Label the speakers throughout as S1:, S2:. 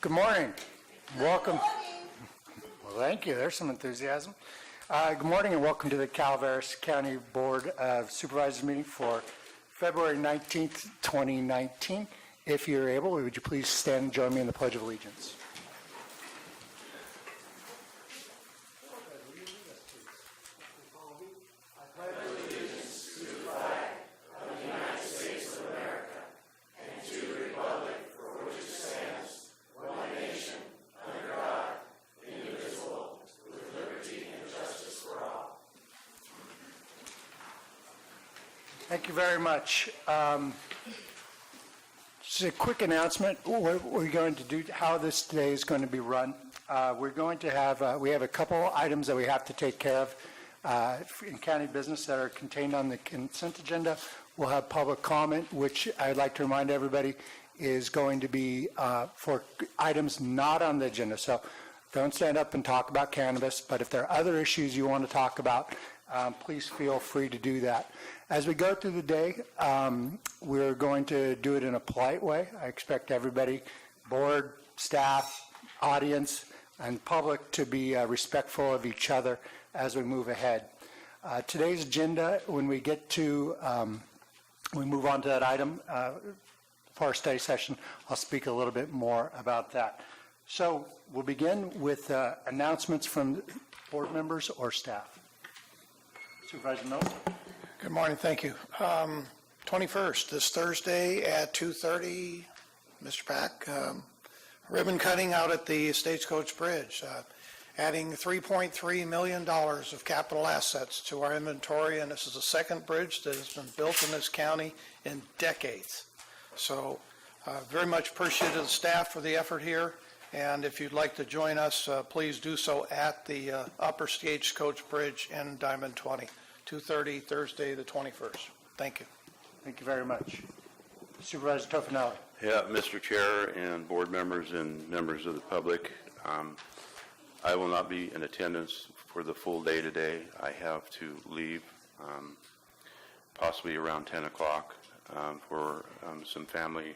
S1: Good morning. Welcome. Well, thank you. There's some enthusiasm. Good morning and welcome to the Calaveras County Board of Supervisors meeting for February 19th, 2019. If you're able, would you please stand and join me in the Pledge of Allegiance? Thank you very much. Just a quick announcement. What we're going to do, how this today is going to be run. We're going to have, we have a couple items that we have to take care of in county business that are contained on the consent agenda. We'll have public comment, which I'd like to remind everybody is going to be for items not on the agenda. So don't stand up and talk about cannabis, but if there are other issues you want to talk about, please feel free to do that. As we go through the day, we're going to do it in a polite way. I expect everybody, board, staff, audience, and public to be respectful of each other as we move ahead. Today's agenda, when we get to, we move on to that item for our study session, I'll speak a little bit more about that. So we'll begin with announcements from board members or staff. Supervisor Mills.
S2: Good morning, thank you. 21st, this Thursday at 2:30, Mr. Pack, ribbon cutting out at the Stagecoach Bridge, adding $3.3 million of capital assets to our inventory, and this is the second bridge that has been built in this county in decades. So very much appreciative of the staff for the effort here, and if you'd like to join us, please do so at the Upper Stagecoach Bridge in Diamond 20. 2:30 Thursday the 21st. Thank you.
S1: Thank you very much. Supervisor Tofinelli.
S3: Yeah, Mr. Chair and board members and members of the public, I will not be in attendance for the full day today. I have to leave possibly around 10 o'clock for some family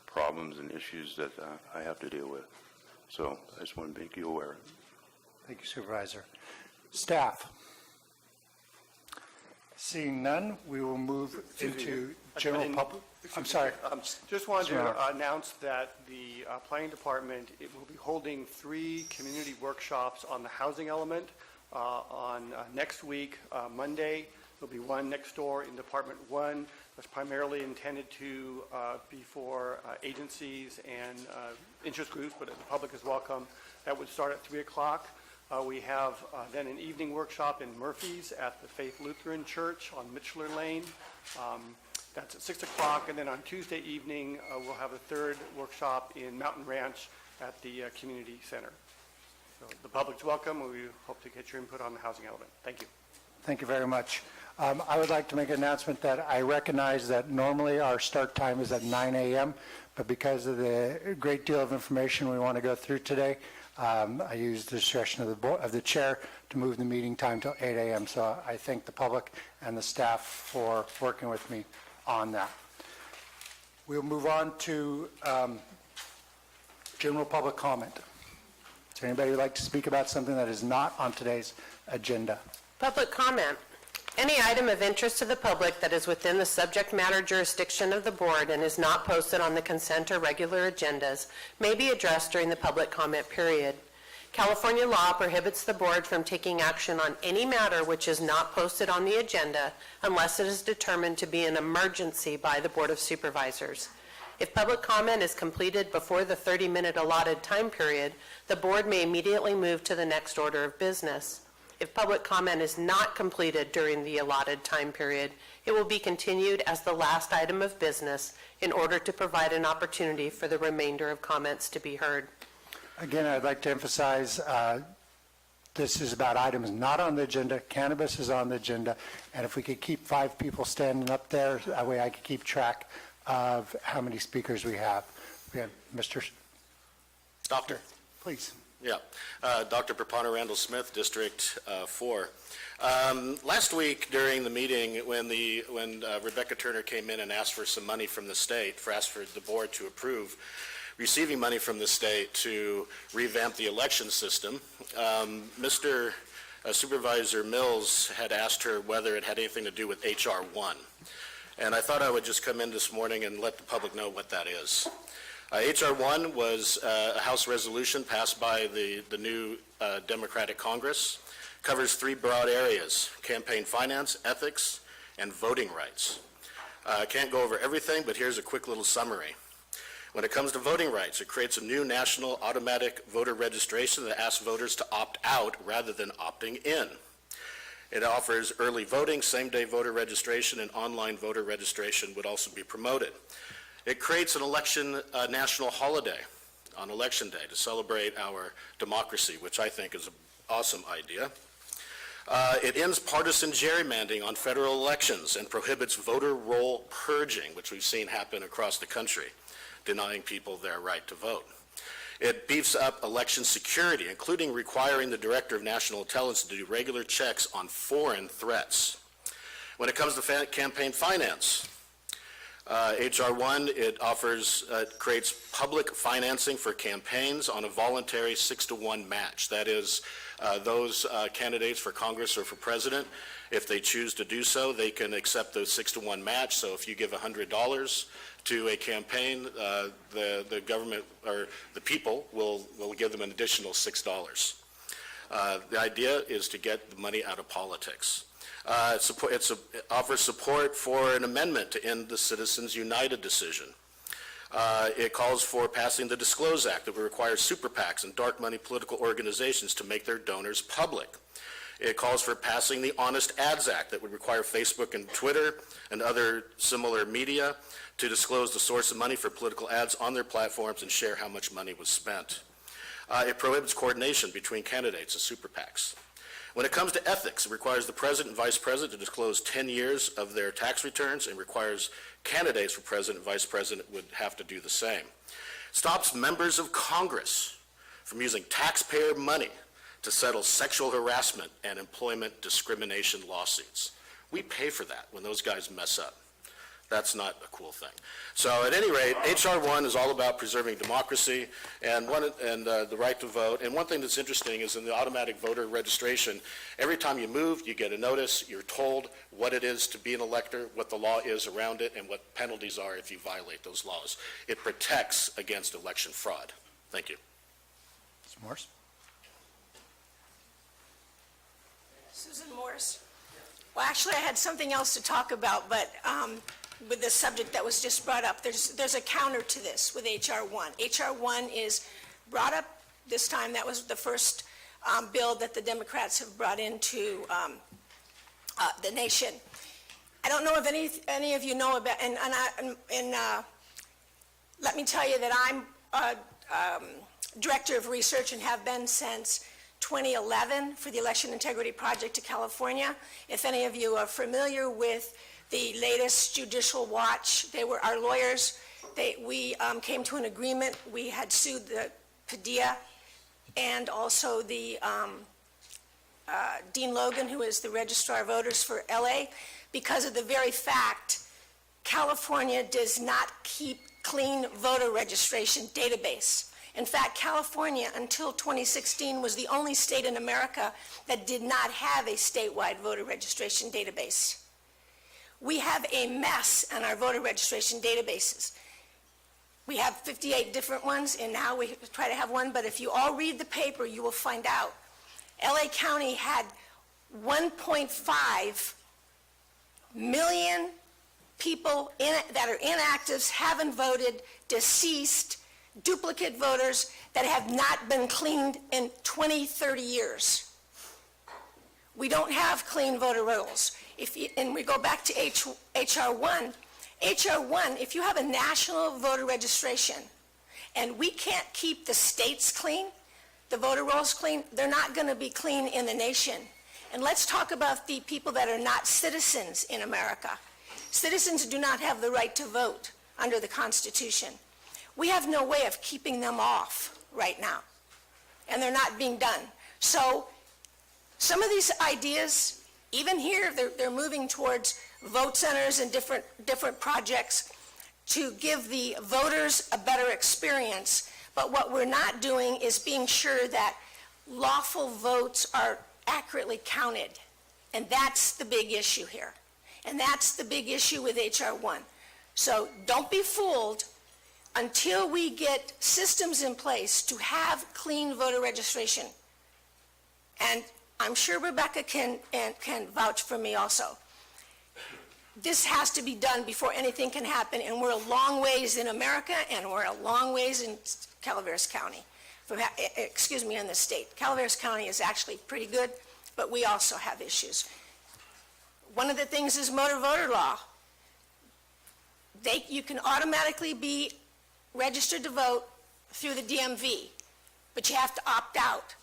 S3: problems and issues that I have to deal with. So I just want to make you aware.
S1: Thank you, Supervisor. Staff. Seeing none, we will move into general public. I'm sorry.
S4: Just wanted to announce that the planning department will be holding 3 community workshops on the housing element on next week, Monday. There'll be one next door in Department 1 that's primarily intended to be for agencies and interest groups, but the public is welcome. That would start at 3 o'clock. We have then an evening workshop in Murphy's at the Faith Lutheran Church on Mitchell Lane. That's at 6 o'clock. And then on Tuesday evening, we'll have a third workshop in Mountain Ranch at the community center. So the public's welcome, and we hope to get your input on the housing element. Thank you.
S1: Thank you very much. I would like to make an announcement that I recognize that normally our start time is at 9 a.m., but because of the great deal of information we want to go through today, I used the discretion of the chair to move the meeting time till 8 a.m. So I thank the public and the staff for working with me on that. We'll move on to general public comment. Is there anybody who'd like to speak about something that is not on today's agenda?
S5: Public comment. Any item of interest to the public that is within the subject matter jurisdiction of the board and is not posted on the consent or regular agendas may be addressed during the public comment period. California law prohibits the board from taking action on any matter which is not posted on the agenda unless it is determined to be an emergency by the Board of Supervisors. If public comment is completed before the 30-minute allotted time period, the board may immediately move to the next order of business. If public comment is not completed during the allotted time period, it will be continued as the last item of business in order to provide an opportunity for the remainder of comments to be heard.
S1: Again, I'd like to emphasize this is about items not on the agenda. Cannabis is on the agenda, and if we could keep 5 people standing up there, that way I could keep track of how many speakers we have. We have Mr.
S6: Doctor.
S1: Please.
S6: Yeah, Dr. Prapana Randall Smith, District 4. Last week during the meeting when Rebecca Turner came in and asked for some money from the state, asked for the board to approve, receiving money from the state to revamp the election system. Mr. Supervisor Mills had asked her whether it had anything to do with H.R. 1. And I thought I would just come in this morning and let the public know what that is. H.R. 1 was a House resolution passed by the new Democratic Congress, covers three broad areas: campaign finance, ethics, and voting rights. I can't go over everything, but here's a quick little summary. When it comes to voting rights, it creates a new national automatic voter registration that asks voters to opt out rather than opting in. It offers early voting, same-day voter registration, and online voter registration would also be promoted. It creates an election national holiday on Election Day to celebrate our democracy, which I think is an awesome idea. It ends partisan gerrymandering on federal elections and prohibits voter roll purging, which we've seen happen across the country, denying people their right to vote. It beefs up election security, including requiring the Director of National Intelligence to do regular checks on foreign threats. When it comes to campaign finance, H.R. 1, it creates public financing for campaigns on a voluntary 6-to-1 match. That is, those candidates for Congress or for president, if they choose to do so, they can accept the 6-to-1 match. So if you give $100 to a campaign, the government or the people will give them an additional $6. The idea is to get the money out of politics. It offers support for an amendment to end the Citizens United decision. It calls for passing the Disclose Act that would require super PACs and dark money political organizations to make their donors public. It calls for passing the Honest Ads Act that would require Facebook and Twitter and other similar media to disclose the source of money for political ads on their platforms and share how much money was spent. It prohibits coordination between candidates and super PACs. When it comes to ethics, it requires the president and vice president to disclose 10 years of their tax returns and requires candidates for president and vice president would have to do the same. Stops members of Congress from using taxpayer money to settle sexual harassment and employment discrimination lawsuits. We pay for that when those guys mess up. That's not a cool thing. So at any rate, H.R. 1 is all about preserving democracy and the right to vote. And one thing that's interesting is in the automatic voter registration, every time you move, you get a notice, you're told what it is to be an elector, what the law is around it, and what penalties are if you violate those laws. It protects against election fraud. Thank you.
S1: Mr. Morris?
S7: Susan Morris. Well, actually, I had something else to talk about, but with the subject that was just brought up, there's a counter to this with H.R. 1. H.R. 1 is brought up this time. That was the first bill that the Democrats have brought into the nation. I don't know if any of you know about, and let me tell you that I'm Director of Research and have been since 2011 for the Election Integrity Project of California. If any of you are familiar with the latest Judicial Watch, they were our lawyers. We came to an agreement. We had sued the Padilla and also the Dean Logan, who is the Registrar of Voters for LA, because of the very fact California does not keep clean voter registration database. In fact, California, until 2016, was the only state in America that did not have a statewide voter registration database. We have a mess on our voter registration databases. We have 58 different ones, and now we try to have one, but if you all read the paper, you will find out. LA County had 1.5 million people that are inactives, haven't voted, deceased, duplicate voters that have not been cleaned in 20, 30 years. We don't have clean voter rolls. And we go back to H.R. 1. H.R. 1, if you have a national voter registration and we can't keep the states clean, the voter rolls clean, they're not going to be clean in the nation. And let's talk about the people that are not citizens in America. Citizens do not have the right to vote under the Constitution. We have no way of keeping them off right now, and they're not being done. So some of these ideas, even here, they're moving towards vote centers and different projects. to give the voters a better experience, but what we're not doing is being sure that lawful votes are accurately counted. And that's the big issue here. And that's the big issue with H.R. 1. So don't be fooled. Until we get systems in place to have clean voter registration, and I'm sure Rebecca can vouch for me also, this has to be done before anything can happen, and we're a long ways in America, and we're a long ways in Calaveras County, in the state. Calaveras County is actually pretty good, but we also have issues. One of the things is motor voter law. You can automatically be registered to vote through the DMV, but you have to opt out.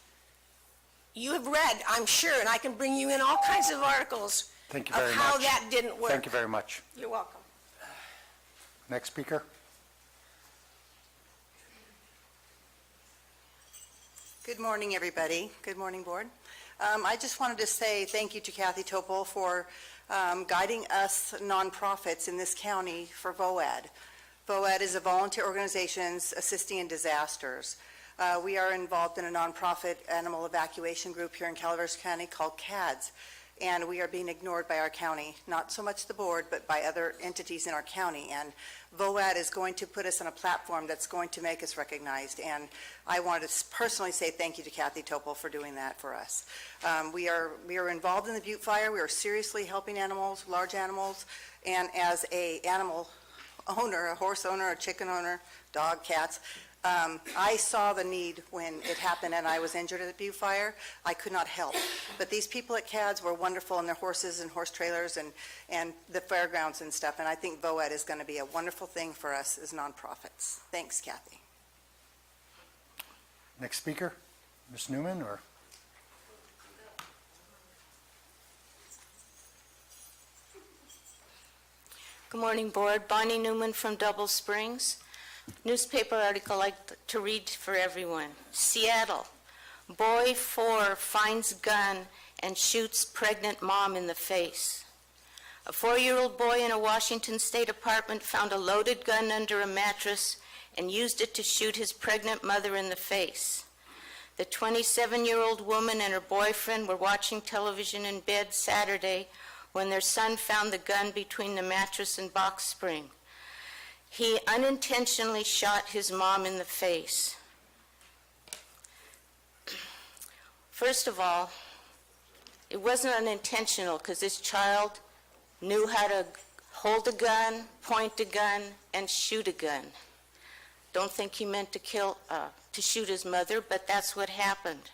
S7: You have read, I'm sure, and I can bring you in all kinds of articles
S1: Thank you
S7: of
S1: very
S7: how
S1: much.
S7: that didn't work.
S1: Thank you very much.
S7: You're welcome.
S1: Next speaker.
S8: Good morning, everybody. Good morning, Board. I just wanted to say thank you to Kathy Topol for guiding us nonprofits in this county for VOAD. VOAD is a volunteer organization assisting in disasters. We are involved in a nonprofit animal evacuation group here in Calaveras County called CADS, and we are being ignored by our county, not so much the board, but by other entities in our county. And VOAD is going to put us on a platform that's going to make us recognized, and I wanted to personally say thank you to Kathy Topol for doing that for us. We are involved in the Butte Fire. We are seriously helping animals, large animals, and as a animal owner, a horse owner, a chicken owner, dog, cats, I saw the need when it happened and I was injured at the Butte Fire. I could not help. But these people at CADS were wonderful in their horses and horse trailers and the fairgrounds and stuff, and I think VOAD is going to be a wonderful thing for us as nonprofits. Thanks, Kathy.
S1: Next speaker, Ms. Newman, or?
S9: Good morning, Board. Bonnie Newman from Double Springs. Newspaper article I'd like to read for everyone. Seattle. Boy 4 finds gun and shoots pregnant mom in the face. A 4-year-old boy in a Washington state apartment found a loaded gun under a mattress and used it to shoot his pregnant mother in the face. The 27-year-old woman and her boyfriend were watching television in bed Saturday when their son found the gun between the mattress and box spring. He unintentionally shot his mom in the face. First of all, it wasn't unintentional because this child knew how to hold a gun, point a gun, and shoot a gun. Don't think he meant to shoot his mother, but that's what happened.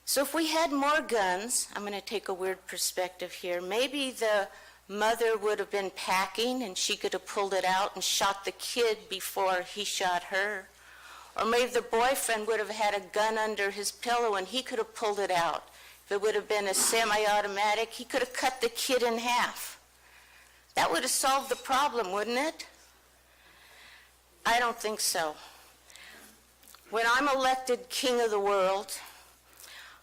S9: So if we had more guns, I'm going to take a weird perspective here, maybe the mother would have been packing and she could have pulled it out and shot the kid before he shot her. Or maybe the boyfriend would have had a gun under his pillow and he could have pulled it out. If it would have been a semi-automatic, he could have cut the kid in half. That would have solved the problem, wouldn't it? I don't think so. When I'm elected king of the world,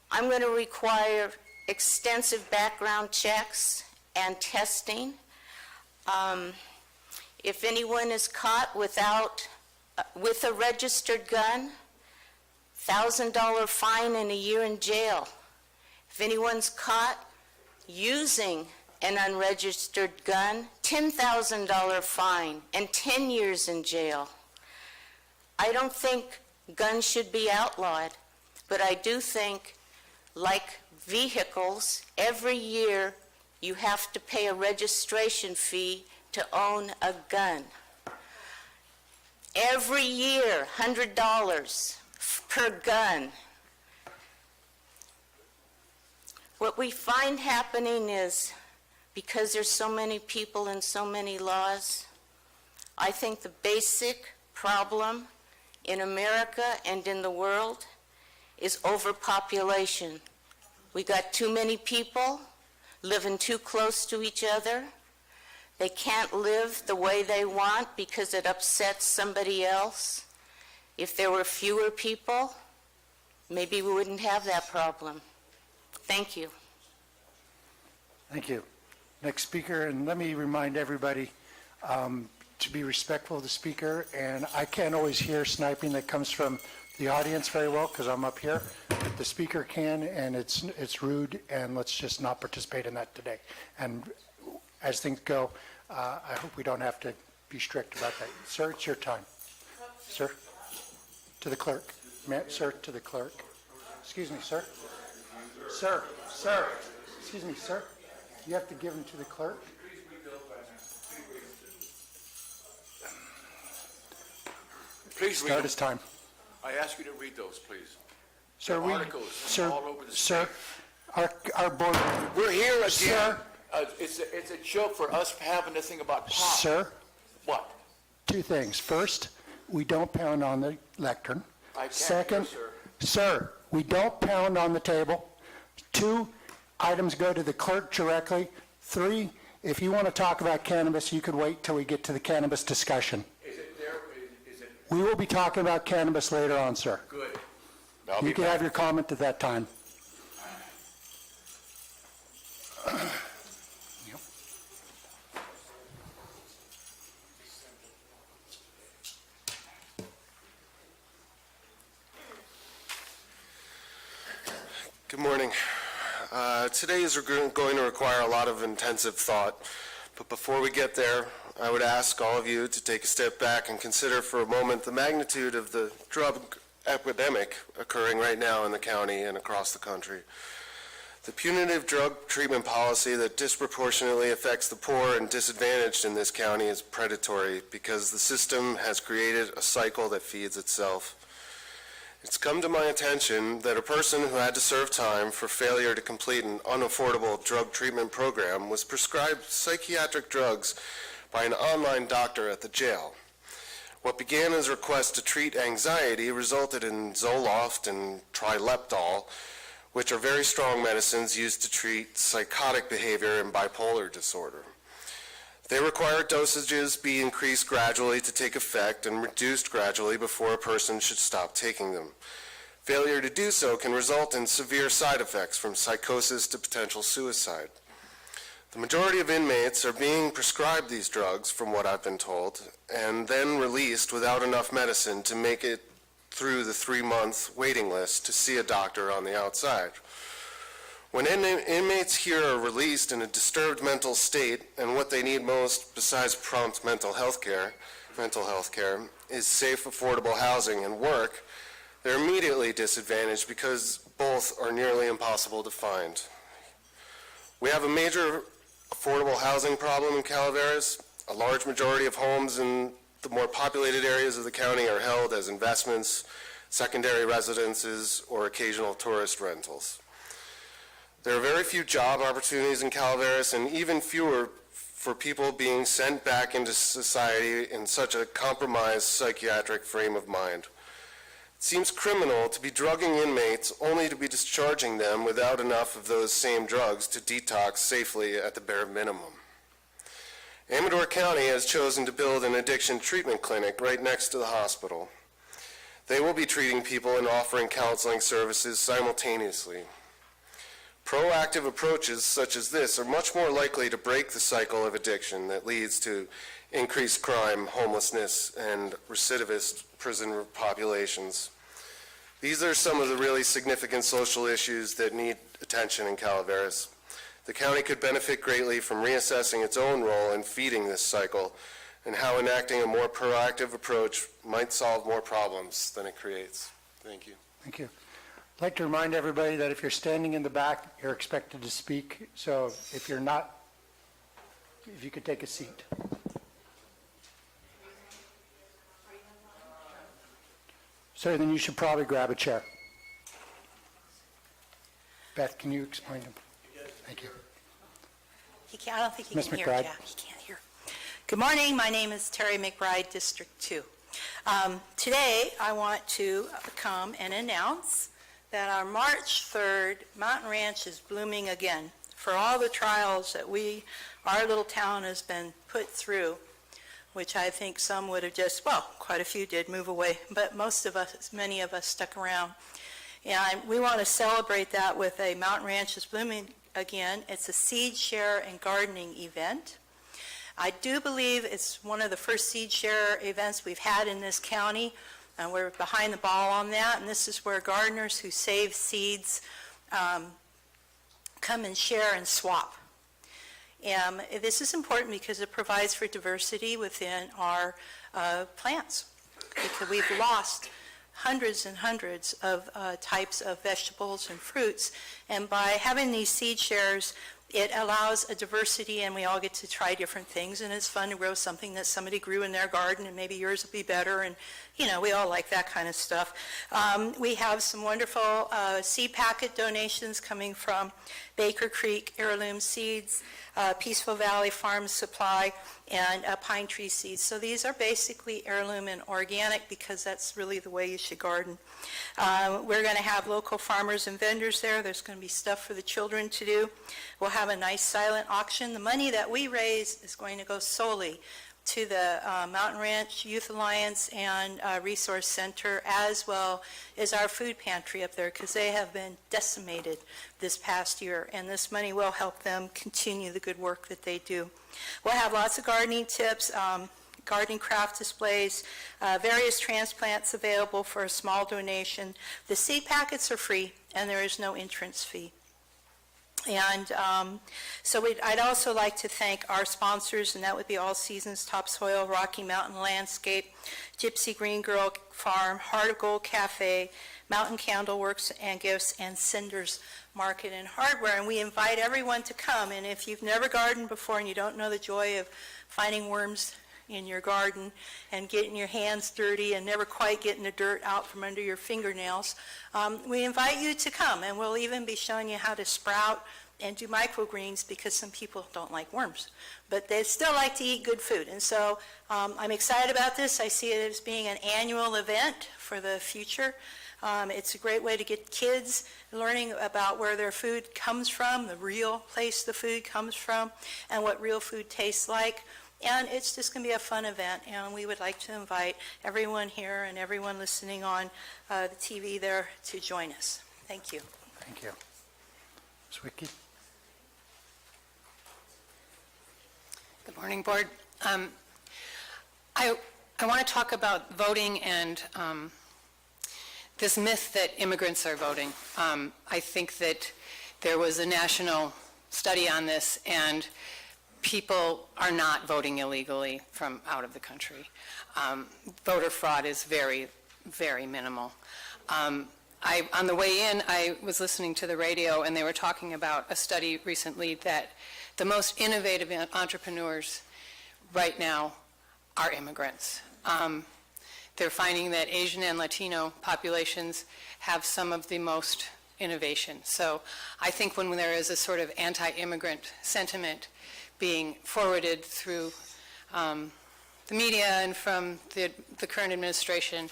S9: I'm going to require extensive background checks and testing. If anyone is caught with a registered gun, $1,000 fine and a year in jail. If anyone's caught using an unregistered gun, $10,000 fine and 10 years in jail. I don't think guns should be outlawed, but I do think, like vehicles, every year you have to pay a registration fee to own a gun. Every year, $100 per gun. What we find happening is, because there's so many people and so many laws, I think the basic problem in America and in the world is overpopulation. We got too many people living too close to each other. They can't live the way they want because it upsets somebody else. If there were fewer people, maybe we wouldn't have that problem. Thank you.
S1: Thank you. Next speaker, and let me remind everybody, to be respectful of the speaker, and I can't always hear sniping that comes from the audience very well because I'm up here. But the speaker can, and it's rude, and let's just not participate in that today. And as things go, I hope we don't have to be strict about that. Sir, it's your time. Sir, to the clerk. Sir, to the clerk. Excuse me, sir. Sir, excuse me, sir. You have to give them to the clerk.
S10: Please read
S1: Start
S10: them.
S1: his time.
S10: I ask you to read those, please.
S1: Sir, we,
S10: Articles
S1: sir,
S10: all over the
S1: sir, our board,
S10: We're here again.
S1: Sir.
S10: It's a joke for us having this thing about pop.
S1: sir,
S10: What?
S1: two things. First, we don't pound on the lectern.
S10: I can't
S1: Second,
S10: hear,
S1: sir, we don't pound on the table. 2, items go to the clerk directly. 3, if you want to talk about cannabis, you could wait till we get to the cannabis discussion.
S10: Is it there? Is it
S1: We will be talking about cannabis later on, sir.
S10: good?
S1: You can have your comment at that time.
S11: Good morning. Today is going to require a lot of intensive thought, but before we get there, I would ask all of you to take a step back and consider for a moment the magnitude of the drug epidemic occurring right now in the county and across the country. The punitive drug treatment policy that disproportionately affects the poor and disadvantaged in this county is predatory because the system has created a cycle that feeds itself. It's come to my attention that a person who had to serve time for failure to complete an unaffordable drug treatment program was prescribed psychiatric drugs by an online doctor at the jail. What began as a request to treat anxiety resulted in Zoloft and Trileptal, which are very strong medicines used to treat psychotic behavior and bipolar disorder. They require dosages be increased gradually to take effect and reduced gradually before a person should stop taking them. Failure to do so can result in severe side effects from psychosis to potential suicide. The majority of inmates are being prescribed these drugs, from what I've been told, and then released without enough medicine to make it through the 3-month waiting list to see a doctor on the outside. When inmates here are released in a disturbed mental state, and what they need most besides prompt mental health care is safe, affordable housing and work, they're immediately disadvantaged because both are nearly impossible to find. We have a major affordable housing problem in Calaveras. A large majority of homes in the more populated areas of the county are held as investments, secondary residences, or occasional tourist rentals. There are very few job opportunities in Calaveras and even fewer for people being sent back into society in such a compromised psychiatric frame of mind. It seems criminal to be drugging inmates only to be discharging them without enough of those same drugs to detox safely at the bare minimum. Amador County has chosen to build an addiction treatment clinic right next to the hospital. They will be treating people and offering counseling services simultaneously. Proactive approaches such as this are much more likely to break the cycle of addiction that leads to increased crime, homelessness, and recidivist prison populations. These are some of the really significant social issues that need attention in Calaveras. The county could benefit greatly from reassessing its own role in feeding this cycle and how enacting a more proactive approach might solve more problems than it creates. Thank you.
S1: Thank you. I'd like to remind everybody that if you're standing in the back, you're expected to speak. So if you're not, if you could take a seat. So then you should probably grab a chair. Beth, can you explain them? Thank you.
S12: I don't think he
S1: Ms.
S12: can hear.
S1: McBride.
S12: Yeah, he can't hear. Good morning. My name is Terry McBride, District 2. Today, I want to come and announce that on March 3rd, Mountain Ranch is blooming again. For all the trials that our little town has been put through, which I think some would have just, well, quite a few did move away, but most of us, many of us stuck around. And we want to celebrate that with a Mountain Ranch is blooming again. It's a seed share and gardening event. I do believe it's one of the first seed share events we've had in this county, and we're behind the ball on that, and this is where gardeners who save seeds come and share and swap. And this is important because it provides for diversity within our plants, because we've lost hundreds and hundreds of types of vegetables and fruits, and by having these seed shares, it allows a diversity, and we all get to try different things, and it's fun to grow something that somebody grew in their garden, and maybe yours will be better, and we all like that kind of stuff. We have some wonderful seed packet donations coming from Baker Creek Heirloom Seeds, Peaceful Valley Farm Supply, and Pine Tree Seeds. So these are basically heirloom and organic because that's really the way you should garden. We're going to have local farmers and vendors there. There's going to be stuff for the children to do. We'll have a nice silent auction. The money that we raise is going to go solely to the Mountain Ranch Youth Alliance and Resource Center, as well as our food pantry up there, because they have been decimated this past year, and this money will help them continue the good work that they do. We'll have lots of gardening tips, gardening craft displays, various transplants available for a small donation. The seed packets are free, and there is no entrance fee. And so I'd also like to thank our sponsors, and that would be All Seasons Topsoil, Rocky Mountain Landscape, Gypsy Green Girl Farm, Heart of Gold Cafe, Mountain Candle Works and Gifts, and Cinders Market and Hardware. And we invite everyone to come, and if you've never gardened before and you don't know the joy of finding worms in your garden and getting your hands dirty and never quite getting the dirt out from under your fingernails, we invite you to come, and we'll even be showing you how to sprout and do microgreens, because some people don't like worms, but they still like to eat good food. And so I'm excited about this. I see it as being an annual event for the future. It's a great way to get kids learning about where their food comes from, the real place the food comes from, and what real food tastes like. And it's just going to be a fun event, and we would like to invite everyone here and everyone listening on the TV there to join us. Thank you.
S1: Thank you. Ms. Wicki?
S13: Good morning, Board. I want to talk about voting and this myth that immigrants are voting. I think that there was a national study on this, and people are not voting illegally from out of the country. Voter fraud is very, very minimal. On the way in, I was listening to the radio, and they were talking about a study recently that the most innovative entrepreneurs right now are immigrants. They're finding that Asian and Latino populations have some of the most innovation. So I think when there is a sort of anti-immigrant sentiment being forwarded through the media and from the current administration,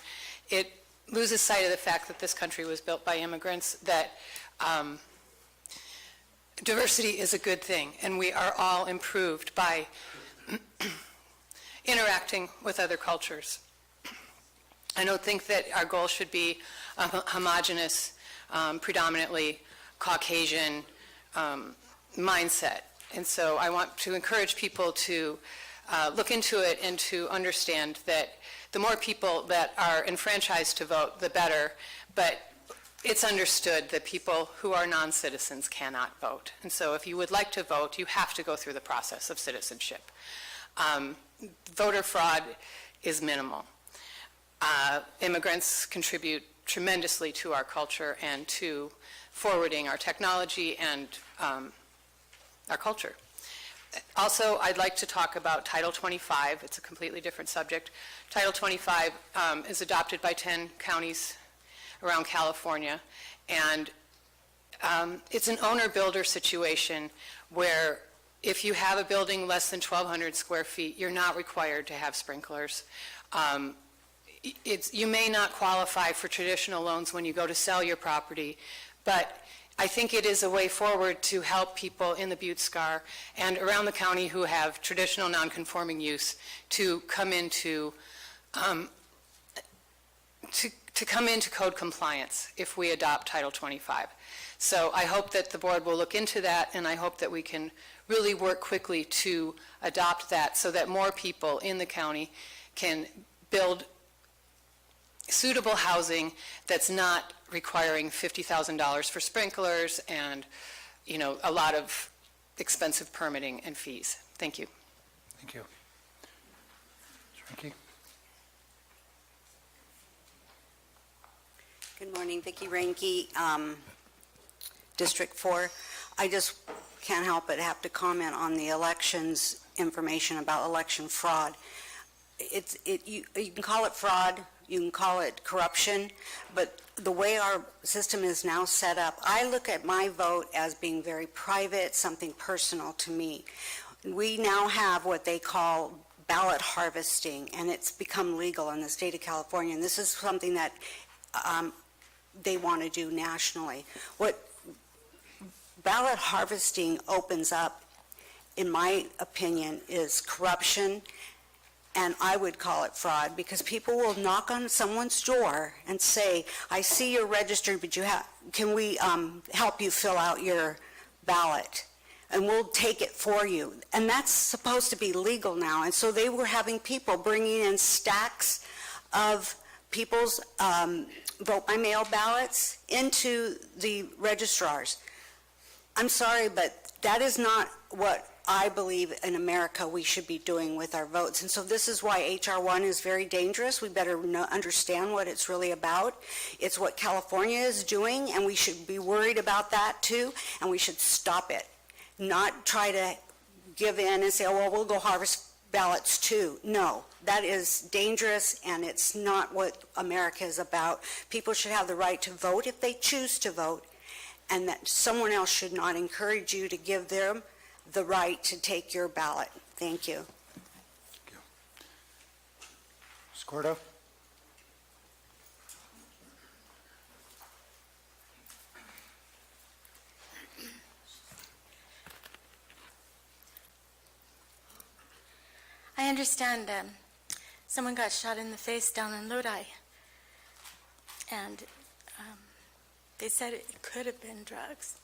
S13: it loses sight of the fact that this country was built by immigrants, that diversity is a good thing, and we are all improved by interacting with other cultures. I don't think that our goal should be a homogeneous, predominantly Caucasian mindset. And so I want to encourage people to look into it and to understand that the more people that are enfranchised to vote, the better. But it's understood that people who are non-citizens cannot vote. And so if you would like to vote, you have to go through the process of citizenship. Voter fraud is minimal. Immigrants contribute tremendously to our culture and to forwarding our technology and our culture. Also, I'd like to talk about Title 25. It's a completely different subject. Title 25 is adopted by 10 counties around California, and it's an owner-builder situation where if you have a building less than 1,200 square feet, you're not required to have sprinklers. You may not qualify for traditional loans when you go to sell your property, but I think it is a way forward to help people in the Butte-Scar and around the county who have traditional non-conforming use to come into to come into code compliance if we adopt Title 25. So I hope that the board will look into that, and I hope that we can really work quickly to adopt that so that more people in the county can build suitable housing that's not requiring $50,000 for sprinklers and, you know, a lot of expensive permitting and fees. Thank you.
S1: Thank you. Ricky?
S14: Good morning, Vicki Ranke, District 4. I just can't help but have to comment on the elections information about election fraud. You can call it fraud, you can call it corruption, but the way our system is now set up, I look at my vote as being very private, something personal to me. We now have what they call ballot harvesting, and it's become legal in the state of California, and this is something that they want to do nationally. What ballot harvesting opens up, in my opinion, is corruption, and I would call it fraud, because people will knock on someone's door and say, I see you're registered, but can we help you fill out your ballot? And we'll take it for you. And that's supposed to be legal now. And so they were having people bringing in stacks of people's vote-by-mail ballots into the registrars. I'm sorry, but that is not what I believe in America we should be doing with our votes. And so this is why H.R. 1 is very dangerous. We better understand what it's really about. It's what California is doing, and we should be worried about that too, and we should stop it. Not try to give in and say, oh, well, we'll go harvest ballots too. No, that is dangerous, and it's not what America is about. People should have the right to vote if they choose to vote, and that someone else should not encourage you to give them the right to take your ballot. Thank you.
S1: Ms. Gordo?
S12: I understand someone got shot in the face down in Lodi, and they said it could have been drugs.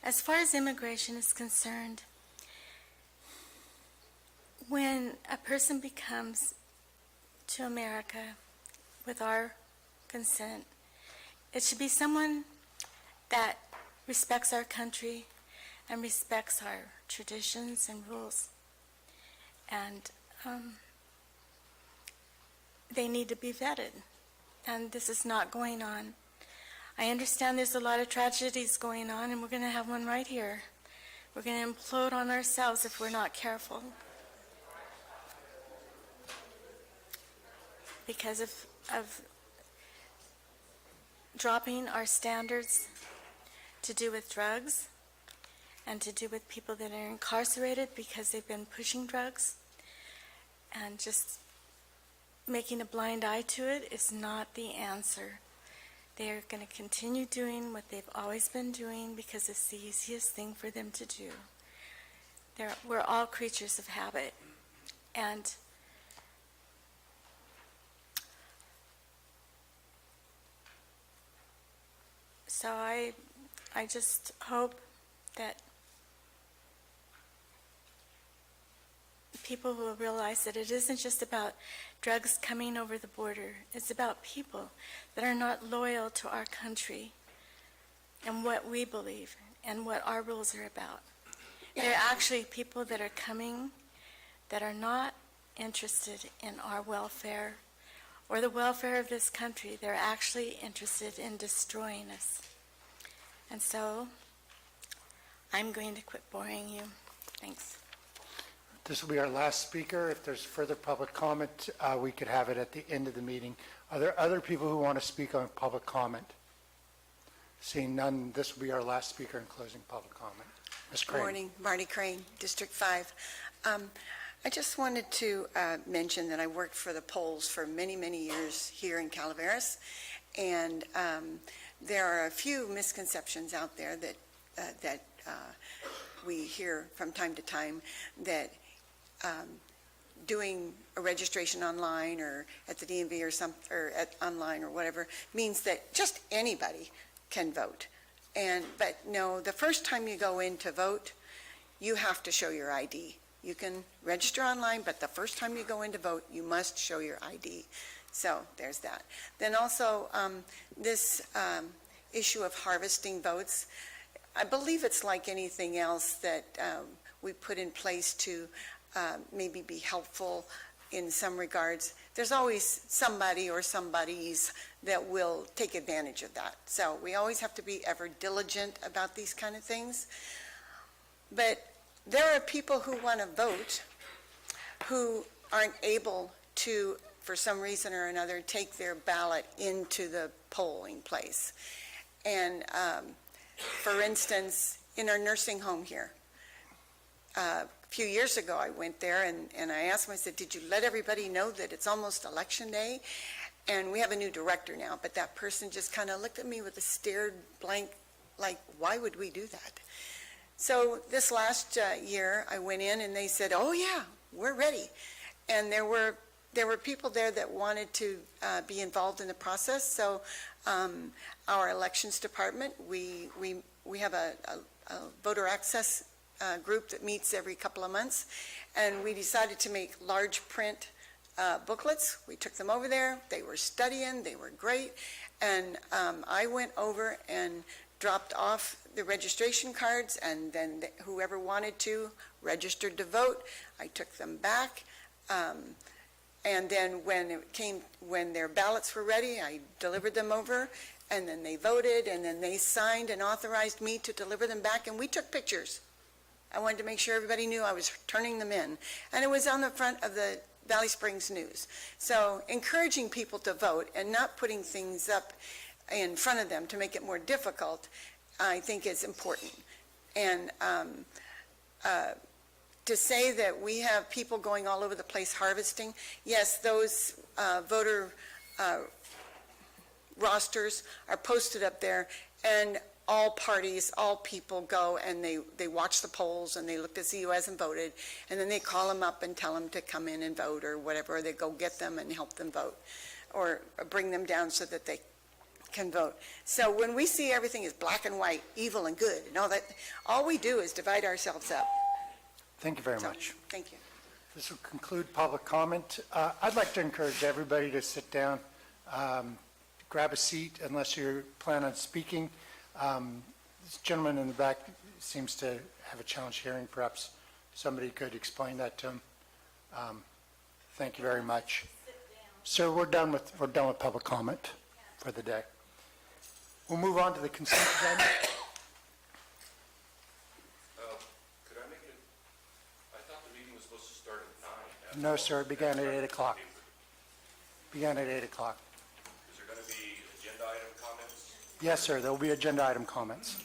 S12: As far as immigration is concerned, when a person becomes to America with our consent, it should be someone that respects our country and respects our traditions and rules. And they need to be vetted. And this is not going on. I understand there's a lot of tragedies going on, and we're going to have one right here. We're going to implode on ourselves if we're not careful. Because of dropping our standards to do with drugs and to do with people that are incarcerated because they've been pushing drugs, and just making a blind eye to it is not the answer. They are going to continue doing what they've always been doing because it's the easiest thing for them to do. We're all creatures of habit. And so I just hope that people will realize that it isn't just about drugs coming over the border. It's about people that are not loyal to our country and what we believe and what our rules are about. There are actually people that are coming that are not interested in our welfare or the welfare of this country. They're actually interested in destroying us. And so I'm going to quit boring you. Thanks.
S1: This will be our last speaker. If there's further public comment, we could have it at the end of the meeting. Are there other people who want to speak on public comment? Seeing none, this will be our last speaker in closing public comment. Ms. Crane.
S15: Good morning, Marty Crane, District 5. I just wanted to mention that I worked for the polls for many, many years here in Calaveras, and there are a few misconceptions out there that we hear from time to time that doing a registration online or at the DMV or at online or whatever means that just anybody can vote. But no, the first time you go in to vote, you have to show your ID. You can register online, but the first time you go in to vote, you must show your ID. So there's that. Then also, this issue of harvesting votes, I believe it's like anything else that we put in place to maybe be helpful in some regards. There's always somebody or somebodies that will take advantage of that. So we always have to be ever diligent about these kind of things. But there are people who want to vote who aren't able to, for some reason or another, take their ballot into the polling place. And for instance, in our nursing home here, a few years ago I went there and I asked them, I said, did you let everybody know that it's almost election day? And we have a new director now, but that person just kind of looked at me with a stared blank, like, why would we do that? So this last year I went in and they said, oh yeah, we're ready. And there were people there that wanted to be involved in the process. So our elections department, we have a voter access group that meets every couple of months, and we decided to make large print booklets. We took them over there. They were studying. They were great. And I went over and dropped off the registration cards, and then whoever wanted to registered to vote. I took them back. And then when their ballots were ready, I delivered them over, and then they voted, and then they signed and authorized me to deliver them back, and we took pictures. I wanted to make sure everybody knew I was turning them in. And it was on the front of the Valley Springs News. So encouraging people to vote and not putting things up in front of them to make it more difficult, I think is important. And to say that we have people going all over the place harvesting, yes, those voter rosters are posted up there, and all parties, all people go and they watch the polls and they look to see who hasn't voted, and then they call them up and tell them to come in and vote or whatever, or they go get them and help them vote or bring them down so that they can vote. So when we see everything is black and white, evil and good, and all that, all we do is divide ourselves up.
S1: Thank you very much.
S15: Thank you.
S1: This will conclude public comment. I'd like to encourage everybody to sit down, grab a seat unless you plan on speaking. This gentleman in the back seems to have a challenge hearing. Perhaps somebody could explain that to him. Thank you very much. Sir, we're done with public comment for the day. We'll move on to the consent agenda.
S3: Could I make it? I thought the meeting was supposed to start at 9.
S1: No, sir, it began at 8 o'clock. Began at 8 o'clock.
S3: Is there going to be agenda item comments?
S1: Yes, sir, there will be agenda item comments.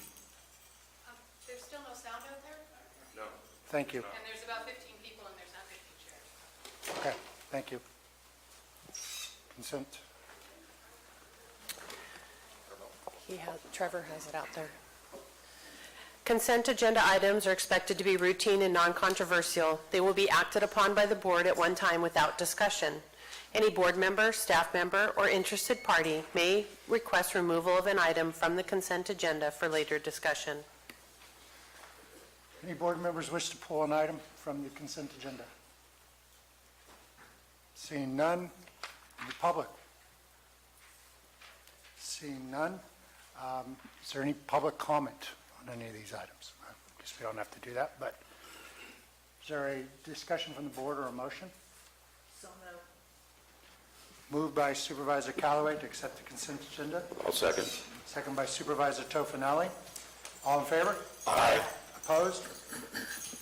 S13: There's still no sound out there?
S3: No.
S1: Thank you.
S13: And there's about 15 people and there's not 15 chairs.
S1: Okay, thank you. Consent.
S5: Trevor has it out there. Consent agenda items are expected to be routine and non-controversial. They will be acted upon by the board at one time without discussion. Any board member, staff member, or interested party may request removal of an item from the consent agenda for later discussion.
S1: Any board members wish to pull an item from the consent agenda? Seeing none. The public? Seeing none. Is there any public comment on any of these items? I guess we don't have to do that, but is there a discussion from the board or a motion?
S12: So moved.
S1: Moved by Supervisor Callaway to accept the consent agenda.
S3: I'll second.
S1: Second by Supervisor Tofinelli. All in favor?
S3: Aye.
S1: Opposed?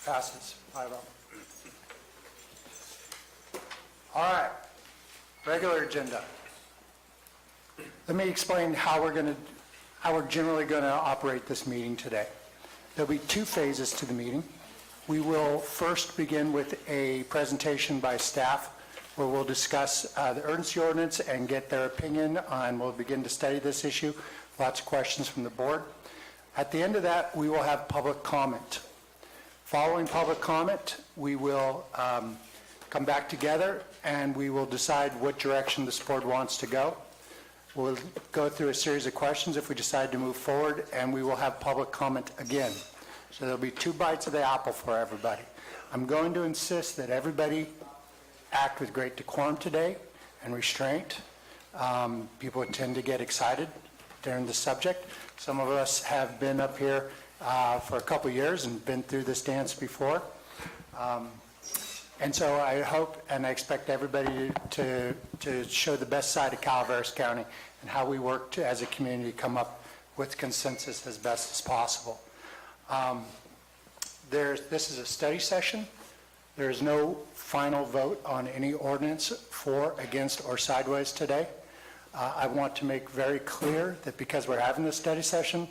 S1: Passes 5-0. All right. Regular agenda. Let me explain how we're generally going to operate this meeting today. There'll be two phases to the meeting. We will first begin with a presentation by staff where we'll discuss the urgency ordinance and get their opinion on, we'll begin to study this issue. Lots of questions from the board. At the end of that, we will have public comment. Following public comment, we will come back together, and we will decide what direction this board wants to go. We'll go through a series of questions if we decide to move forward, and we will have public comment again. So there'll be 2 bites of the apple for everybody. I'm going to insist that everybody act with great decorum today and restraint. People tend to get excited during the subject. Some of us have been up here for a couple years and been through this dance before. And so I hope and I expect everybody to show the best side of Calaveras County and how we work to, as a community, come up with consensus as best as possible. This is a study session. There is no final vote on any ordinance for, against, or sideways today. I want to make very clear that because we're having this study session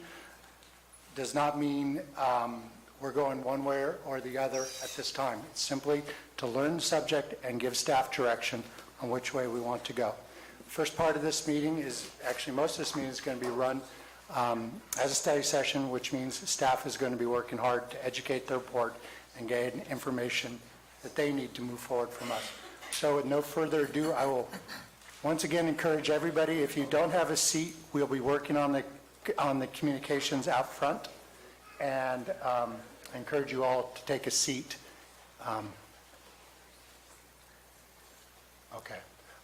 S1: does not mean we're going one way or the other at this time. It's simply to learn the subject and give staff direction on which way we want to go. First part of this meeting is, actually most of this meeting is going to be run as a study session, which means staff is going to be working hard to educate their board and gain information that they need to move forward from us. So with no further ado, I will once again encourage everybody, if you don't have a seat, we'll be working on the communications out front, and I encourage you all to take a seat. Okay.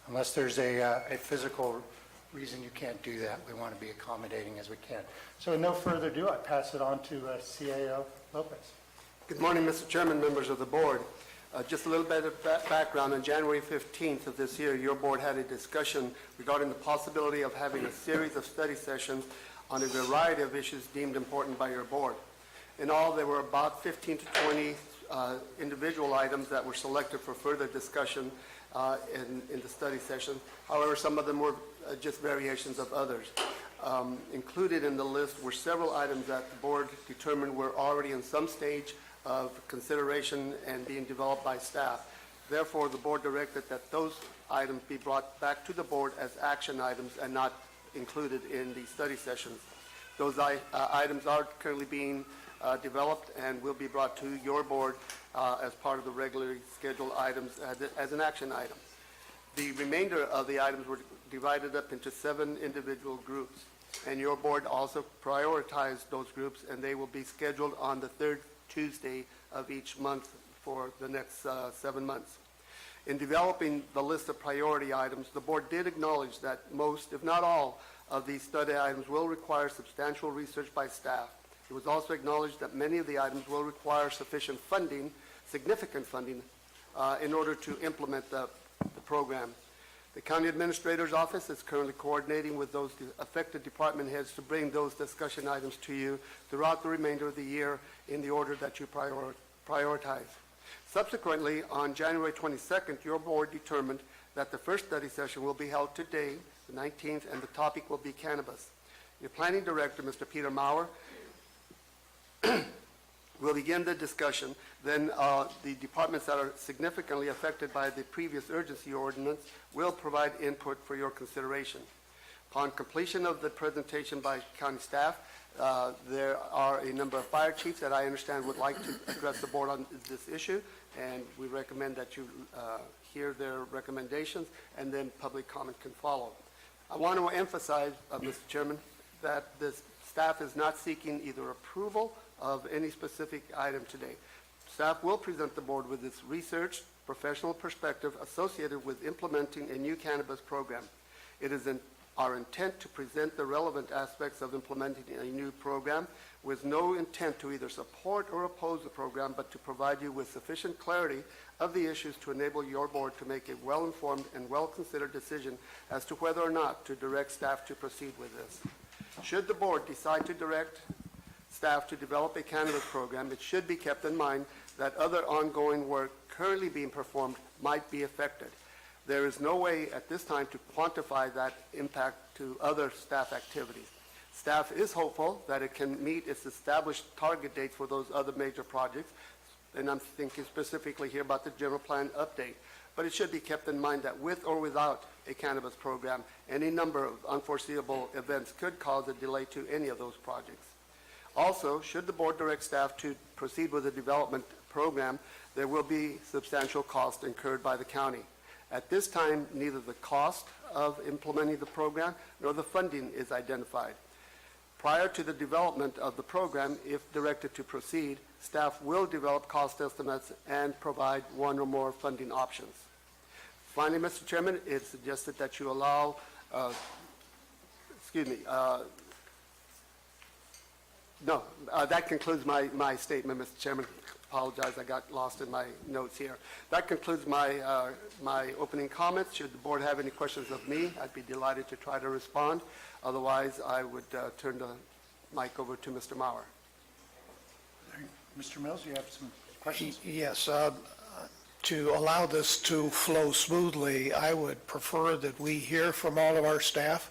S1: Unless there's a physical reason you can't do that, we want to be accommodating as we can. So with no further ado, I pass it on to CAO Lopez.
S16: Good morning, Mr. Chairman, members of the board. Just a little bit of background. On January 15th of this year, your board had a discussion regarding the possibility of having a series of study sessions on a variety of issues deemed important by your board. In all, there were about 15 to 20 individual items that were selected for further discussion in the study session. However, some of them were just variations of others. Included in the list were several items that the board determined were already in some stage of consideration and being developed by staff. Therefore, the board directed that those items be brought back to the board as action items and not included in the study sessions. Those items are currently being developed and will be brought to your board as part of the regularly scheduled items as an action item. The remainder of the items were divided up into 7 individual groups, and your board also prioritized those groups, and they will be scheduled on the 3rd Tuesday of each month for the next 7 months. In developing the list of priority items, the board did acknowledge that most, if not all, of these study items will require substantial research by staff. It was also acknowledged that many of the items will require sufficient funding, significant funding, in order to implement the program. The County Administrator's Office is currently coordinating with those affected department heads to bring those discussion items to you throughout the remainder of the year in the order that you prioritize. Subsequently, on January 22nd, your board determined that the first study session will be held today, the 19th, and the topic will be cannabis. Your Planning Director, Mr. Peter Maurer, will begin the discussion. Then the departments that are significantly affected by the previous urgency ordinance will provide input for your consideration. Upon completion of the presentation by county staff, there are a number of fire chiefs that I understand would like to address the board on this issue, and we recommend that you hear their recommendations, and then public comment can follow. I want to emphasize, Mr. Chairman, that the staff is not seeking either approval of any specific item today. Staff will present the board with its research, professional perspective associated with implementing a new cannabis program. It is our intent to present the relevant aspects of implementing a new program with no intent to either support or oppose the program, but to provide you with sufficient clarity of the issues to enable your board to make a well-informed and well-considered decision as to whether or not to direct staff to proceed with this. Should the board decide to direct staff to develop a cannabis program, it should be kept in mind that other ongoing work currently being performed might be affected. There is no way at this time to quantify that impact to other staff activities. Staff is hopeful that it can meet its established target date for those other major projects, and I'm thinking specifically here about the general plan update. But it should be kept in mind that with or without a cannabis program, any number of unforeseeable events could cause a delay to any of those projects. Also, should the board direct staff to proceed with the development program, there will be substantial cost incurred by the county. At this time, neither the cost of implementing the program nor the funding is identified. Prior to the development of the program, if directed to proceed, staff will develop cost estimates and provide one or more funding options. Finally, Mr. Chairman, it's suggested that you allow, that concludes my statement, Mr. Chairman. Apologize, I got lost in my notes here. That concludes my opening comments. Should the board have any questions of me, I'd be delighted to try to respond. Otherwise, I would turn the mic over to Mr. Maurer.
S1: Mr. Mills, you have some questions?
S2: Yes, to allow this to flow smoothly, I would prefer that we hear from all of our staff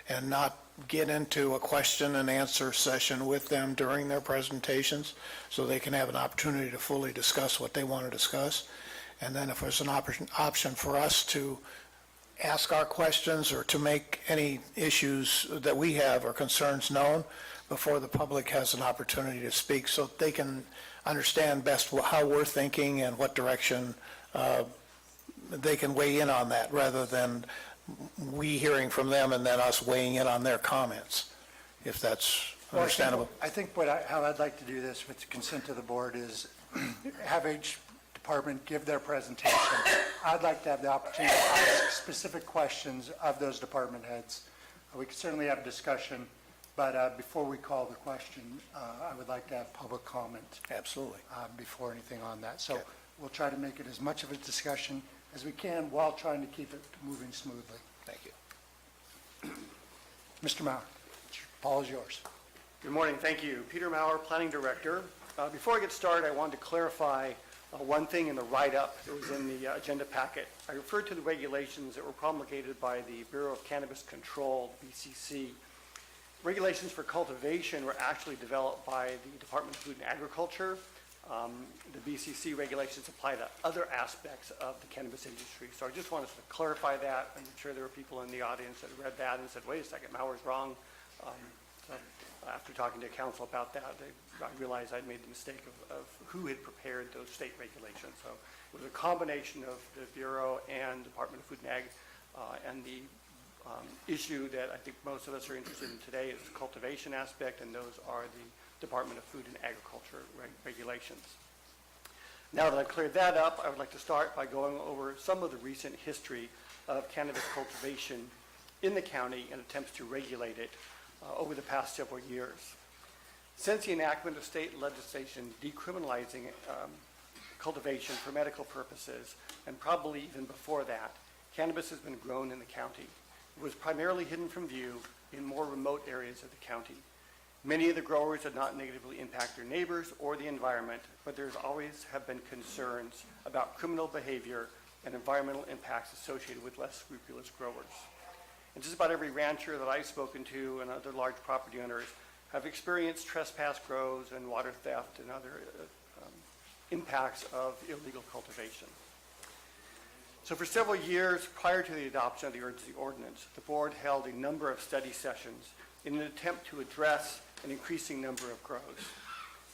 S2: and not get into a question and answer session with them during their presentations, so they can have an opportunity to fully discuss what they want to discuss. And then if there's an option for us to ask our questions or to make any issues that we have or concerns known before the public has an opportunity to speak, so they can understand best how we're thinking and what direction they can weigh in on that, rather than we hearing from them and then us weighing in on their comments, if that's understandable.
S1: I think how I'd like to do this with the consent of the board is have each department give their presentation. I'd like to have the opportunity to ask specific questions of those department heads. We could certainly have a discussion, but before we call the question, I would like to have public comment.
S2: Absolutely.
S1: Before anything on that. So we'll try to make it as much of a discussion as we can while trying to keep it moving smoothly.
S2: Thank you.
S1: Mr. Maurer, Paul is yours.
S4: Good morning, thank you. Peter Maurer, Planning Director. Before I get started, I wanted to clarify one thing in the write-up that was in the agenda packet. I referred to the regulations that were promulgated by the Bureau of Cannabis Control, BCC. Regulations for cultivation were actually developed by the Department of Food and Agriculture. The BCC regulations apply to other aspects of the cannabis industry. So I just wanted to clarify that. I'm sure there were people in the audience that read that and said, wait a second, Maurer's wrong. So after talking to council about that, I realized I'd made the mistake of who had prepared those state regulations. So it was a combination of the Bureau and Department of Food and Ag, and the issue that I think most of us are interested in today is the cultivation aspect, and those are the Department of Food and Agriculture regulations. Now that I've cleared that up, I would like to start by going over some of the recent history of cannabis cultivation in the county and attempts to regulate it over the past several years. Since the enactment of state legislation decriminalizing cultivation for medical purposes, and probably even before that, cannabis has been grown in the county. It was primarily hidden from view in more remote areas of the county. Many of the growers did not negatively impact their neighbors or the environment, but there's always have been concerns about criminal behavior and environmental impacts associated with less scrupulous growers. And just about every rancher that I've spoken to and other large property owners have experienced trespass grows and water theft and other impacts of illegal cultivation. So for several years prior to the adoption of the urgency ordinance, the board held a number of study sessions in an attempt to address an increasing number of grows.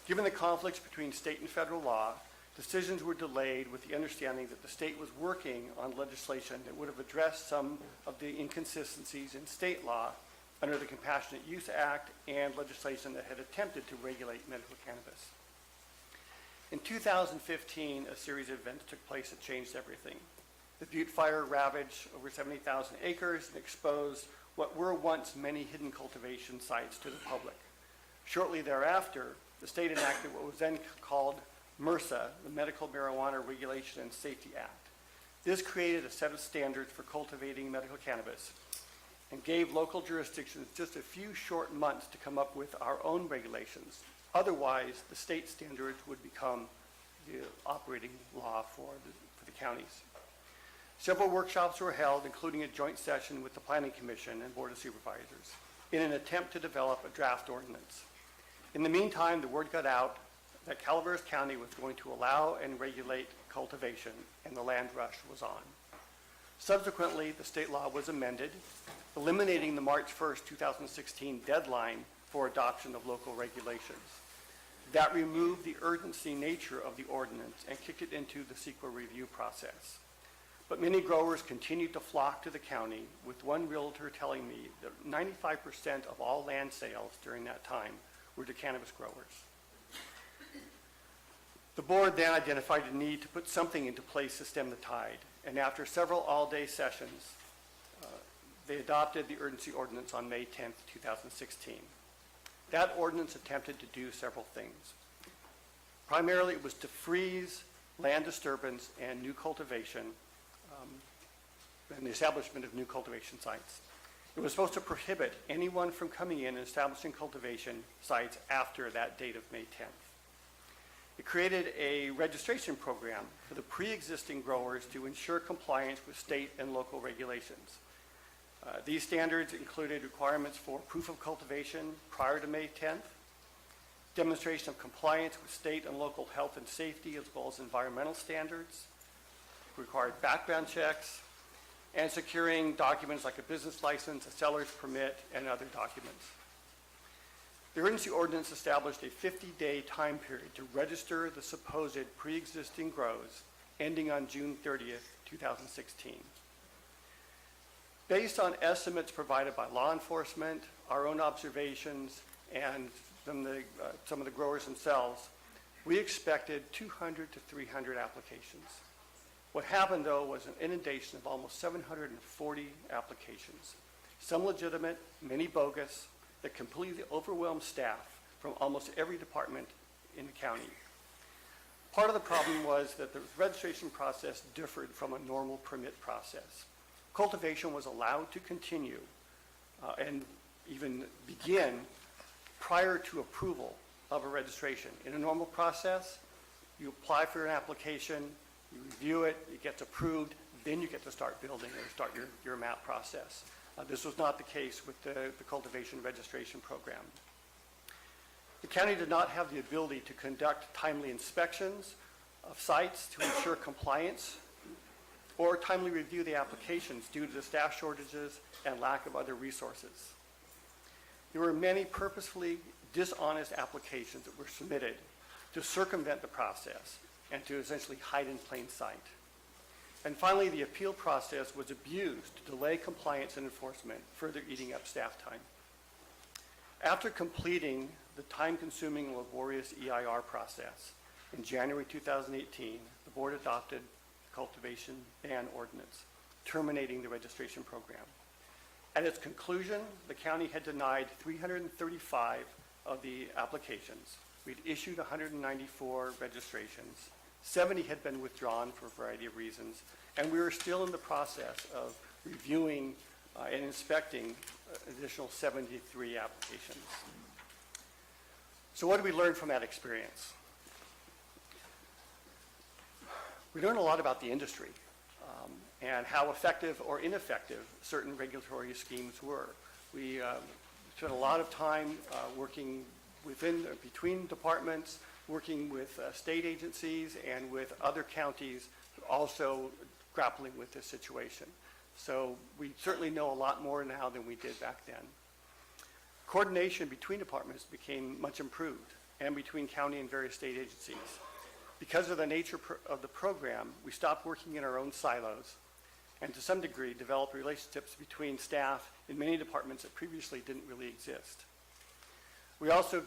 S4: Given the conflicts between state and federal law, decisions were delayed with the understanding that the state was working on legislation that would have addressed some of the inconsistencies in state law under the Compassionate Use Act and legislation that had attempted to regulate medical cannabis. In 2015, a series of events took place that changed everything. The Butte Fire ravaged over 70,000 acres and exposed what were once many hidden cultivation sites to the public. Shortly thereafter, the state enacted what was then called MRSA, the Medical Marijuana Regulation and Safety Act. This created a set of standards for cultivating medical cannabis and gave local jurisdictions just a few short months to come up with our own regulations. Otherwise, the state standards would become the operating law for the counties. Several workshops were held, including a joint session with the Planning Commission and Board of Supervisors, in an attempt to develop a draft ordinance. In the meantime, the word got out that Calaveras County was going to allow and regulate cultivation, and the land rush was on. Subsequently, the state law was amended, eliminating the March 1st, 2016 deadline for adoption of local regulations. That removed the urgency nature of the ordinance and kicked it into the CEQA review process. But many growers continued to flock to the county, with one realtor telling me that 95% of all land sales during that time were to cannabis growers. The board then identified a need to put something into place to stem the tide, and after several all-day sessions, they adopted the urgency ordinance on May 10th, 2016. That ordinance attempted to do several things. Primarily, it was to freeze land disturbance and new cultivation, and the establishment of new cultivation sites. It was supposed to prohibit anyone from coming in and establishing cultivation sites after that date of May 10th. It created a registration program for the pre-existing growers to ensure compliance with state and local regulations. These standards included requirements for proof of cultivation prior to May 10th, demonstration of compliance with state and local health and safety as well as environmental standards, required background checks, and securing documents like a business license, a seller's permit, and other documents. The urgency ordinance established a 50-day time period to register the supposed pre-existing grows ending on June 30th, 2016. Based on estimates provided by law enforcement, our own observations, and from some of the growers themselves, we expected 200 to 300 applications. What happened, though, was an inundation of almost 740 applications, some legitimate, many bogus, that completely overwhelmed staff from almost every department in the county. Part of the problem was that the registration process differed from a normal permit process. Cultivation was allowed to continue and even begin prior to approval of a registration. In a normal process, you apply for an application, you review it, it gets approved, then you get to start building or start your map process. This was not the case with the cultivation registration program. The county did not have the ability to conduct timely inspections of sites to ensure compliance or timely review the applications due to the staff shortages and lack of other resources. There were many purposefully dishonest applications that were submitted to circumvent the process and to essentially hide in plain sight. And finally, the appeal process was abused to delay compliance and enforcement, further eating up staff time. After completing the time-consuming and laborious EIR process, in January 2018, the board adopted the cultivation ban ordinance, terminating the registration program. At its conclusion, the county had denied 335 of the applications. We'd issued 194 registrations. 70 had been withdrawn for a variety of reasons, and we were still in the process of reviewing and inspecting additional 73 applications. So what did we learn from that experience? We learned a lot about the industry and how effective or ineffective certain regulatory schemes were. We spent a lot of time working between departments, working with state agencies and with other counties also grappling with this situation. So we certainly know a lot more now than we did back then. Coordination between departments became much improved, and between county and various state agencies. Because of the nature of the program, we stopped working in our own silos and to some degree developed relationships between staff in many departments that previously didn't really exist. We also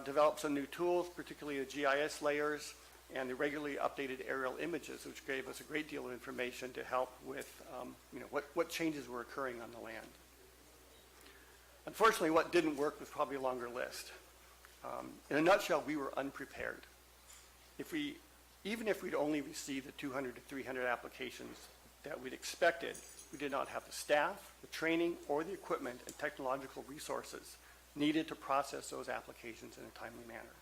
S4: developed some new tools, particularly the GIS layers and the regularly updated aerial images, which gave us a great deal of information to help with what changes were occurring on the land. Unfortunately, what didn't work was probably a longer list. In a nutshell, we were unprepared. Even if we'd only received the 200 to 300 applications that we'd expected, we did not have the staff, the training, or the equipment and technological resources needed to process those applications in a timely manner.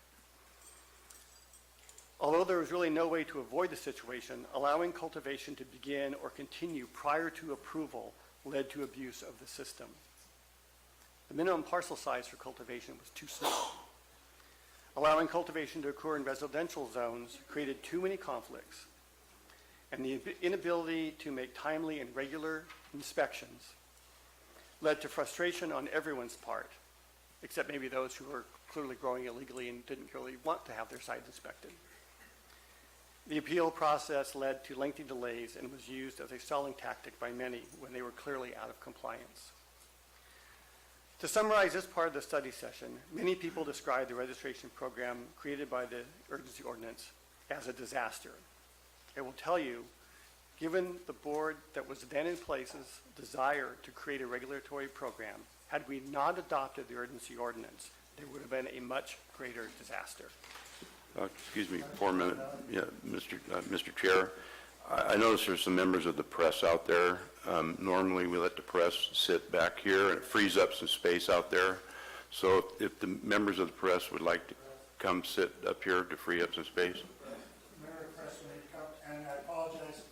S4: Although there was really no way to avoid the situation, allowing cultivation to begin or continue prior to approval led to abuse of the system. The minimum parcel size for cultivation was too small. Allowing cultivation to occur in residential zones created too many conflicts, and the inability to make timely and regular inspections led to frustration on everyone's part, except maybe those who are clearly growing illegally and didn't really want to have their sites inspected. The appeal process led to lengthy delays and was used as a stalling tactic by many when they were clearly out of compliance. To summarize this part of the study session, many people describe the registration program created by the urgency ordinance as a disaster. I will tell you, given the board that was then in place's desire to create a regulatory program, had we not adopted the urgency ordinance, there would have been a much greater disaster.
S3: Excuse me, 4 minutes. Yeah, Mr. Chair, I notice there's some members of the press out there. Normally, we let the press sit back here, and it frees up some space out there. So if the members of the press would like to come sit up here to free up some space.
S1: Member of the press, may come, and I apologize,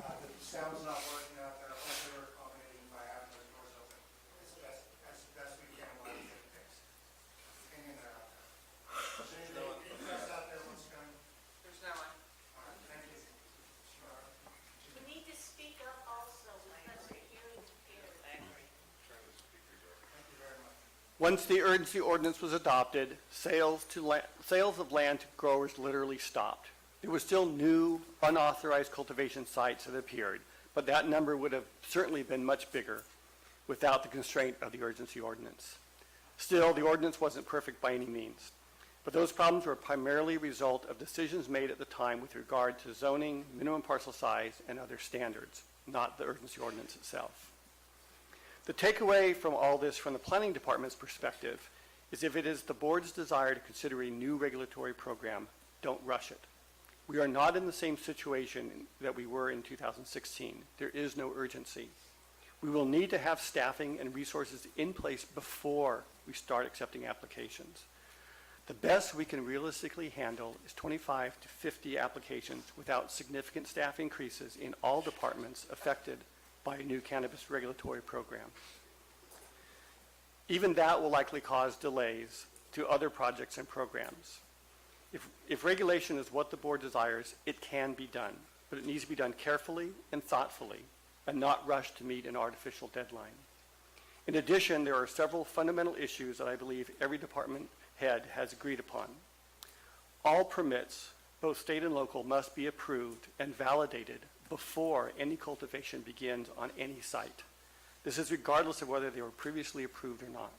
S1: the sound's not working out there. I hope they were accommodating by having the doors open as best we can while we get it fixed. Hang in there out there. So any press out there wants to come? There's no one. All right, thank you.
S9: We need to speak up also because we're hearing impaired.
S4: Once the urgency ordinance was adopted, sales of land to growers literally stopped. There were still new, unauthorized cultivation sites that appeared, but that number would have certainly been much bigger without the constraint of the urgency ordinance. Still, the ordinance wasn't perfect by any means, but those problems were primarily a result of decisions made at the time with regard to zoning, minimum parcel size, and other standards, not the urgency ordinance itself. The takeaway from all this from the planning department's perspective is if it is the board's desire to consider a new regulatory program, don't rush it. We are not in the same situation that we were in 2016. There is no urgency. We will need to have staffing and resources in place before we start accepting applications. The best we can realistically handle is 25 to 50 applications without significant staff increases in all departments affected by a new cannabis regulatory program. Even that will likely cause delays to other projects and programs. If regulation is what the board desires, it can be done, but it needs to be done carefully and thoughtfully and not rushed to meet an artificial deadline. In addition, there are several fundamental issues that I believe every department head has agreed upon. All permits, both state and local, must be approved and validated before any cultivation begins on any site. This is regardless of whether they were previously approved or not.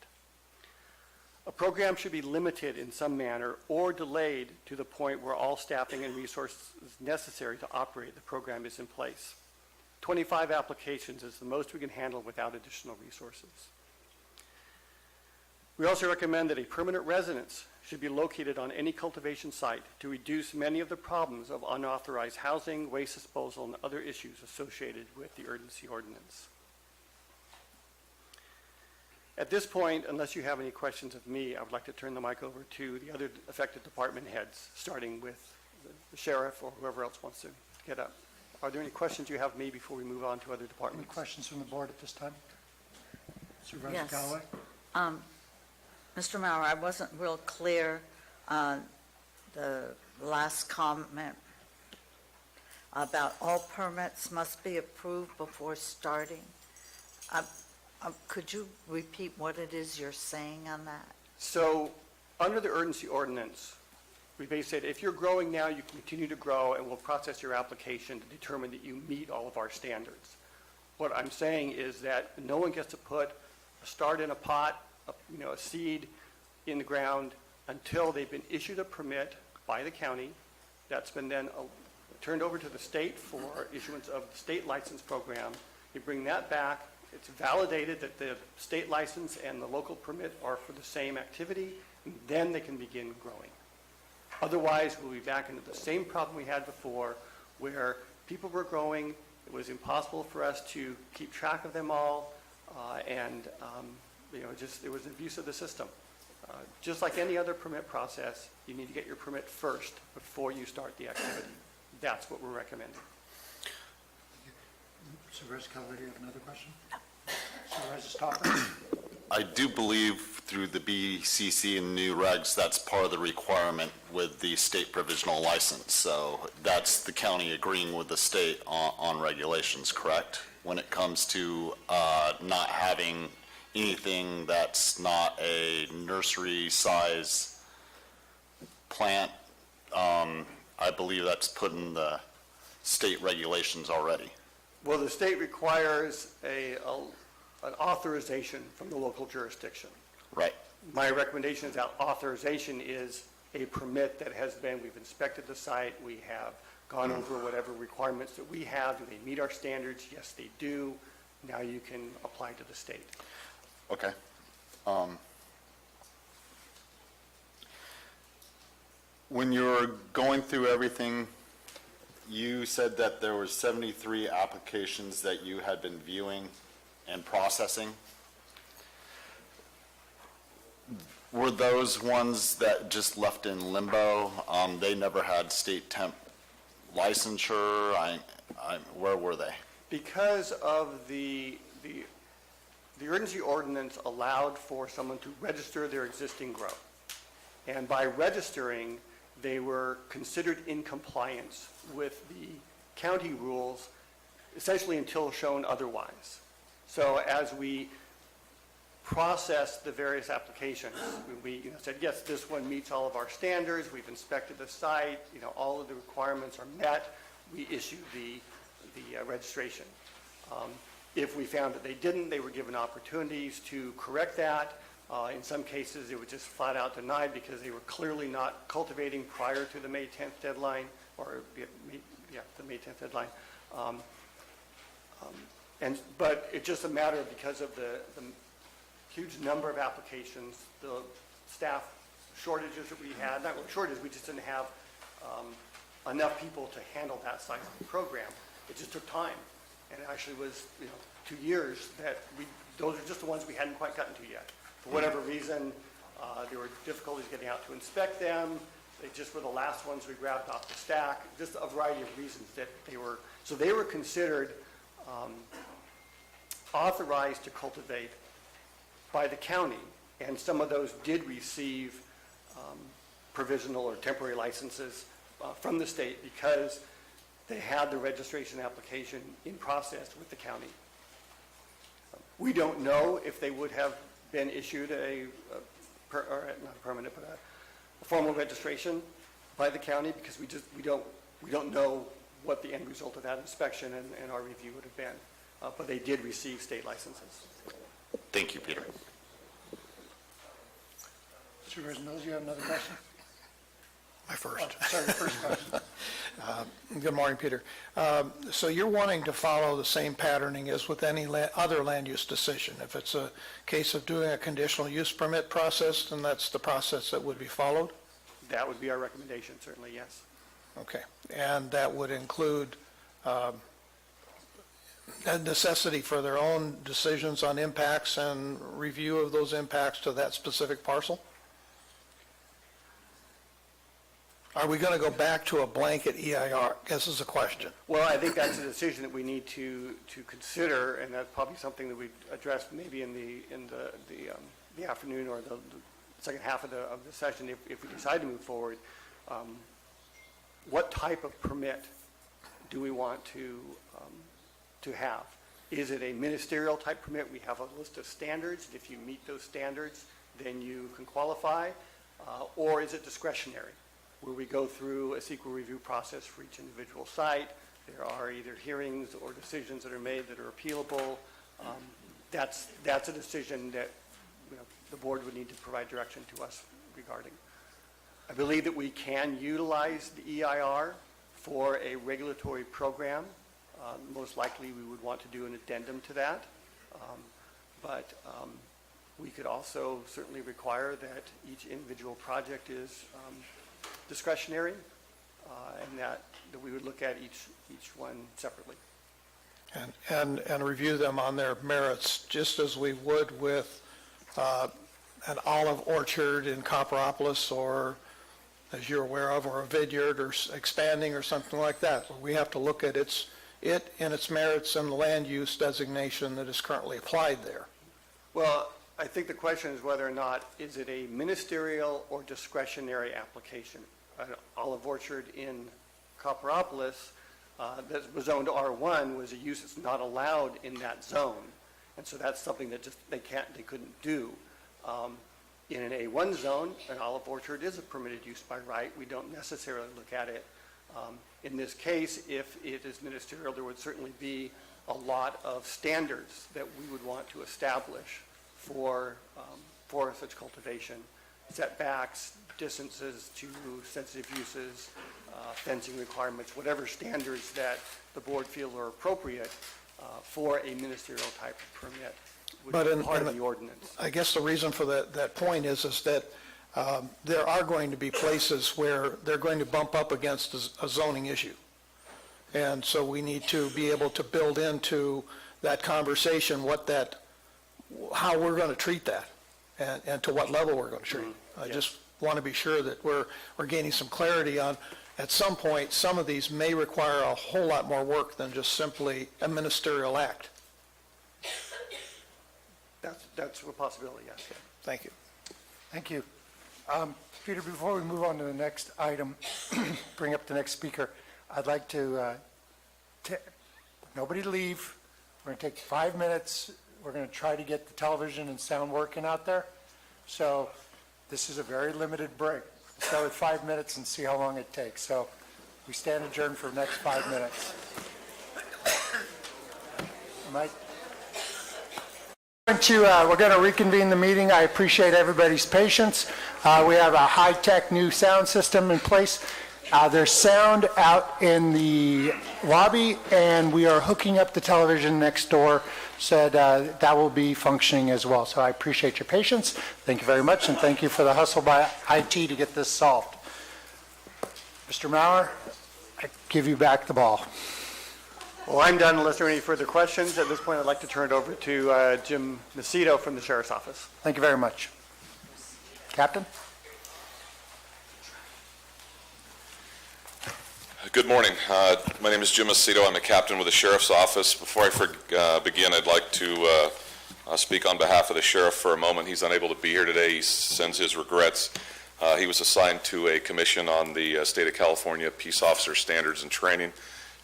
S4: A program should be limited in some manner or delayed to the point where all staffing and resources necessary to operate the program is in place. 25 applications is the most we can handle without additional resources. We also recommend that a permanent residence should be located on any cultivation site to reduce many of the problems of unauthorized housing, waste disposal, and other issues associated with the urgency ordinance. At this point, unless you have any questions of me, I would like to turn the mic over to the other affected department heads, starting with the sheriff or whoever else wants to get up. Are there any questions you have of me before we move on to other departments?
S1: Any questions from the board at this time? Supervisor
S17: Yes.
S1: Galloway?
S17: Mr. Maurer, I wasn't real clear on the last comment about all permits must be approved before starting. Could you repeat what it is you're saying on that?
S4: So, under the urgency ordinance, we basically said if you're growing now, you can continue to grow and we'll process your application to determine that you meet all of our standards. What I'm saying is that no one gets to put a start in a pot, a seed in the ground until they've been issued a permit by the county. That's been then turned over to the state for issuance of the state license program. You bring that back. It's validated that the state license and the local permit are for the same activity, and then they can begin growing. Otherwise, we'll be back into the same problem we had before, where people were growing, it was impossible for us to keep track of them all, and it was abuse of the system. Just like any other permit process, you need to get your permit first before you start the activity. That's what we're recommending.
S1: Supervisor Galloway, do you have another question? Supervisor Stopper?
S18: I do believe through the BCC and new regs, that's part of the requirement with the state provisional license. So that's the county agreeing with the state on regulations, correct? When it comes to not having anything that's not a nursery size plant, I believe that's put in the state regulations already.
S4: Well, the state requires an authorization from the local jurisdiction.
S18: Right.
S4: My recommendation is that authorization is a permit that has been, we've inspected the site, we have gone over whatever requirements that we have. Do they meet our standards? Yes, they do. Now you can apply to the state.
S18: Okay. When you were going through everything, you said that there were 73 applications that you had been viewing and processing. Were those ones that just left in limbo? They never had state temp licensure? Where were they?
S4: Because of the urgency ordinance allowed for someone to register their existing grow. And by registering, they were considered in compliance with the county rules, essentially until shown otherwise. So as we processed the various applications, we said, yes, this one meets all of our standards, we've inspected the site, all of the requirements are met, we issued the registration. If we found that they didn't, they were given opportunities to correct that. In some cases, it was just flat out denied because they were clearly not cultivating prior to the May 10th deadline, or the May 10th deadline. But it's just a matter of, because of the huge number of applications, the staff shortages that we had, not really shortages, we just didn't have enough people to handle that size of the program. It just took time. And it actually was, 2 years that those are just the ones we hadn't quite gotten to yet. For whatever reason, there were difficulties getting out to inspect them. They just were the last ones we grabbed off the stack, just a variety of reasons that they were considered authorized to cultivate by the county, and some of those did receive provisional or temporary licenses from the state because they had the registration application in process with the county. We don't know if they would have been issued not a permanent, but a formal registration by the county, because we don't know what the end result of that inspection and our review would have been. But they did receive state licenses.
S18: Thank you, Peter.
S1: Supervisor Mills, you have another question?
S2: My first.
S1: Oh, sorry, first question.
S2: Good morning, Peter. So you're wanting to follow the same patterning as with any other land use decision. If it's a case of doing a conditional use permit process, then that's the process that would be followed?
S4: That would be our recommendation, certainly, yes.
S2: Okay. And that would include a necessity for their own decisions on impacts and review of those impacts to that specific parcel? Are we going to go back to a blanket EIR? This is a question.
S4: Well, I think that's a decision that we need to consider, and that's probably something that we address maybe in the afternoon or the second half of the session if we decide to move forward. What type of permit do we want to have? Is it a ministerial type permit? We have a list of standards. If you meet those standards, then you can qualify. Or is it discretionary, where we go through a CEQA review process for each individual site? There are either hearings or decisions that are made that are appealable. That's a decision that the board would need to provide direction to us regarding. I believe that we can utilize the EIR for a regulatory program. Most likely we would want to do an addendum to that. But we could also certainly require that each individual project is discretionary, and that we would look at each one separately.
S2: And review them on their merits, just as we would with an olive orchard in Copperopolis, or, as you're aware of, or a vineyard or expanding or something like that, where we have to look at it and its merits and the land use designation that is currently applied there.
S4: Well, I think the question is whether or not is it a ministerial or discretionary application. An olive orchard in Copperopolis that was zoned R1 was a use that's not allowed in that zone. And so that's something that just they couldn't do. In an A1 zone, an olive orchard is a permitted use by right. We don't necessarily look at it. In this case, if it is ministerial, there would certainly be a lot of standards that we would want to establish for such cultivation. Setbacks, distances to sensitive uses, fencing requirements, whatever standards that the board feel are appropriate for a ministerial type of permit would be part of the ordinance.
S2: I guess the reason for that point is that there are going to be places where they're going to bump up against a zoning issue. And so we need to be able to build into that conversation how we're going to treat that and to what level we're going to treat it. I just want to be sure that we're gaining some clarity on, at some point, some of these may require a whole lot more work than just simply a ministerial act.
S4: That's a possibility, yes.
S2: Thank you.
S1: Thank you. Peter, before we move on to the next item, bring up the next speaker, I'd like to, nobody leave. We're going to take 5 minutes. We're going to try to get the television and sound working out there. So this is a very limited break. We'll start with 5 minutes and see how long it takes. So we stand adjourned for the next 5 minutes. Mike? We're going to reconvene the meeting. I appreciate everybody's patience. We have a high-tech new sound system in place. There's sound out in the lobby, and we are hooking up the television next door so that will be functioning as well. So I appreciate your patience. Thank you very much, and thank you for the hustle by IT to get this solved. Mr. Maurer, I give you back the ball.
S4: Well, I'm done unless there are any further questions. At this point, I'd like to turn it over to Jim Macedo from the Sheriff's Office.
S1: Thank you very much. Captain?
S19: Good morning. My name is Jim Macedo. I'm a captain with the Sheriff's Office. Before I begin, I'd like to speak on behalf of the Sheriff for a moment. He's unable to be here today. He sends his regrets. He was assigned to a commission on the State of California Peace Officer Standards and Training,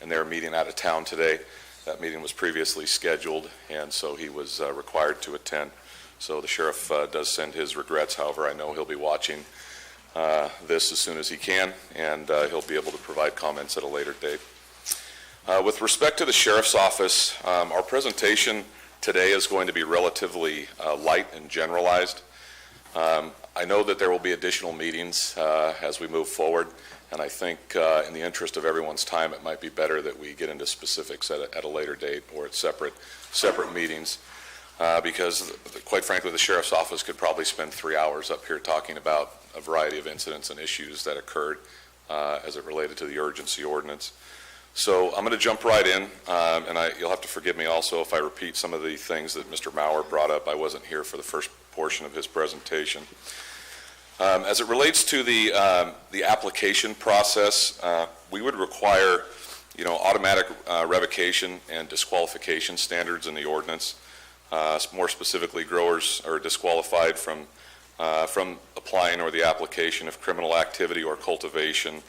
S19: and they're meeting out of town today. That meeting was previously scheduled, and so he was required to attend. So the Sheriff does send his regrets. However, I know he'll be watching this as soon as he can, and he'll be able to provide comments at a later date. With respect to the Sheriff's Office, our presentation today is going to be relatively light and generalized. I know that there will be additional meetings as we move forward, and I think in the interest of everyone's time, it might be better that we get into specifics at a later date or at separate meetings, because quite frankly, the Sheriff's Office could probably spend 3 hours up here talking about a variety of incidents and issues that occurred as it related to the urgency ordinance. So I'm going to jump right in, and you'll have to forgive me also if I repeat some of the things that Mr. Maurer brought up. I wasn't here for the first portion of his presentation. As it relates to the application process, we would require, automatic revocation and disqualification standards in the ordinance. More specifically, growers are disqualified from applying or the application if criminal activity or cultivation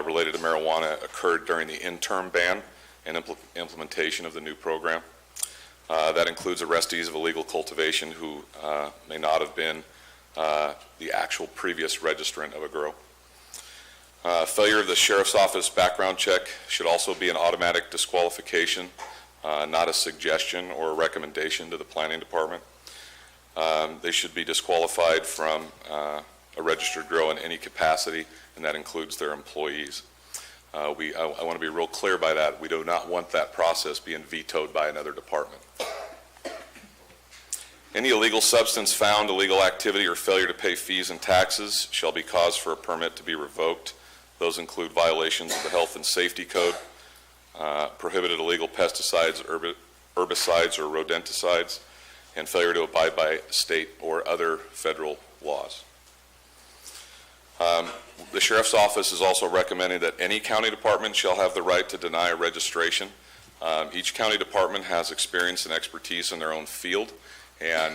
S19: related to marijuana occurred during the interim ban and implementation of the new program. That includes arrestees of illegal cultivation who may not have been the actual previous registrant of a grow. Failure of the Sheriff's Office background check should also be an automatic disqualification, not a suggestion or a recommendation to the Planning Department. They should be disqualified from a registered grow in any capacity, and that includes their employees. I want to be real clear by that. We do not want that process being vetoed by another department. Any illegal substance found, illegal activity, or failure to pay fees and taxes shall be cause for a permit to be revoked. Those include violations of the Health and Safety Code, prohibited illegal pesticides, herbicides, or rodenticides, and failure to abide by state or other federal laws. The Sheriff's Office is also recommending that any county department shall have the right to deny a registration. Each county department has experience and expertise in their own field, and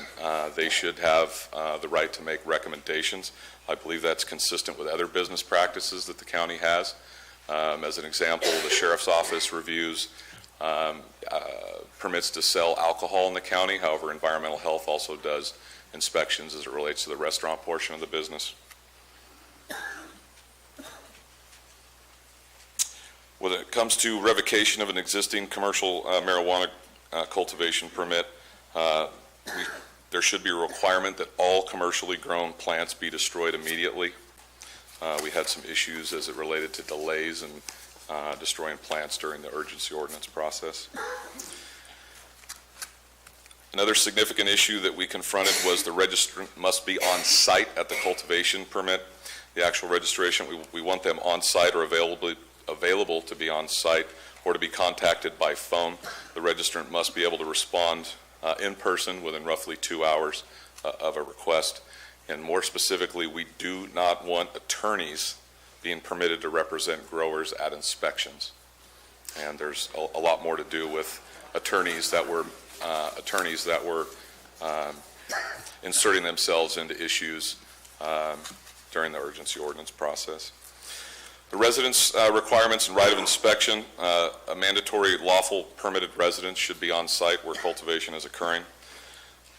S19: they should have the right to make recommendations. I believe that's consistent with other business practices that the county has. As an example, the Sheriff's Office reviews permits to sell alcohol in the county. However, environmental health also does inspections as it relates to the restaurant portion of the business. When it comes to revocation of an existing commercial marijuana cultivation permit, there should be a requirement that all commercially grown plants be destroyed immediately. We had some issues as it related to delays and destroying plants during the urgency ordinance process. Another significant issue that we confronted was the registrant must be on site at the cultivation permit. The actual registration, we want them on site or available to be on site or to be contacted by phone. The registrant must be able to respond in person within roughly 2 hours of a request. And more specifically, we do not want attorneys being permitted to represent growers at inspections. And there's a lot more to do with attorneys that were inserting themselves into issues during the urgency ordinance process. The residence requirements and right of inspection, a mandatory lawful permitted residence should be on site where cultivation is occurring.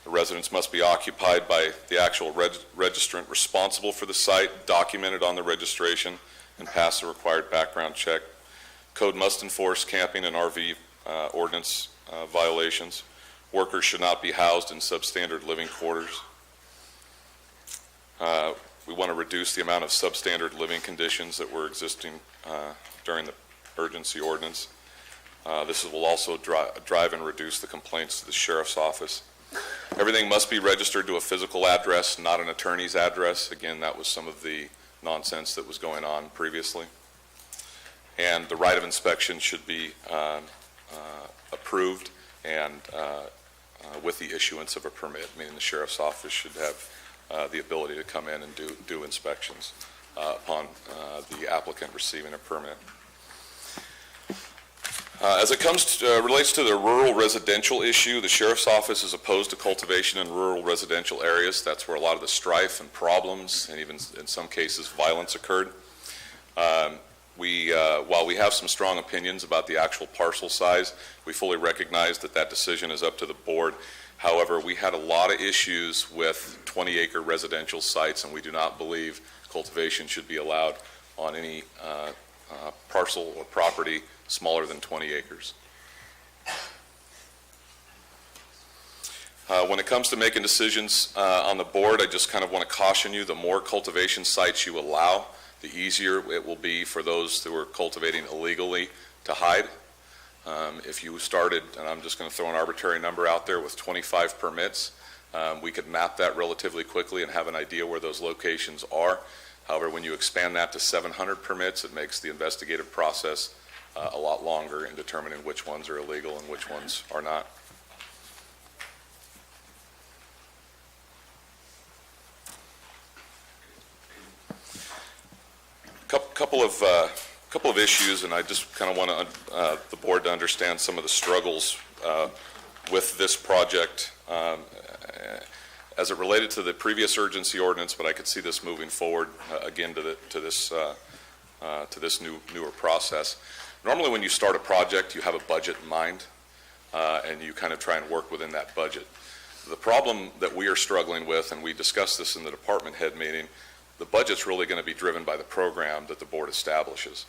S19: The residence must be occupied by the actual registrant responsible for the site, documented on the registration, and pass the required background check. Code must enforce camping and RV ordinance violations. Workers should not be housed in substandard living quarters. We want to reduce the amount of substandard living conditions that were existing during the urgency ordinance. This will also drive and reduce the complaints to the sheriff's office. Everything must be registered to a physical address, not an attorney's address. Again, that was some of the nonsense that was going on previously. And the right of inspection should be approved and with the issuance of a permit, meaning the sheriff's office should have the ability to come in and do inspections upon the applicant receiving a permit. As it relates to the rural residential issue, the sheriff's office is opposed to cultivation in rural residential areas. That's where a lot of the strife and problems, and even in some cases violence, occurred. While we have some strong opinions about the actual parcel size, we fully recognize that decision is up to the board. However, we had a lot of issues with 20-acre residential sites, and we do not believe cultivation should be allowed on any parcel or property smaller than 20 acres. When it comes to making decisions on the board, I just kind of want to caution you, the more cultivation sites you allow, the easier it will be for those who are cultivating illegally to hide. If you started, and I'm just going to throw an arbitrary number out there, with 25 permits, we could map that relatively quickly and have an idea where those locations are. However, when you expand that to 700 permits, it makes the investigative process a lot longer in determining which ones are illegal and which ones are not. Couple of issues, and I just kind of want the board to understand some of the struggles with this project as it related to the previous urgency ordinance, but I could see this moving forward again to this newer process. Normally when you start a project, you have a budget in mind, and you kind of try and work within that budget. The problem that we are struggling with, and we discussed this in the department head meeting, the budget's really going to be driven by the program that the board establishes.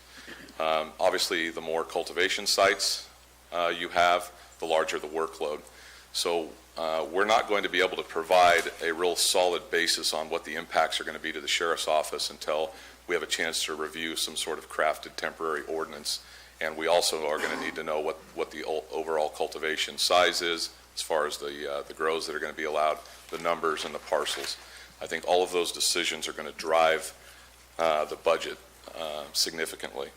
S19: Obviously, the more cultivation sites you have, the larger the workload. So we're not going to be able to provide a real solid basis on what the impacts are going to be to the sheriff's office until we have a chance to review some sort of crafted temporary ordinance. And we also are going to need to know what the overall cultivation size is as far as the grows that are going to be allowed, the numbers and the parcels. I think all of those decisions are going to drive the budget significantly.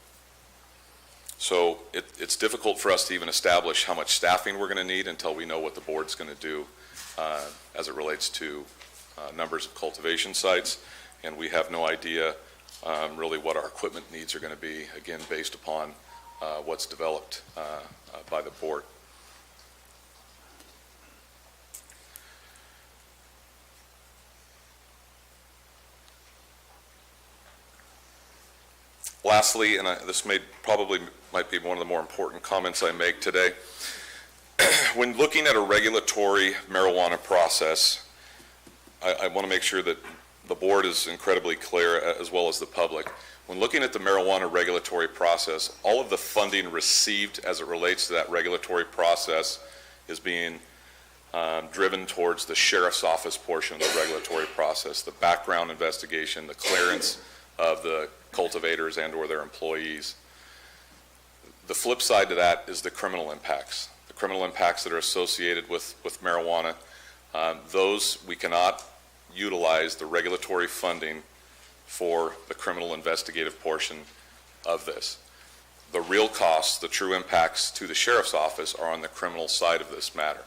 S19: So it's difficult for us to even establish how much staffing we're going to need until we know what the board's going to do as it relates to numbers of cultivation sites. And we have no idea really what our equipment needs are going to be, again, based upon what's developed by the board. Lastly, and this probably might be one of the more important comments I make today, when looking at a regulatory marijuana process, I want to make sure that the board is incredibly clear, as well as the public. When looking at the marijuana regulatory process, all of the funding received as it relates to that regulatory process is being driven towards the sheriff's office portion of the regulatory process, the background investigation, the clearance of the cultivators and or their employees. The flip side to that is the criminal impacts. The criminal impacts that are associated with marijuana, those we cannot utilize the regulatory funding for the criminal investigative portion of this. The real costs, the true impacts to the sheriff's office are on the criminal side of this matter.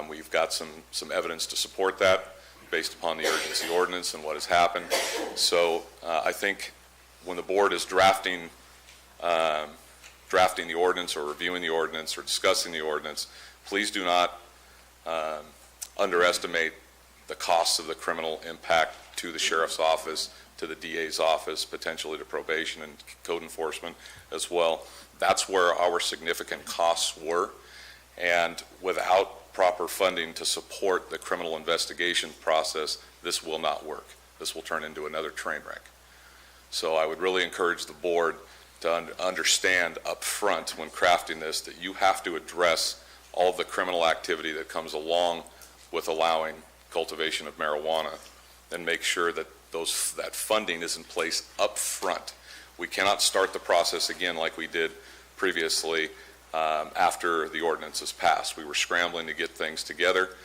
S19: We've got some evidence to support that based upon the urgency ordinance and what has happened. So I think when the board is drafting the ordinance or reviewing the ordinance or discussing the ordinance, please do not underestimate the costs of the criminal impact to the sheriff's office, to the DA's office, potentially to probation and code enforcement as well. That's where our significant costs were, and without proper funding to support the criminal investigation process, this will not work. This will turn into another train wreck. So I would really encourage the board to understand up front when crafting this that you have to address all of the criminal activity that comes along with allowing cultivation of marijuana, and make sure that that funding is in place up front. We cannot start the process again like we did previously after the ordinance is passed. We were scrambling to get things together,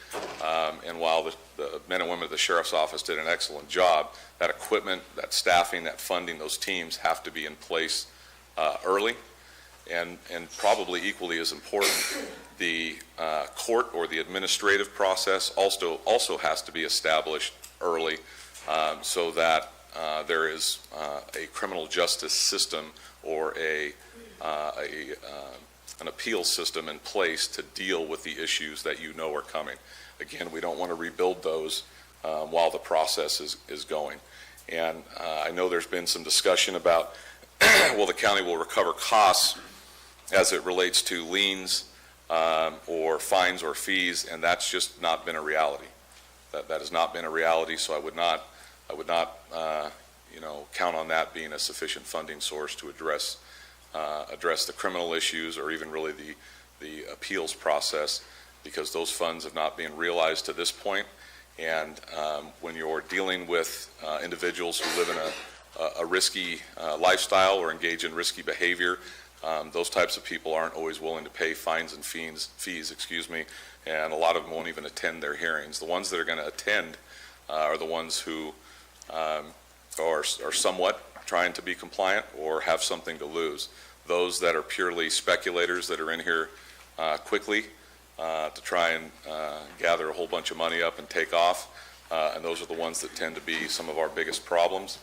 S19: and while the men and women of the sheriff's office did an excellent job, that equipment, that staffing, that funding, those teams have to be in place early, and probably equally as important, the court or the administrative process also has to be established early, so that there is a criminal justice system or an appeal system in place to deal with the issues that you know are coming. Again, we don't want to rebuild those while the process is going. And I know there's been some discussion about, well, the county will recover costs as it relates to liens or fines or fees, and that's just not been a reality. That has not been a reality, so I would not count on that being a sufficient funding source to address the criminal issues or even really the appeals process, because those funds have not been realized to this point. And when you're dealing with individuals who live in a risky lifestyle or engage in risky behavior, those types of people aren't always willing to pay fines and fees, and a lot of them won't even attend their hearings. The ones that are going to attend are the ones who are somewhat trying to be compliant or have something to lose. Those that are purely speculators that are in here quickly to try and gather a whole bunch of money up and take off, and those are the ones that tend to be some of our biggest problems.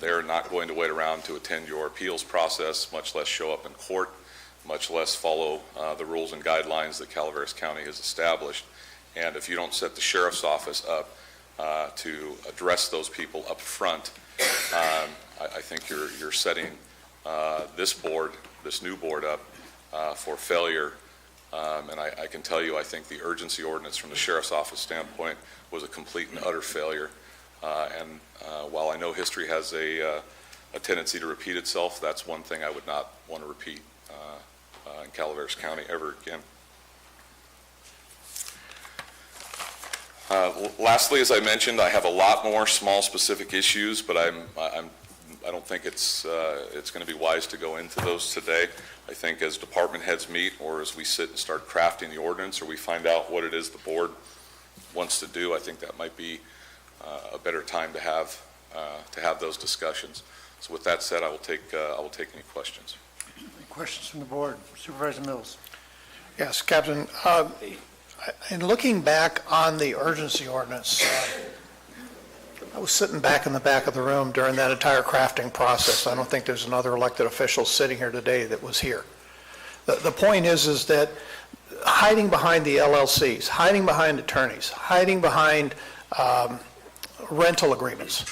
S19: They're not going to wait around to attend your appeals process, much less show up in court, much less follow the rules and guidelines that Calaveras County has established. And if you don't set the sheriff's office up to address those people up front, I think you're setting this new board up for failure. And I can tell you, I think the urgency ordinance from the sheriff's office standpoint was a complete and utter failure. And while I know history has a tendency to repeat itself, that's one thing I would not want to repeat in Calaveras County ever again. Lastly, as I mentioned, I have a lot more small specific issues, but I don't think it's going to be wise to go into those today. I think as department heads meet, or as we sit and start crafting the ordinance, or we find out what it is the board wants to do, I think that might be a better time to have those discussions. So with that said, I will take any questions.
S1: Any questions from the board? Supervisor Mills.
S2: Yes, Captain. In looking back on the urgency ordinance, I was sitting back in the back of the room during that entire crafting process. I don't think there's another elected official sitting here today that was here. The point is that hiding behind the LLCs, hiding behind attorneys, hiding behind rental agreements,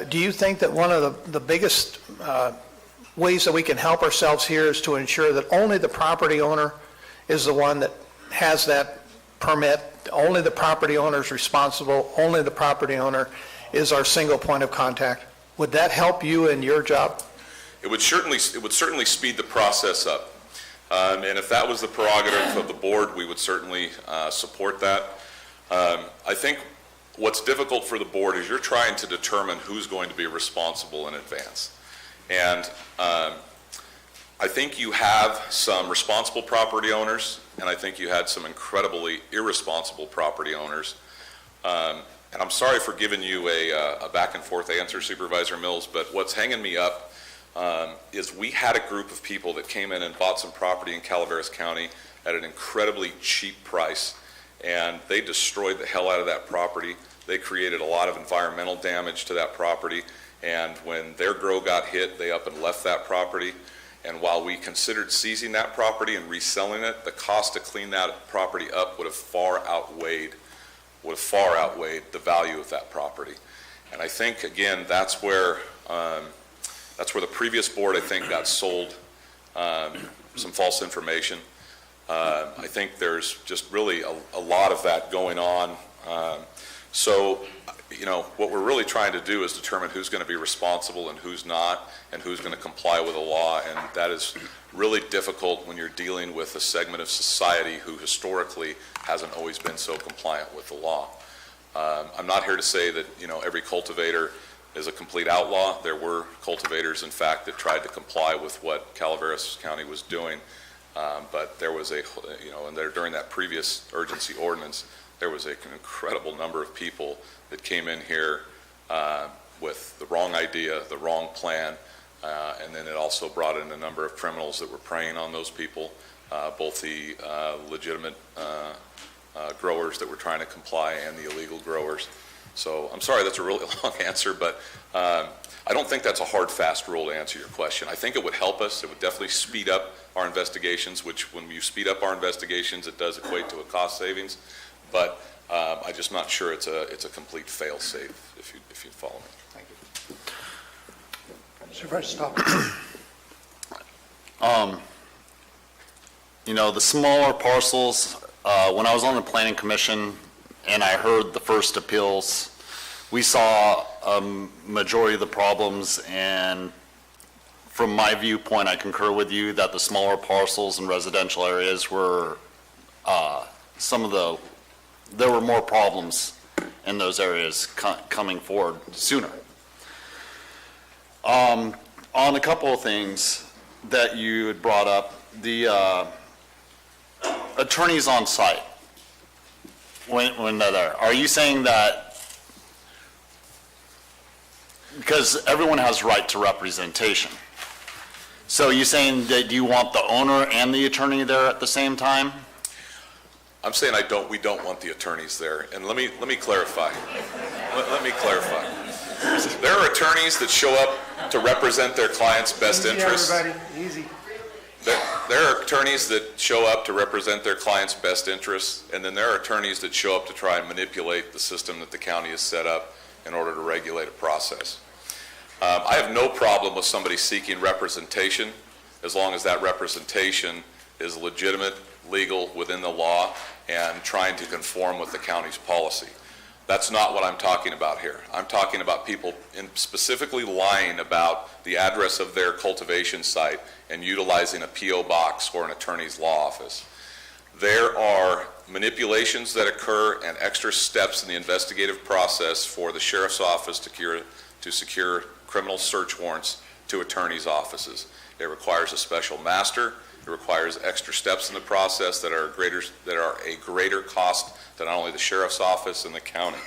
S2: Do you think that one of the biggest ways that we can help ourselves here is to ensure that only the property owner is the one that has that permit, only the property owner is responsible, only the property owner is our single point of contact? Would that help you in your job?
S19: It would certainly speed the process up. And if that was the prerogative of the board, we would certainly support that. I think what's difficult for the board is you're trying to determine who's going to be responsible in advance. And I think you have some responsible property owners, and I think you had some incredibly irresponsible property owners. And I'm sorry for giving you a back and forth answer, Supervisor Mills, but what's hanging me up is we had a group of people that came in and bought some property in Calaveras County at an incredibly cheap price, and they destroyed the hell out of that property. They created a lot of environmental damage to that property, and when their grow got hit, they up and left that property. And while we considered seizing that property and reselling it, the cost to clean that property up would have far outweighed the value of that property. And I think, again, that's where the previous board, I think, got sold some false information. I think there's just really a lot of that going on. So, you know, what we're really trying to do is determine who's going to be responsible and who's not, and who's going to comply with the law. And that is really difficult when you're dealing with a segment of society who historically hasn't always been so compliant with the law. I'm not here to say that, you know, every cultivator is a complete outlaw. There were cultivators, in fact, that tried to comply with what Calaveras County was doing. But there was during that previous urgency ordinance, there was an incredible number of people that came in here with the wrong idea, the wrong plan, and then it also brought in a number of criminals that were preying on those people, both the legitimate growers that were trying to comply and the illegal growers. So I'm sorry, that's a really long answer, but I don't think that's a hard, fast rule to answer your question. I think it would help us. It would definitely speed up our investigations, which when you speed up our investigations, it does equate to a cost savings. But I'm just not sure it's a complete fail-safe, if you follow me.
S2: Thank you.
S1: Supervisor Stop.
S18: You know, the smaller parcels, when I was on the planning commission and I heard the first appeals, we saw a majority of the problems, and from my viewpoint, I concur with you that the smaller parcels and residential areas were there were more problems in those areas coming forward sooner. On a couple of things that you had brought up, the attorneys on site, when they're there, are you saying that, because everyone has right to representation, so are you saying that you want the owner and the attorney there at the same time?
S19: I'm saying we don't want the attorneys there, and let me clarify. Let me clarify. There are attorneys that show up to represent their client's best interests.
S1: Easy, everybody, easy.
S19: There are attorneys that show up to represent their client's best interests, and then there are attorneys that show up to try and manipulate the system that the county has set up in order to regulate a process. I have no problem with somebody seeking representation as long as that representation is legitimate, legal, within the law, and trying to conform with the county's policy. That's not what I'm talking about here. I'm talking about people specifically lying about the address of their cultivation site and utilizing a P.O. box or an attorney's law office. There are manipulations that occur and extra steps in the investigative process for the sheriff's office to secure criminal search warrants to attorneys' offices. It requires a special master. It requires extra steps in the process that are a greater cost to not only the sheriff's office and the county.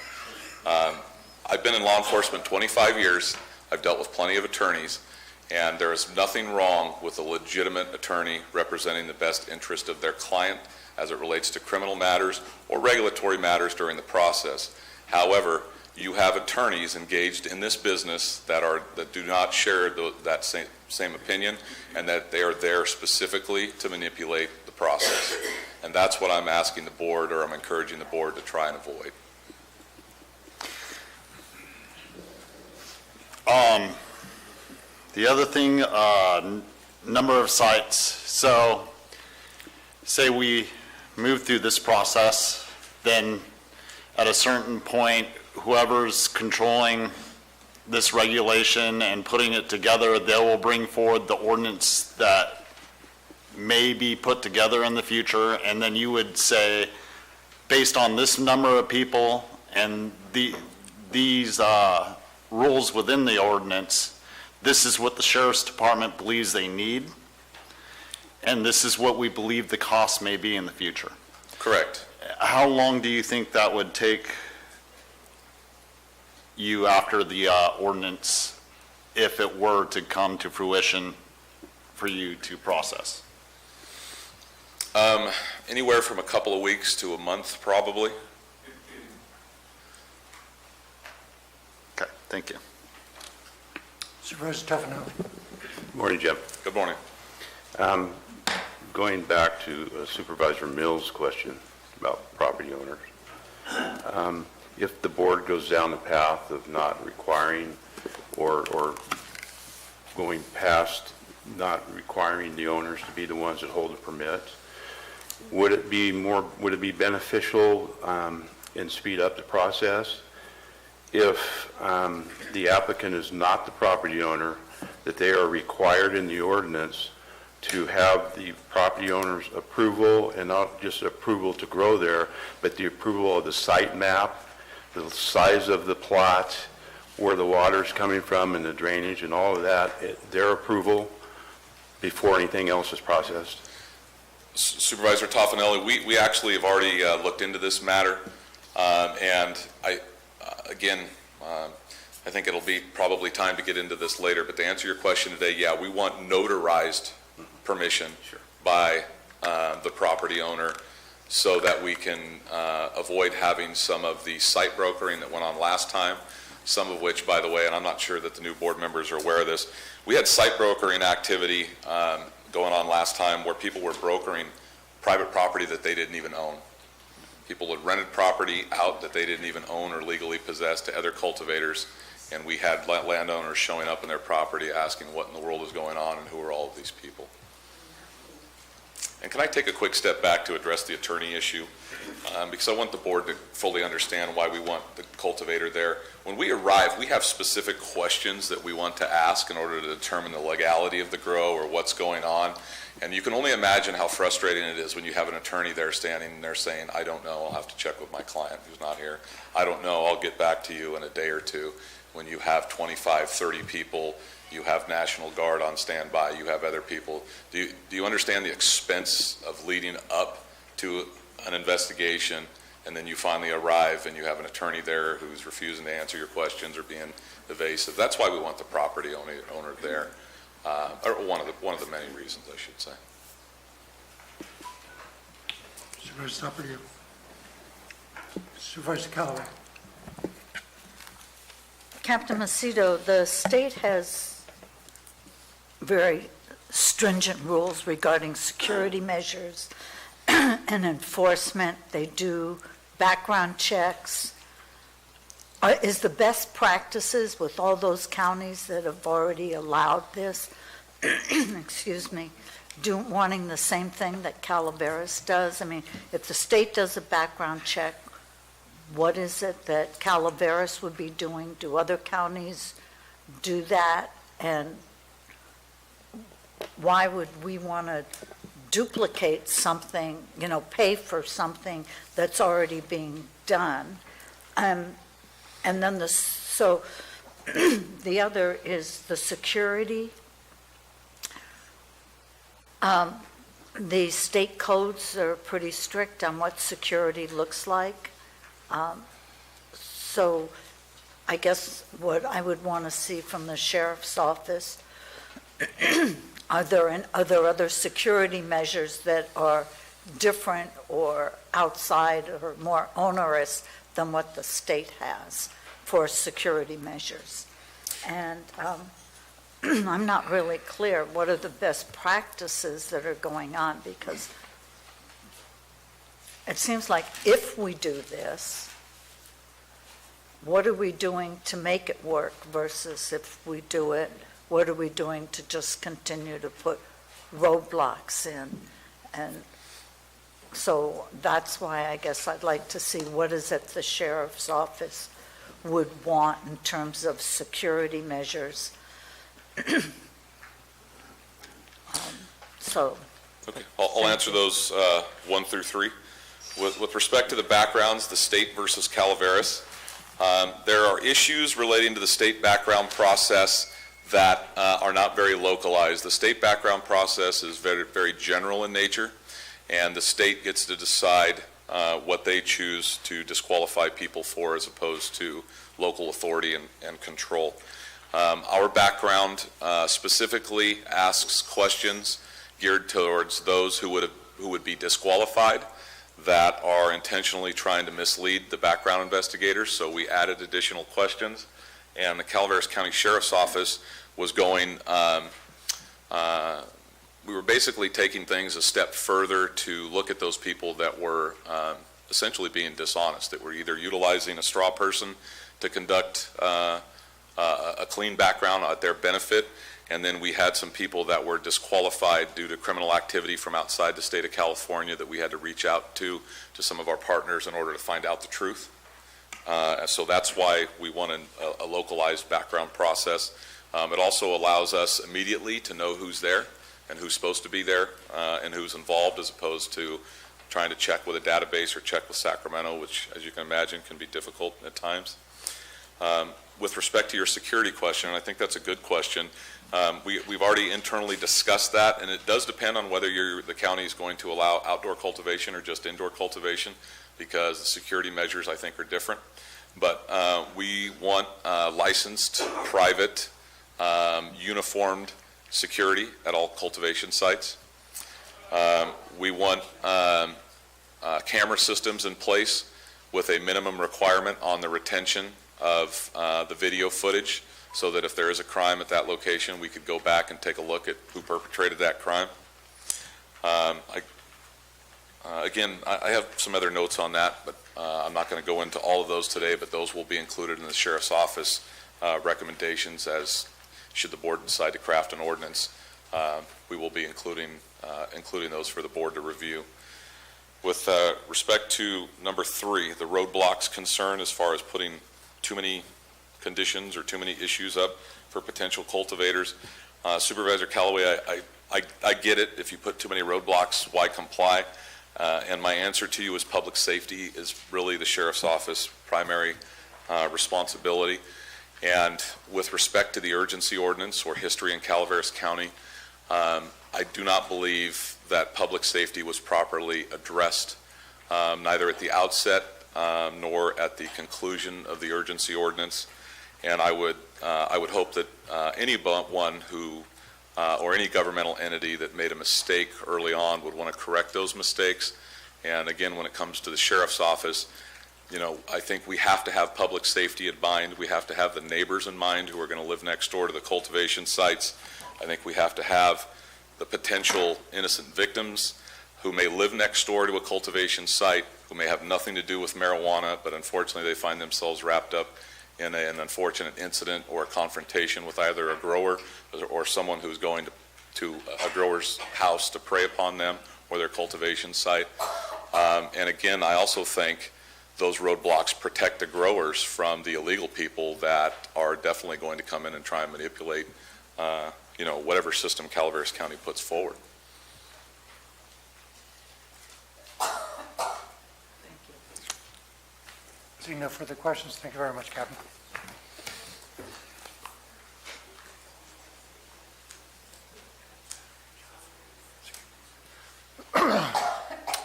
S19: I've been in law enforcement 25 years. I've dealt with plenty of attorneys, and there is nothing wrong with a legitimate attorney representing the best interest of their client as it relates to criminal matters or regulatory matters during the process. However, you have attorneys engaged in this business that do not share that same opinion, and that they are there specifically to manipulate the process. And that's what I'm asking the board, or I'm encouraging the board to try and avoid.
S18: The other thing, number of sites. So say we move through this process, then at a certain point, whoever's controlling this regulation and putting it together, they will bring forward the ordinance that may be put together in the future, and then you would say, based on this number of people and these rules within the ordinance, this is what the sheriff's department believes they need, and this is what we believe the cost may be in the future.
S19: Correct.
S18: How long do you think that would take you after the ordinance, if it were to come to fruition, for you to process?
S19: Anywhere from a couple of weeks to a month, probably.
S18: Okay, thank you.
S1: Supervisor Stefano.
S3: Morning, Jim.
S19: Good morning.
S3: Going back to Supervisor Mills' question about property owners, if the board goes down the path of not requiring or going past not requiring the owners to be the ones that hold the permit, would it be beneficial and speed up the process if the applicant is not the property owner, that they are required in the ordinance to have the property owner's approval, and not just approval to grow there, but the approval of the site map, the size of the plot, where the water's coming from and the drainage and all of that, their approval before anything else is processed?
S19: Supervisor Toffanelli, we actually have already looked into this matter, and I think it'll be probably time to get into this later, but to answer your question today, yeah, we want notarized permission by the property owner so that we can avoid having some of the site brokering that went on last time, some of which, by the way, and I'm not sure that the new board members are aware of this, we had site brokering activity going on last time where people were brokering private property that they didn't even own. People had rented property out that they didn't even own or legally possess to other cultivators, and we had landowners showing up in their property asking what in the world is going on and who are all of these people. And can I take a quick step back to address the attorney issue? Because I want the board to fully understand why we want the cultivator there. When we arrive, we have specific questions that we want to ask in order to determine the legality of the grow or what's going on. And you can only imagine how frustrating it is when you have an attorney there standing there saying, I don't know, I'll have to check with my client who's not here. I don't know, I'll get back to you in a day or two. When you have 25, 30 people, you have National Guard on standby, you have other people. Do you understand the expense of leading up to an investigation, and then you finally arrive and you have an attorney there who's refusing to answer your questions or being evasive? That's why we want the property owner there, or one of the many reasons, I should say.
S1: Supervisor Stopper, Supervisor Callaway.
S17: Captain Macedo, the state has very stringent rules regarding security measures and enforcement. They do background checks. Is the best practices with all those counties that have already allowed this, excuse me, wanting the same thing that Calaveras does? I mean, if the state does a background check, what is it that Calaveras would be doing? Do other counties do that? And why would we want to duplicate something, pay for something that's already being done? And then the other is the security. The state codes are pretty strict on what security looks like. So I guess what I would want to see from the sheriff's office, are there other security measures that are different or outside or more onerous than what the state has for security measures? And I'm not really clear what are the best practices that are going on, because it seems like if we do this, what are we doing to make it work versus if we do it, what are we doing to just continue to put roadblocks in? And so that's why I guess I'd like to see what is it the sheriff's office would want in terms of security measures. So.
S19: Okay, I'll answer those 1 through 3. With respect to the backgrounds, the state versus Calaveras, there are issues relating to the state background process that are not very localized. The state background process is very, very general in nature, and the state gets to decide what they choose to disqualify people for as opposed to local authority and control. Our background specifically asks questions geared towards those who would be disqualified that are intentionally trying to mislead the background investigators, so we added additional questions. And the Calaveras County Sheriff's Office was going, we were basically taking things a step further to look at those people that were essentially being dishonest, that were either utilizing a straw person to conduct a clean background at their benefit, and then we had some people that were disqualified due to criminal activity from outside the state of California that we had to reach out to some of our partners in order to find out the truth. So that's why we want a localized background process. It also allows us immediately to know who's there and who's supposed to be there and who's involved, as opposed to trying to check with a database or check with Sacramento, which, as you can imagine, can be difficult at times. With respect to your security question, and I think that's a good question, we've already internally discussed that, and it does depend on whether the county is going to allow outdoor cultivation or just indoor cultivation, because the security measures, I think, are different. But we want licensed, private, uniformed security at all cultivation sites. We want camera systems in place with a minimum requirement on the retention of the video footage, so that if there is a crime at that location, we could go back and take a look at who perpetrated that crime. Again, I have some other notes on that, but I'm not going to go into all of those today, but those will be included in the Sheriff's Office recommendations, as should the board decide to craft an ordinance. We will be including those for the board to review. With respect to number 3, the roadblocks concern as far as putting too many conditions or too many issues up for potential cultivators. Supervisor Callaway, I get it. If you put too many roadblocks, why comply? And my answer to you is public safety is really the Sheriff's Office primary responsibility. And with respect to the urgency ordinance or history in Calaveras County, I do not believe that public safety was properly addressed, neither at the outset nor at the conclusion of the urgency ordinance. And I would hope that anyone who or any governmental entity that made a mistake early on would want to correct those mistakes. And again, when it comes to the Sheriff's Office, you know, I think we have to have public safety in mind. We have to have the neighbors in mind who are going to live next door to the cultivation sites. I think we have to have the potential innocent victims who may live next door to a cultivation site, who may have nothing to do with marijuana, but unfortunately they find themselves wrapped up in an unfortunate incident or a confrontation with either a grower or someone who's going to a grower's house to prey upon them or their cultivation site. And again, I also think those roadblocks protect the growers from the illegal people that are definitely going to come in and try and manipulate whatever system Calaveras County puts forward.
S1: Seeing no further questions, thank you very much, Captain.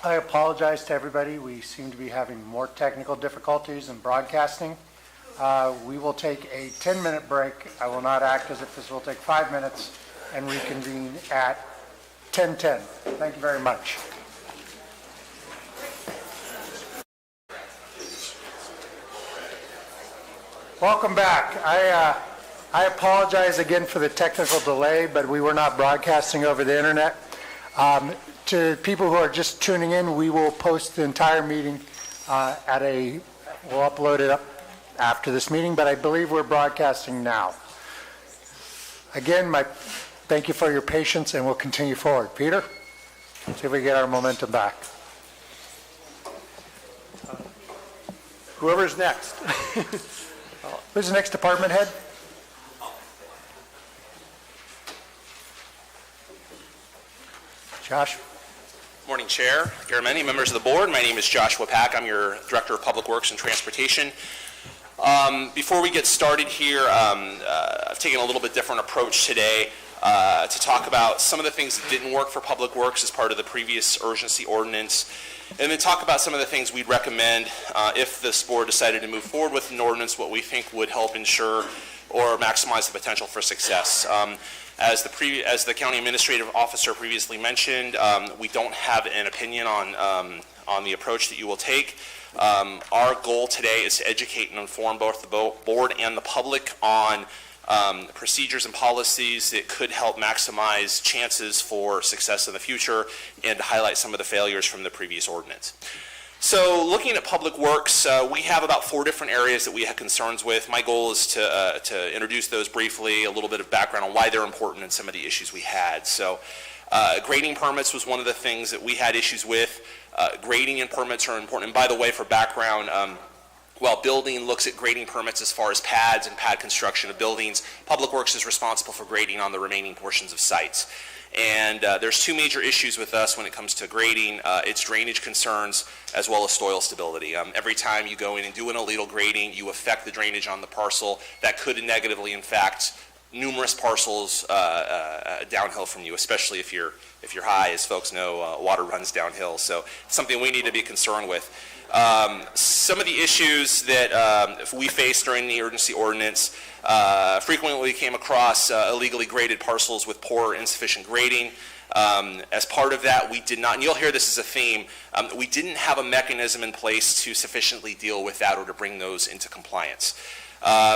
S1: I apologize to everybody. We seem to be having more technical difficulties in broadcasting. We will take a 10-minute break. I will not act as if this will take 5 minutes, and reconvene at 10:10. Thank you very much. Welcome back. I apologize again for the technical delay, but we were not broadcasting over the internet. To people who are just tuning in, we will post the entire meeting we'll upload it up after this meeting, but I believe we're broadcasting now. Again, thank you for your patience, and we'll continue forward. Peter, see if we get our momentum back.
S4: Whoever's next.
S1: Who's the next department head? Josh?
S20: Morning, Chair, Garameni, members of the board. My name is Joshua Pack. I'm your Director of Public Works and Transportation. Before we get started here, I've taken a little bit different approach today to talk about some of the things that didn't work for Public Works as part of the previous urgency ordinance, and then talk about some of the things we'd recommend if this board decided to move forward with an ordinance, what we think would help ensure or maximize the potential for success. As the county administrative officer previously mentioned, we don't have an opinion on the approach that you will take. Our goal today is to educate and inform both the board and the public on procedures and policies that could help maximize chances for success in the future and to highlight some of the failures from the previous ordinance. So looking at Public Works, we have about 4 different areas that we have concerns with. My goal is to introduce those briefly, a little bit of background on why they're important and some of the issues we had. So grading permits was one of the things that we had issues with. Grading and permits are important. And by the way, for background, while building looks at grading permits as far as pads and pad construction of buildings, Public Works is responsible for grading on the remaining portions of sites. And there's 2 major issues with us when it comes to grading. It's drainage concerns as well as soil stability. Every time you go in and do an illegal grading, you affect the drainage on the parcel. That could negatively impact numerous parcels downhill from you, especially if you're high. As folks know, water runs downhill. So it's something we need to be concerned with. Some of the issues that we faced during the urgency ordinance, frequently we came across illegally graded parcels with poor or insufficient grading. As part of that, we did not, and you'll hear this as a theme, we didn't have a mechanism in place to sufficiently deal with that or to bring those into compliance.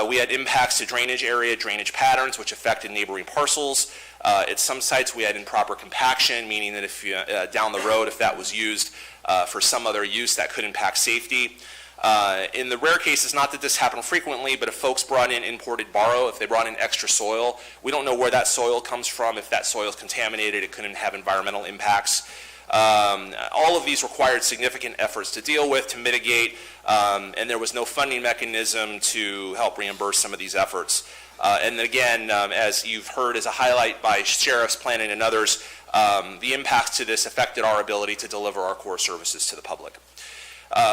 S20: We had impacts to drainage area, drainage patterns, which affected neighboring parcels. At some sites, we had improper compaction, meaning that if down the road, if that was used for some other use, that could impact safety. In the rare cases, not that this happened frequently, but if folks brought in imported borrow, if they brought in extra soil, we don't know where that soil comes from. If that soil is contaminated, it couldn't have environmental impacts. All of these required significant efforts to deal with, to mitigate, and there was no funding mechanism to help reimburse some of these efforts. And again, as you've heard as a highlight by sheriffs, planning, and others, the impacts to this affected our ability to deliver our core services to the public.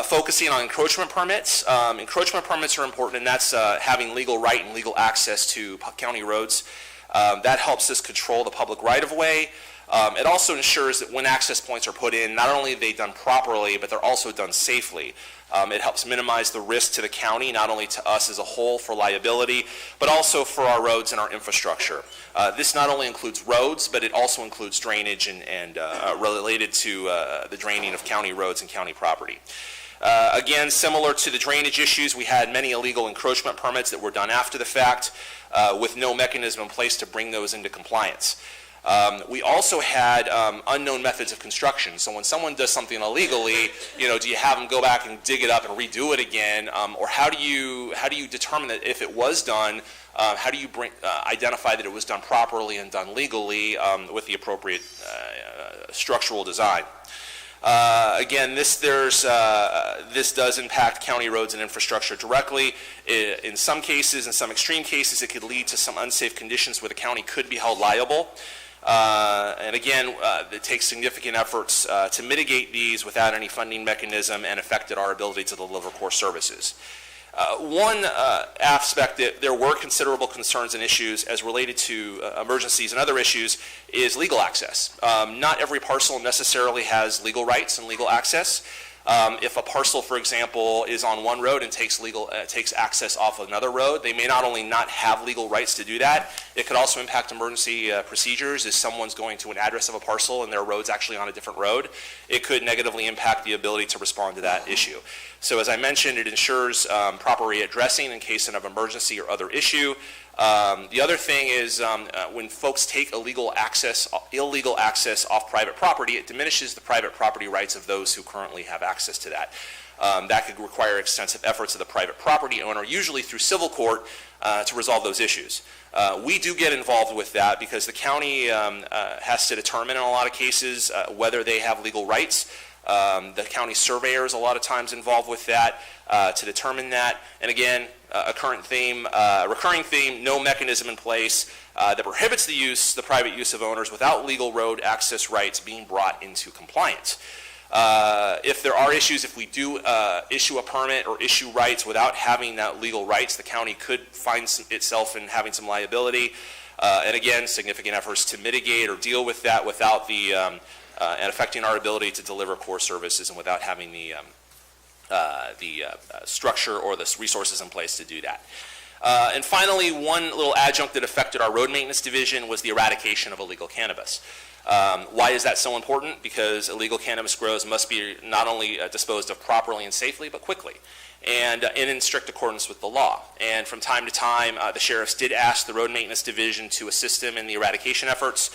S20: Focusing on encroachment permits. Encroachment permits are important, and that's having legal right and legal access to county roads. That helps us control the public right-of-way. It also ensures that when access points are put in, not only are they done properly, but they're also done safely. It helps minimize the risk to the county, not only to us as a whole for liability, but also for our roads and our infrastructure. This not only includes roads, but it also includes drainage and related to the draining of county roads and county property. Again, similar to the drainage issues, we had many illegal encroachment permits that were done after the fact with no mechanism in place to bring those into compliance. We also had unknown methods of construction. So when someone does something illegally, do you have them go back and dig it up and redo it again, or how do you determine that if it was done? How do you identify that it was done properly and done legally with the appropriate structural design? Again, this does impact county roads and infrastructure directly. In some cases, in some extreme cases, it could lead to some unsafe conditions where the county could be held liable. And again, it takes significant efforts to mitigate these without any funding mechanism and affected our ability to deliver core services. One aspect that there were considerable concerns and issues as related to emergencies and other issues is legal access. Not every parcel necessarily has legal rights and legal access. If a parcel, for example, is on one road and takes access off another road, they may not only not have legal rights to do that, it could also impact emergency procedures. If someone's going to an address of a parcel and their road's actually on a different road, it could negatively impact the ability to respond to that issue. So as I mentioned, it ensures proper readdressing in case of an emergency or other issue. The other thing is when folks take illegal access off private property, it diminishes the private property rights of those who currently have access to that. That could require extensive efforts of the private property owner, usually through civil court, to resolve those issues. We do get involved with that because the county has to determine in a lot of cases whether they have legal rights. The county surveyor is a lot of times involved with that to determine that. And again, a recurring theme, no mechanism in place that prohibits the private use of owners without legal road access rights being brought into compliance. If there are issues, if we do issue a permit or issue rights without having that legal rights, the county could find itself in having some liability. And again, significant efforts to mitigate or deal with that without and affecting our ability to deliver core services and without having the structure or the resources in place to do that. And finally, one little adjunct that affected our road maintenance division was the eradication of illegal cannabis. Why is that so important? Because illegal cannabis grows must be not only disposed of properly and safely, but quickly, and in strict accordance with the law. And from time to time, the sheriffs did ask the road maintenance division to assist them in the eradication efforts.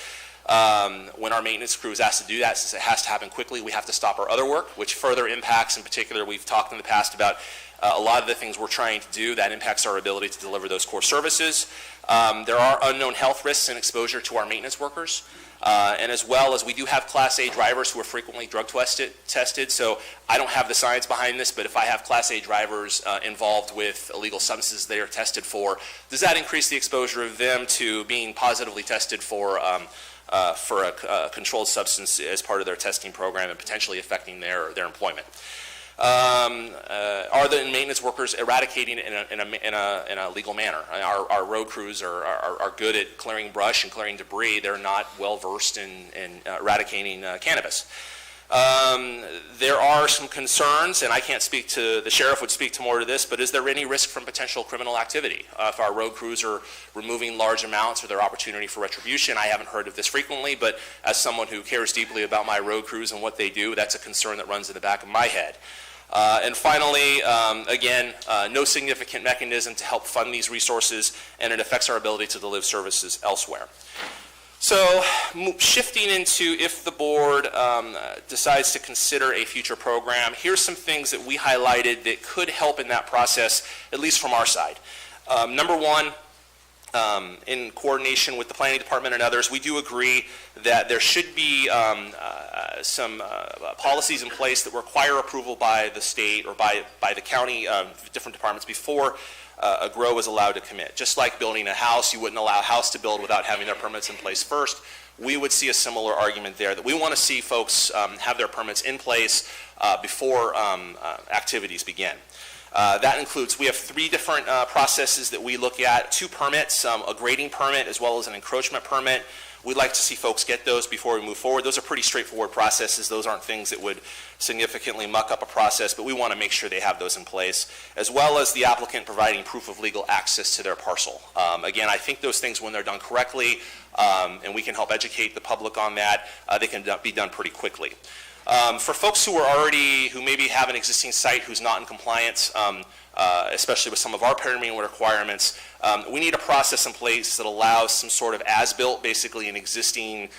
S20: When our maintenance crew is asked to do that, since it has to happen quickly, we have to stop our other work, which further impacts, in particular, we've talked in the past about a lot of the things we're trying to do that impacts our ability to deliver those core services. There are unknown health risks and exposure to our maintenance workers. And as well as we do have Class A drivers who are frequently drug tested. So I don't have the science behind this, but if I have Class A drivers involved with illegal substances they are tested for, does that increase the exposure of them to being positively tested for a controlled substance as part of their testing program and potentially affecting their employment? Are the maintenance workers eradicating it in a legal manner? Our road crews are good at clearing brush and clearing debris. They're not well versed in eradicating cannabis. There are some concerns, and I can't speak to, the sheriff would speak to more to this, but is there any risk from potential criminal activity? If our road crews are removing large amounts or their opportunity for retribution, I haven't heard of this frequently, but as someone who cares deeply about my road crews and what they do, that's a concern that runs in the back of my head. And finally, again, no significant mechanism to help fund these resources, and it affects our ability to deliver services elsewhere. So shifting into if the board decides to consider a future program, here's some things that we highlighted that could help in that process, at least from our side. Number one, in coordination with the planning department and others, we do agree that there should be some policies in place that require approval by the state or by the county different departments before a grow is allowed to commit. Just like building a house, you wouldn't allow a house to build without having their permits in place first. We would see a similar argument there, that we want to see folks have their permits in place before activities begin. That includes, we have 3 different processes that we look at, 2 permits, a grading permit as well as an encroachment permit. We'd like to see folks get those before we move forward. Those are pretty straightforward processes. Those aren't things that would significantly muck up a process, but we want to make sure they have those in place, as well as the applicant providing proof of legal access to their parcel. Again, I think those things, when they're done correctly, and we can help educate the public on that, they can be done pretty quickly. For folks who maybe have an existing site who's not in compliance, especially with some of our permitting requirements, we need a process in place that allows some sort of as-built, basically an existing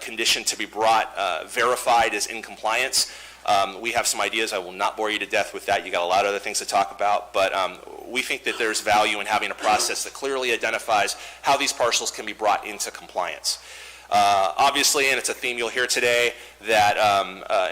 S20: condition to be brought, verified as in compliance. We have some ideas. I will not bore you to death with that. You got a lot of other things to talk about, but we think that there's value in having a process that clearly identifies how these parcels can be brought into compliance. Obviously, and it's a theme you'll hear today, that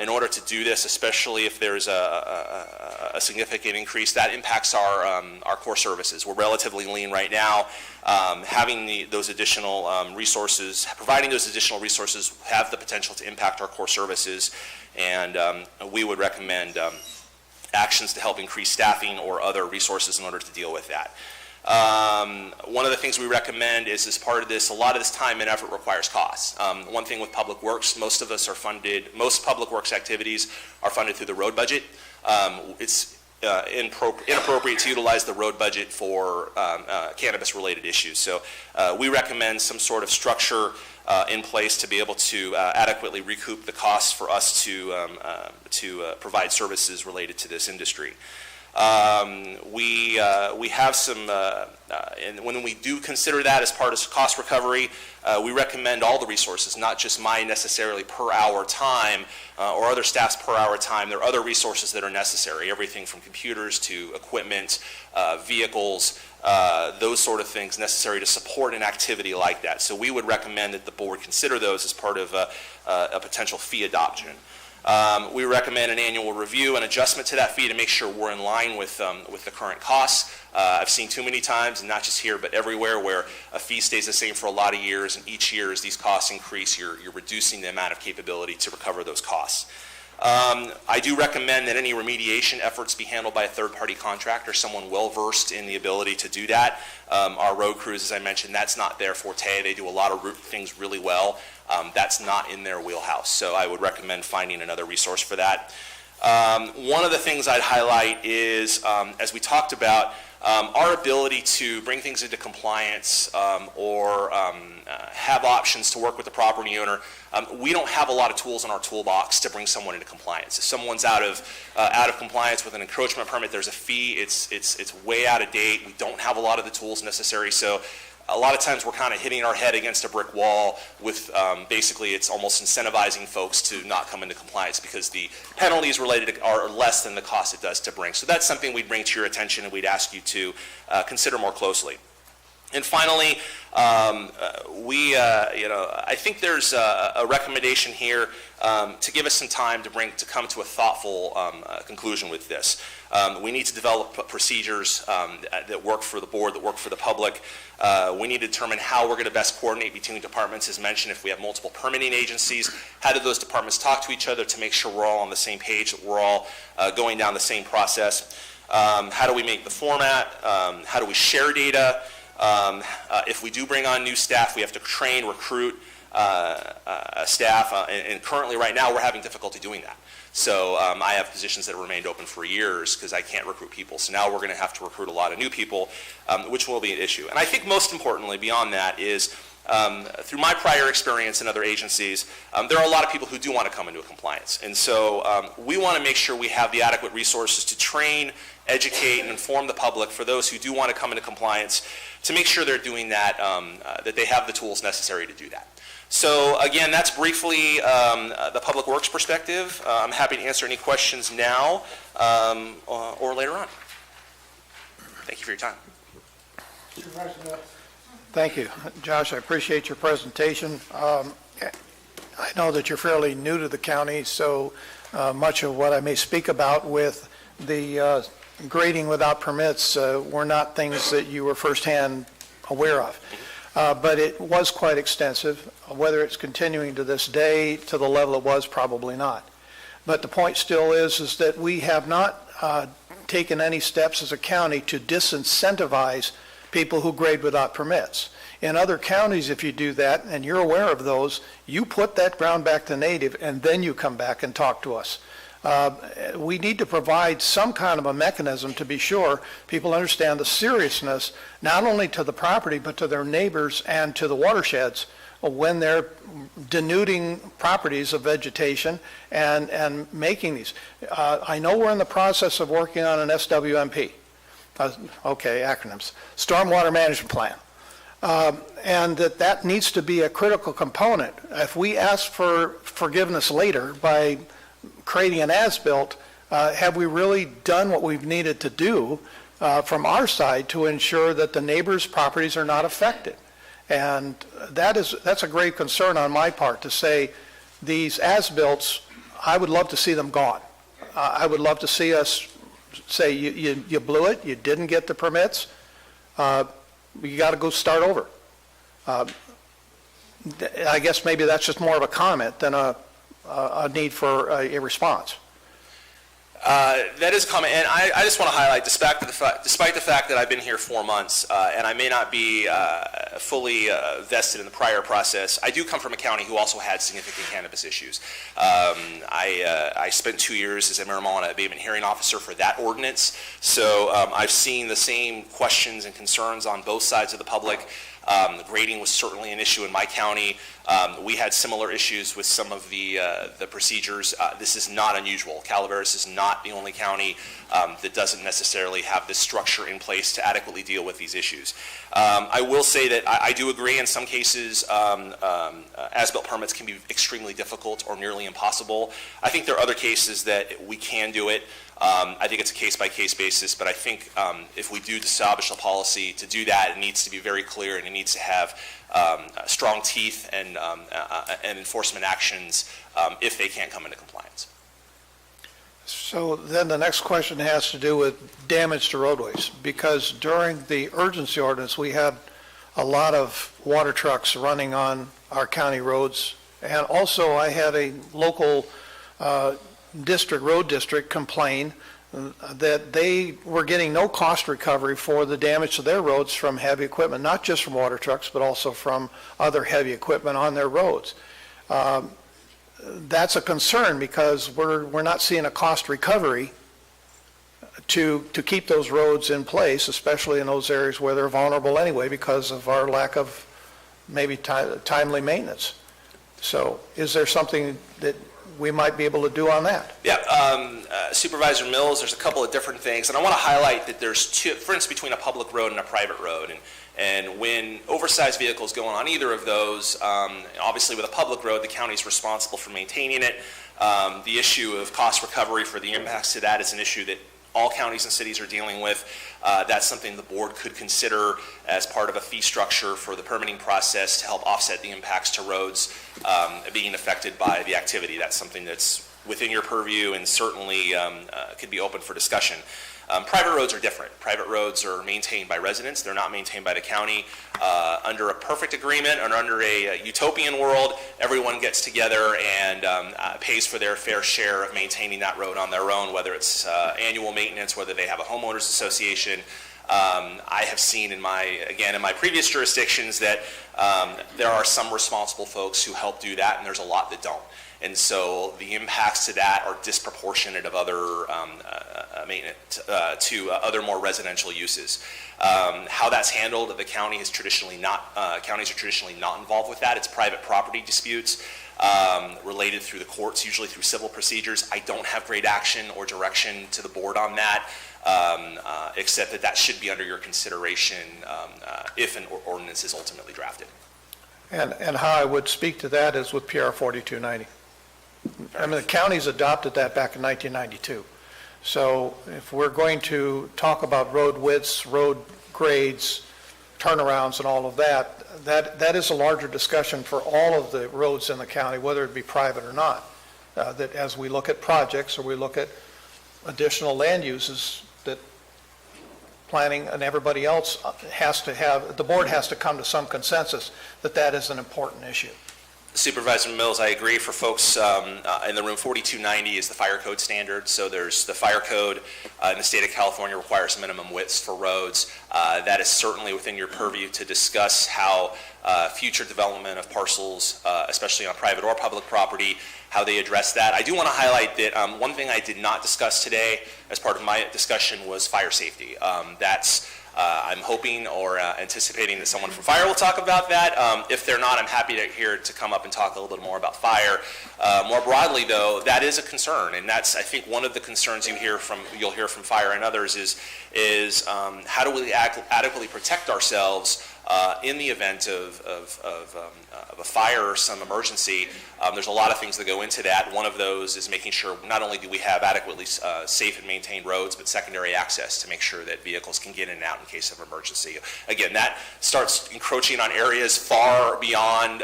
S20: in order to do this, especially if there's a significant increase, that impacts our core services. We're relatively lean right now. Having those additional resources, providing those additional resources have the potential to impact our core services, and we would recommend actions to help increase staffing or other resources in order to deal with that. One of the things we recommend is, as part of this, a lot of this time and effort requires costs. One thing with public works, most public works activities are funded through the road budget. It's inappropriate to utilize the road budget for cannabis-related issues. So we recommend some sort of structure in place to be able to adequately recoup the costs for us to provide services related to this industry. We have some, and when we do consider that as part of cost recovery, we recommend all the resources, not just my necessarily per hour time or other staff's per hour time. There are other resources that are necessary, everything from computers to equipment, vehicles, those sort of things necessary to support an activity like that. So we would recommend that the board consider those as part of a potential fee adoption. We recommend an annual review and adjustment to that fee to make sure we're in line with the current costs. I've seen too many times, and not just here, but everywhere, where a fee stays the same for a lot of years, and each year as these costs increase, you're reducing the amount of capability to recover those costs. I do recommend that any remediation efforts be handled by a third-party contractor, someone well-versed in the ability to do that. Our road crews, as I mentioned, that's not their forte. They do a lot of things really well. That's not in their wheelhouse, so I would recommend finding another resource for that. One of the things I'd highlight is, as we talked about, our ability to bring things into compliance or have options to work with the property owner. We don't have a lot of tools in our toolbox to bring someone into compliance. If someone's out of compliance with an encroachment permit, there's a fee. It's way out of date. We don't have a lot of the tools necessary. So a lot of times we're kind of hitting our head against a brick wall with basically it's almost incentivizing folks to not come into compliance because the penalties related are less than the cost it does to bring. So that's something we'd bring to your attention and we'd ask you to consider more closely. And finally, I think there's a recommendation here to give us some time to come to a thoughtful conclusion with this. We need to develop procedures that work for the board, that work for the public. We need to determine how we're going to best coordinate between departments. As mentioned, if we have multiple permitting agencies, how do those departments talk to each other to make sure we're all on the same page, that we're all going down the same process? How do we make the format? How do we share data? If we do bring on new staff, we have to train, recruit staff, and currently right now we're having difficulty doing that. So I have positions that have remained open for years because I can't recruit people. So now we're going to have to recruit a lot of new people, which will be an issue. And I think most importantly beyond that is through my prior experience in other agencies, there are a lot of people who do want to come into a compliance. And so we want to make sure we have the adequate resources to train, educate, and inform the public for those who do want to come into compliance to make sure they're doing that, that they have the tools necessary to do that. So again, that's briefly the Public Works perspective. I'm happy to answer any questions now or later on. Thank you for your time.
S2: Thank you. Josh, I appreciate your presentation. I know that you're fairly new to the county, so much of what I may speak about with the grading without permits were not things that you were firsthand aware of. But it was quite extensive. Whether it's continuing to this day to the level it was, probably not. But the point still is that we have not taken any steps as a county to disincentivize people who grade without permits. In other counties, if you do that, and you're aware of those, you put that ground back to native, and then you come back and talk to us. We need to provide some kind of a mechanism to be sure people understand the seriousness, not only to the property, but to their neighbors and to the watersheds when they're denuding properties of vegetation and making these. I know we're in the process of working on an SWMP. Okay, acronyms. Stormwater Management Plan. And that needs to be a critical component. If we ask for forgiveness later by creating an as-built, have we really done what we've needed to do from our side to ensure that the neighbors' properties are not affected? And that's a great concern on my part to say these as-builts, I would love to see them gone. I would love to see us say you blew it, you didn't get the permits, you got to go start over. I guess maybe that's just more of a comment than a need for a response.
S20: That is a comment, and I just want to highlight, despite the fact that I've been here 4 months, and I may not be fully vested in the prior process, I do come from a county who also had significant cannabis issues. I spent 2 years as a marijuana abatement hearing officer for that ordinance, so I've seen the same questions and concerns on both sides of the public. Grading was certainly an issue in my county. We had similar issues with some of the procedures. This is not unusual. Calaveras is not the only county that doesn't necessarily have this structure in place to adequately deal with these issues. I will say that I do agree in some cases as-built permits can be extremely difficult or nearly impossible. I think there are other cases that we can do it. I think it's a case-by-case basis, but I think if we do establish a policy to do that, it needs to be very clear and it needs to have strong teeth and enforcement actions if they can't come into compliance.
S2: So then the next question has to do with damage to roadways, because during the urgency ordinance, we had a lot of water trucks running on our county roads. And also I had a local road district complain that they were getting no cost recovery for the damage to their roads from heavy equipment, not just from water trucks, but also from other heavy equipment on their roads. That's a concern because we're not seeing a cost recovery to keep those roads in place, especially in those areas where they're vulnerable anyway because of our lack of maybe timely maintenance. So is there something that we might be able to do on that?
S20: Yeah, Supervisor Mills, there's a couple of different things, and I want to highlight that there's difference between a public road and a private road. And when oversized vehicles go on either of those, obviously with a public road, the county is responsible for maintaining it. The issue of cost recovery for the impacts to that is an issue that all counties and cities are dealing with. That's something the board could consider as part of a fee structure for the permitting process to help offset the impacts to roads being affected by the activity. That's something that's within your purview and certainly could be open for discussion. Private roads are different. Private roads are maintained by residents. They're not maintained by the county. Under a perfect agreement or under a utopian world, everyone gets together and pays for their fair share of maintaining that road on their own, whether it's annual maintenance, whether they have a homeowners association. I have seen in my previous jurisdictions that there are some responsible folks who help do that, and there's a lot that don't. And so the impacts to that are disproportionate of other maintenance to other more residential uses. How that's handled, the county is traditionally not. Counties are traditionally not involved with that. It's private property disputes related through the courts, usually through civil procedures. I don't have great action or direction to the board on that, except that should be under your consideration if an ordinance is ultimately drafted.
S2: And how I would speak to that is with PR 4290. I mean, the counties adopted that back in 1992. So if we're going to talk about road widths, road grades, turnarounds and all of that, that is a larger discussion for all of the roads in the county, whether it be private or not. That as we look at projects or we look at additional land uses, that planning and everybody else has to have, the board has to come to some consensus that that is an important issue.
S20: Supervisor Mills, I agree. For folks in the room, 4290 is the fire code standard. So there's the fire code in the state of California requires minimum widths for roads. That is certainly within your purview to discuss how future development of parcels, especially on private or public property, how they address that. I do want to highlight that one thing I did not discuss today as part of my discussion was fire safety. I'm hoping or anticipating that someone from fire will talk about that. If they're not, I'm happy to come up and talk a little bit more about fire. More broadly, though, that is a concern, and that's, I think, one of the concerns you'll hear from fire and others is how do we adequately protect ourselves in the event of a fire or some emergency. There's a lot of things that go into that. One of those is making sure not only do we have adequately safe and maintained roads, but secondary access to make sure that vehicles can get in and out in case of emergency. Again, that starts encroaching on areas far beyond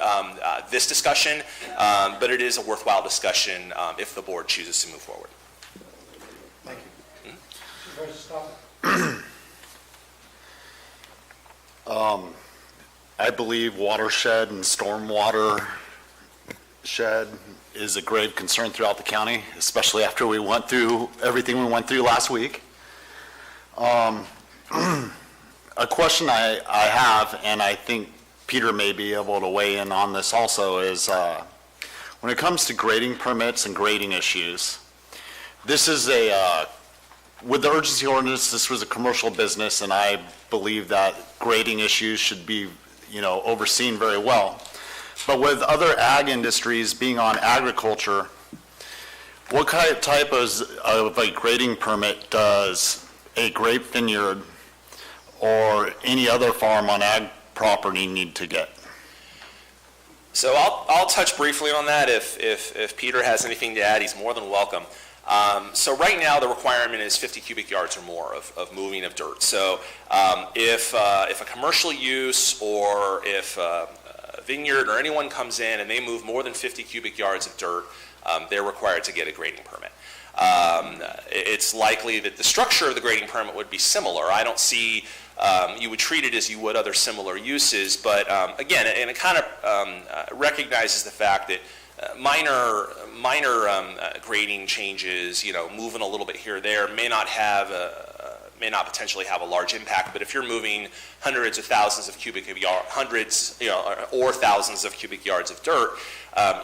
S20: this discussion, but it is a worthwhile discussion if the board chooses to move forward.
S2: Thank you.
S18: I believe watershed and stormwater shed is a grave concern throughout the county, especially after we went through everything we went through last week. A question I have, and I think Peter may be able to weigh in on this also, is when it comes to grading permits and grading issues, this is with the urgency ordinance, this was a commercial business, and I believe that grading issues should be overseen very well. But with other ag industries being on agriculture, what type of a grading permit does a grape vineyard or any other farm on ag property need to get?
S20: So I'll touch briefly on that. If Peter has anything to add, he's more than welcome. So right now, the requirement is 50 cubic yards or more of moving of dirt. So if a commercial use or if a vineyard or anyone comes in and they move more than 50 cubic yards of dirt, they're required to get a grading permit. It's likely that the structure of the grading permit would be similar. I don't see, you would treat it as you would other similar uses, but again, and it kind of recognizes the fact that minor grading changes, moving a little bit here or there may not potentially have a large impact. But if you're moving hundreds of thousands of cubic yards, or thousands of cubic yards of dirt,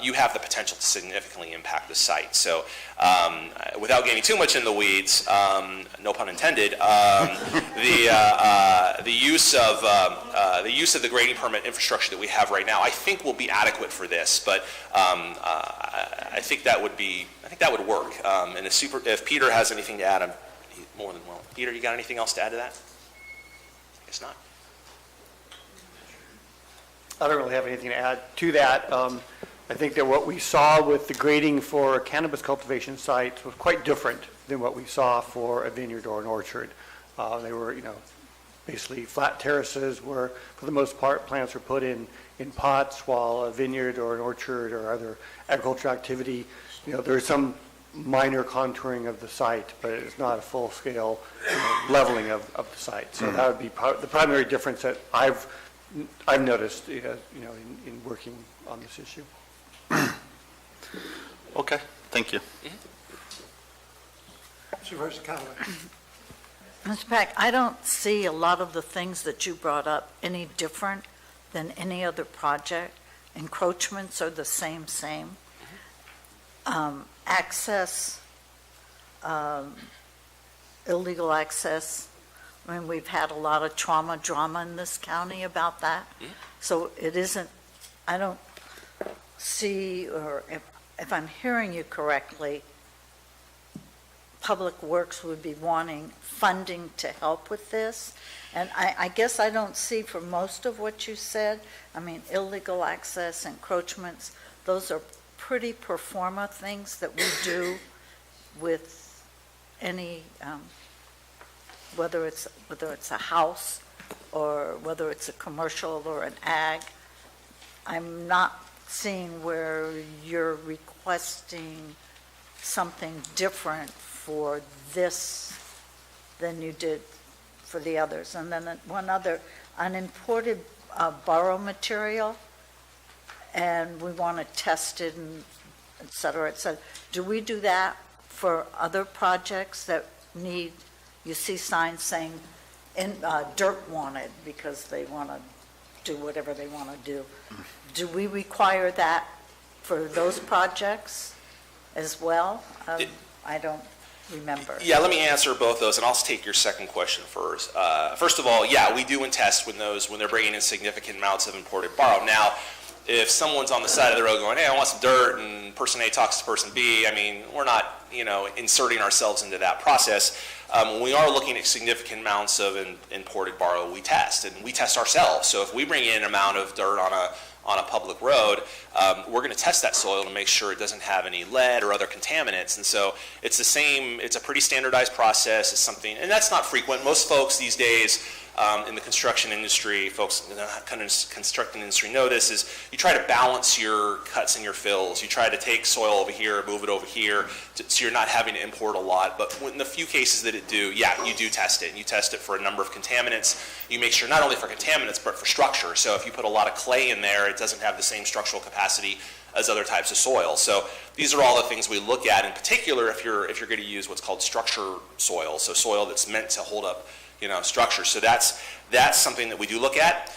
S20: you have the potential to significantly impact the site. So, without getting too much in the weeds, no pun intended, the use of the grading permit infrastructure that we have right now, I think will be adequate for this. But I think that would work. And if Peter has anything to add, I'm more than well. Peter, you got anything else to add to that? I guess not.
S4: I don't really have anything to add to that. I think that what we saw with the grading for cannabis cultivation sites was quite different than what we saw for a vineyard or an orchard. They were, basically flat terraces where, for the most part, plants were put in pots, while a vineyard or an orchard or other agricultural activity, there's some minor contouring of the site, but it's not a full-scale leveling of the site. So that would be the primary difference that I've noticed, in working on this issue.
S18: Okay, thank you.
S2: Supervisor Callaway.
S17: Mr. Pack, I don't see a lot of the things that you brought up any different than any other project. Encroachments are the same. Access, illegal access. I mean, we've had a lot of drama in this county about that. So it isn't, I don't see, or if I'm hearing you correctly, Public Works would be wanting funding to help with this. And I guess I don't see for most of what you said, I mean, illegal access, encroachments, those are pretty pro forma things that we do with any, whether it's a house or whether it's a commercial or an ag. I'm not seeing where you're requesting something different for this than you did for the others. And then one other, an imported borrow material, and we want to test it and et cetera, et cetera. Do we do that for other projects that need, you see signs saying dirt wanted because they want to do whatever they want to do? Do we require that for those projects as well? I don't remember.
S20: Yeah, let me answer both those, and I'll take your second question first. First of all, yeah, we do test when they're bringing in significant amounts of imported borrow. Now, if someone's on the side of the road going, hey, I want some dirt, and person A talks to person B, I mean, we're not, inserting ourselves into that process. When we are looking at significant amounts of imported borrow, we test, and we test ourselves. So if we bring in an amount of dirt on a public road, we're going to test that soil to make sure it doesn't have any lead or other contaminants. And so it's the same, it's a pretty standardized process. It's something, and that's not frequent. Most folks these days in the construction industry, folks in the construction industry know this, is you try to balance your cuts and your fills. You try to take soil over here, move it over here, so you're not having to import a lot. But in the few cases that it do, yeah, you do test it. And you test it for a number of contaminants. You make sure not only for contaminants, but for structure. So if you put a lot of clay in there, it doesn't have the same structural capacity as other types of soil. So these are all the things we look at, in particular if you're going to use what's called structure soil, so soil that's meant to hold up structure. So that's something that we do look at.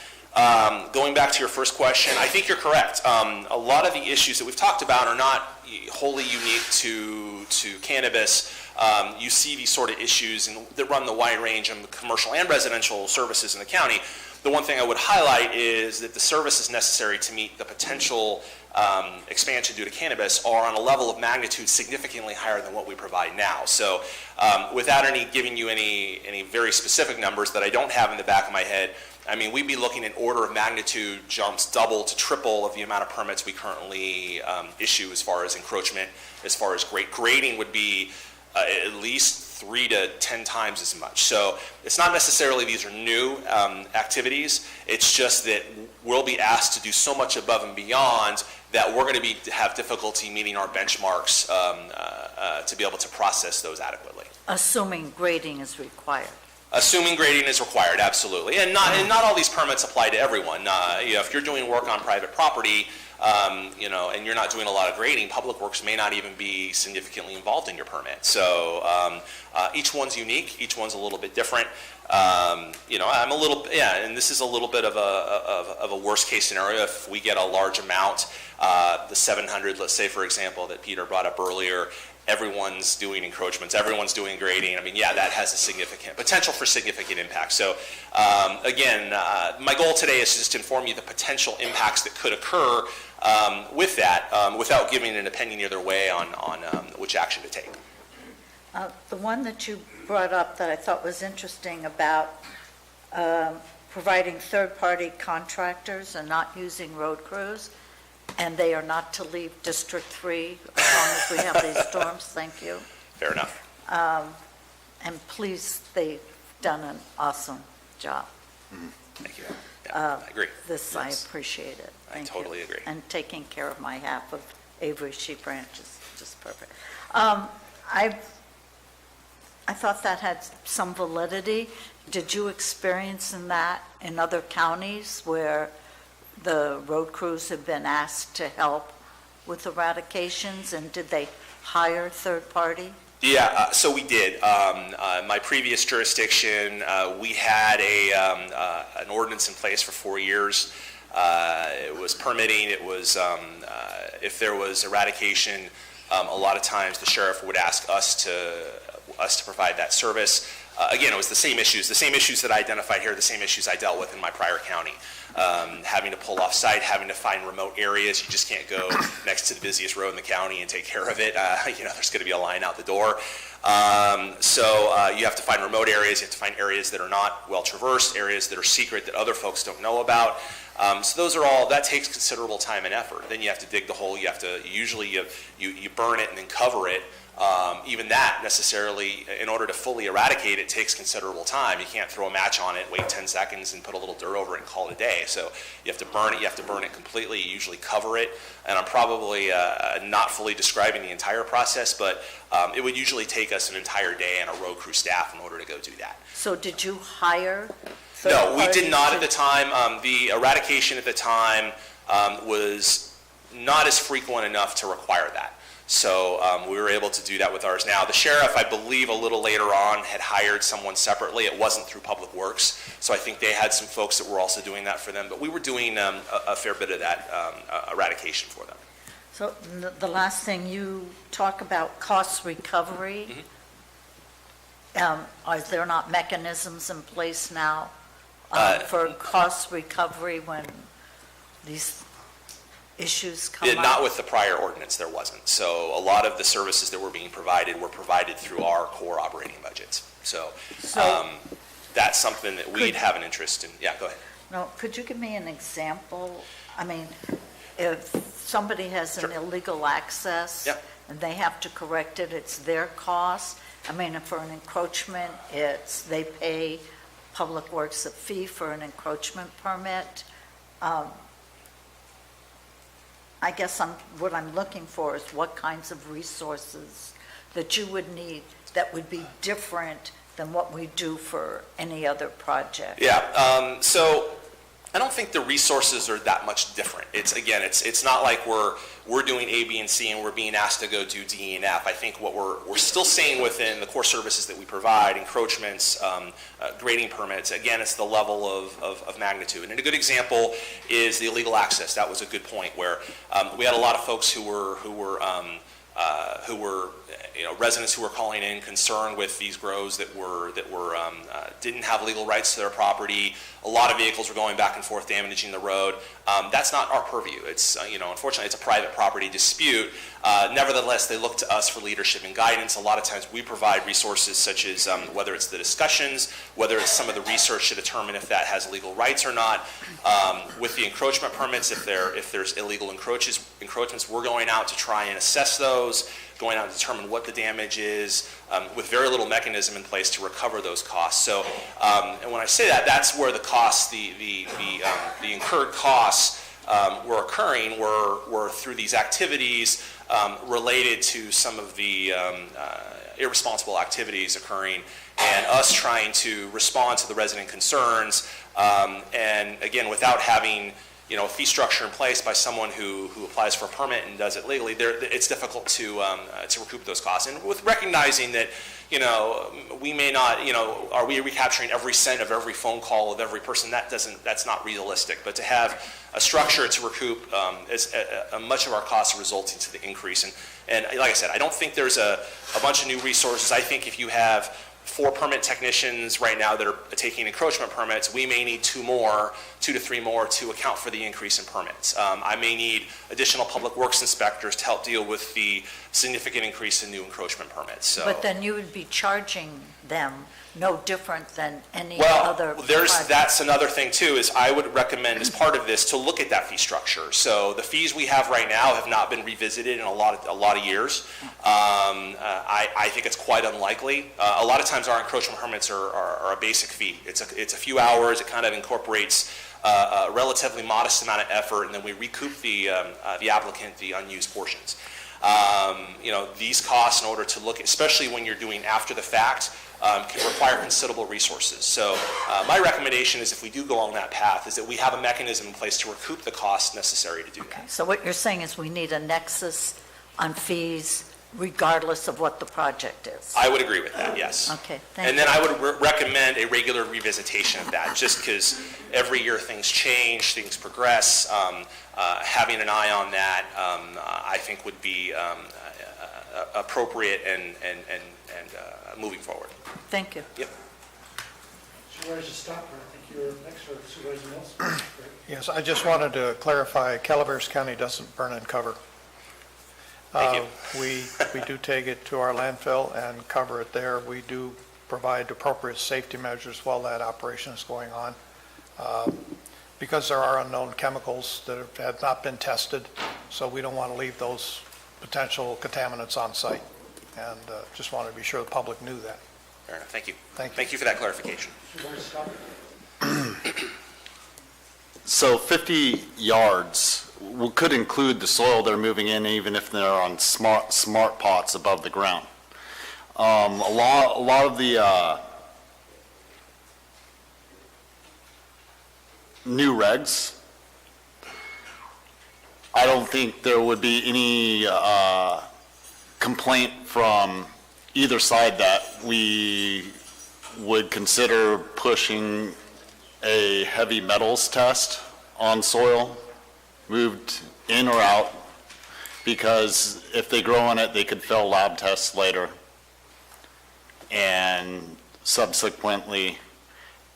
S20: Going back to your first question, I think you're correct. A lot of the issues that we've talked about are not wholly unique to cannabis. you see these sort of issues that run the wide range of commercial and residential services in the county. The one thing I would highlight is that the services necessary to meet the potential expansion due to cannabis are on a level of magnitude significantly higher than what we provide now. So without giving you any very specific numbers that I don't have in the back of my head, I mean, we'd be looking at order of magnitude jumps double to triple of the amount of permits we currently issue as far as encroachment. As far as grading would be at least 3 to 10 times as much. So it's not necessarily these are new activities. It's just that we'll be asked to do so much above and beyond that we're going to have difficulty meeting our benchmarks to be able to process those adequately.
S17: Assuming grading is required.
S20: Assuming grading is required, absolutely. And not all these permits apply to everyone. If you're doing work on private property, and you're not doing a lot of grading, Public Works may not even be significantly involved in your permit. So each one's unique. Each one's a little bit different. And this is a little bit of a worst case scenario. If we get a large amount, the 700, let's say, for example, that Peter brought up earlier, everyone's doing encroachments, everyone's doing grading. I mean, yeah, that has a potential for significant impact. So again, my goal today is just to inform you the potential impacts that could occur with that, without giving an opinion either way on which action to take.
S17: The one that you brought up that I thought was interesting about providing third-party contractors and not using road crews, and they are not to leave District 3 as long as we have these storms. Thank you.
S20: Fair enough.
S17: And please, they've done an awesome job.
S20: Thank you. Yeah, I agree.
S17: I appreciate it.
S20: I totally agree.
S17: And taking care of my half of Avery Sheep Ranch is just perfect. I thought that had some validity. Did you experience that in other counties where the road crews have been asked to help with eradications, and did they hire third party?
S20: Yeah, so we did. My previous jurisdiction, we had an ordinance in place for 4 years. It was permitting. It was if there was eradication, a lot of times the sheriff would ask us to provide that service. Again, it was the same issues that I identified here, the same issues I dealt with in my prior county. Having to pull off site, having to find remote areas. You just can't go next to the busiest road in the county and take care of it. There's going to be a line out the door. So you have to find remote areas. You have to find areas that are not well traversed, areas that are secret that other folks don't know about. So those are all, that takes considerable time and effort. Then you have to dig the hole. You have to, usually you burn it and then cover it. Even that necessarily, in order to fully eradicate it, takes considerable time. You can't throw a match on it, wait 10 seconds and put a little dirt over it and call it a day. So you have to burn it, you have to burn it completely, you usually cover it. And I'm probably not fully describing the entire process, but it would usually take us an entire day and a road crew staff in order to go do that.
S17: So did you hire?
S20: No, we did not at the time. The eradication at the time was not as frequent enough to require that. So we were able to do that with ours now. The sheriff, I believe, a little later on had hired someone separately. It wasn't through Public Works, so I think they had some folks that were also doing that for them. But we were doing a fair bit of that eradication for them.
S17: So the last thing, you talk about cost recovery. Are there not mechanisms in place now for cost recovery when these issues come up?
S20: Not with the prior ordinance, there wasn't. So a lot of the services that were being provided were provided through our core operating budgets. So that's something that we'd have an interest in. Yeah, go ahead.
S17: No, could you give me an example? I mean, if somebody has an illegal access and they have to correct it, it's their cost. I mean, for an encroachment, they pay Public Works a fee for an encroachment permit. I guess what I'm looking for is what kinds of resources that you would need that would be different than what we do for any other project.
S20: Yeah, so I don't think the resources are that much different. It's not like we're doing A, B, and C and we're being asked to go do D, and F. I think what we're still saying within the core services that we provide, encroachments, grading permits, again, it's the level of magnitude. And a good example is the illegal access. That was a good point where we had a lot of folks who were who were, residents who were calling in concerned with these grows that didn't have legal rights to their property. A lot of vehicles were going back and forth, damaging the road. That's not our purview. It's, unfortunately, it's a private property dispute. Nevertheless, they look to us for leadership and guidance. A lot of times we provide resources such as whether it's the discussions, whether it's some of the research to determine if that has legal rights or not. With the encroachment permits, if there's illegal encroachments, we're going out to try and assess those, going out to determine what the damage is, with very little mechanism in place to recover those costs. So, and when I say that, that's where the costs, the incurred costs were occurring were through these activities related to some of the irresponsible activities occurring, and us trying to respond to the resident concerns, and again, without having a fee structure in place by someone who applies for a permit and does it legally, it's difficult to recoup those costs. And with recognizing that, we may not, are we recapturing every cent of every phone call of every person? That's not realistic. But to have a structure to recoup much of our costs are resulting to the increase. And like I said, I don't think there's a bunch of new resources. I think if you have 4 permit technicians right now that are taking encroachment permits, we may need 2 to 3 more to account for the increase in permits. I may need additional public works inspectors to help deal with the significant increase in new encroachment permits. So,
S17: But then you would be charging them no different than any other project.
S20: That's another thing too, is I would recommend as part of this to look at that fee structure. So the fees we have right now have not been revisited in a lot of years. I think it's quite unlikely. A lot of times our encroachment permits are a basic fee. It's a few hours. It kind of incorporates a relatively modest amount of effort, and then we recoup the applicant the unused portions. These costs, in order to look, especially when you're doing after the fact, can require considerable resources. So my recommendation is, if we do go along that path, is that we have a mechanism in place to recoup the costs necessary to do that.
S17: So what you're saying is we need a nexus on fees regardless of what the project is?
S20: I would agree with that, yes.
S17: Okay, thank you.
S20: And then I would recommend a regular revisitation of that, just because every year things change, things progress. Having an eye on that, I think, would be appropriate and moving forward.
S17: Thank you.
S20: Yep.
S1: Supervisor Stopper, I think you're next, or Supervisor Mills.
S2: Yes, I just wanted to clarify, Calaveras County doesn't burn and cover.
S20: Thank you.
S2: We do take it to our landfill and cover it there. We do provide appropriate safety measures while that operation is going on, because there are unknown chemicals that have not been tested, so we don't want to leave those potential contaminants on site. And just wanted to be sure the public knew that.
S20: Fair enough. Thank you.
S2: Thank you.
S20: Thank you for that clarification.
S18: So 50 yards could include the soil they're moving in, even if they're on smart pots above the ground. A lot of the new regs, I don't think there would be any complaint from either side that we would consider pushing a heavy metals test on soil moved in or out, because if they grow in it, they could fail lab tests later, and subsequently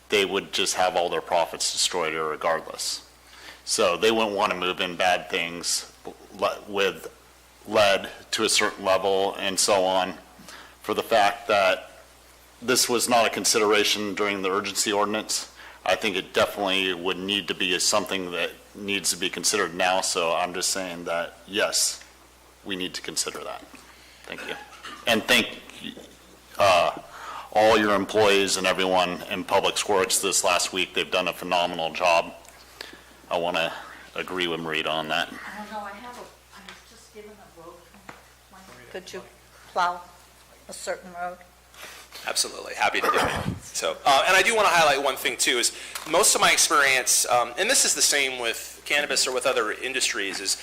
S18: they would just have all their profits destroyed regardless. So they wouldn't want to move in bad things with lead to a certain level and so on, for the fact that this was not a consideration during the urgency ordinance. I think it definitely would need to be something that needs to be considered now, so I'm just saying that, yes, we need to consider that. Thank you. And thank all your employees and everyone in Public Works this last week. They've done a phenomenal job. I want to agree with Marita on that.
S17: I don't know, I was just given a road complaint. Could you plow a certain road?
S20: Absolutely, happy to do it. So, and I do want to highlight one thing too, is most of my experience, and this is the same with cannabis or with other industries, is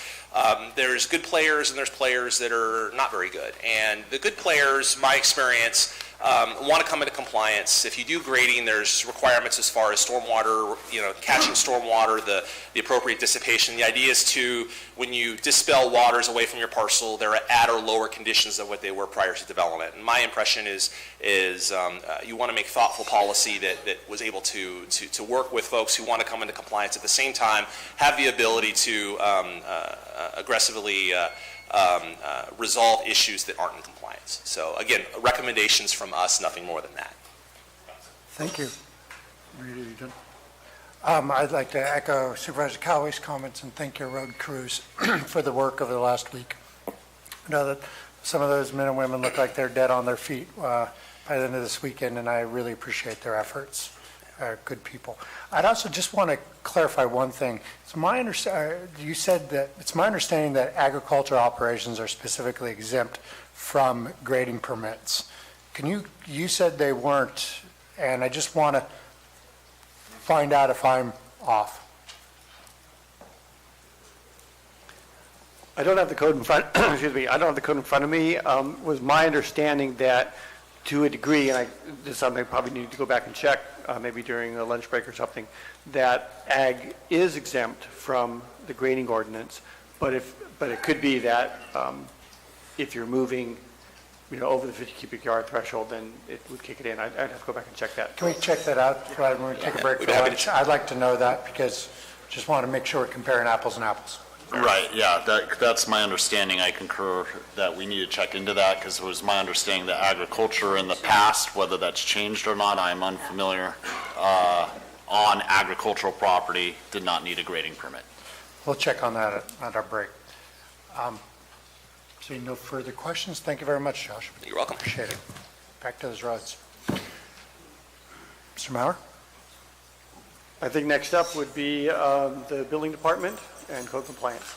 S20: there's good players and there's players that are not very good. And the good players, my experience, want to come into compliance. If you do grading, there's requirements as far as stormwater, catching stormwater, the appropriate dissipation. The idea is to, when you dispel waters away from your parcel, they're at or lower conditions than what they were prior to development. And my impression is you want to make thoughtful policy that was able to work with folks who want to come into compliance, at the same time have the ability to aggressively resolve issues that aren't in compliance. So again, recommendations from us, nothing more than that.
S1: Thank you. Rita, you done? I'd like to echo Supervisor Callaway's comments and thank your road crews for the work over the last week. I know that some of those men and women look like they're dead on their feet by the end of this weekend, and I really appreciate their efforts. Good people. I'd also just want to clarify one thing. It's my you said that it's my understanding that agricultural operations are specifically exempt from grading permits. You said they weren't, and I just want to find out if I'm off.
S4: I don't have the code in front, excuse me, I don't have the code in front of me. Was my understanding that to a degree, and this is something I probably need to go back and check, maybe during a lunch break or something, that ag is exempt from the grading ordinance, but it could be that if you're moving, over the 50 cubic yard threshold, then it would kick it in. I'd have to go back and check that.
S1: Can we check that out right when we take a break for lunch? I'd like to know that because just want to make sure we're comparing apples and apples.
S18: Right, yeah, that's my understanding. I concur that we need to check into that, because it was my understanding that agriculture in the past, whether that's changed or not, I'm unfamiliar, on agricultural property did not need a grading permit.
S1: We'll check on that at our break. Seeing no further questions, thank you very much, Josh.
S20: You're welcome.
S1: Appreciate it. Back to those roads. Mr. Maurer?
S4: I think next up would be the building department and code compliance.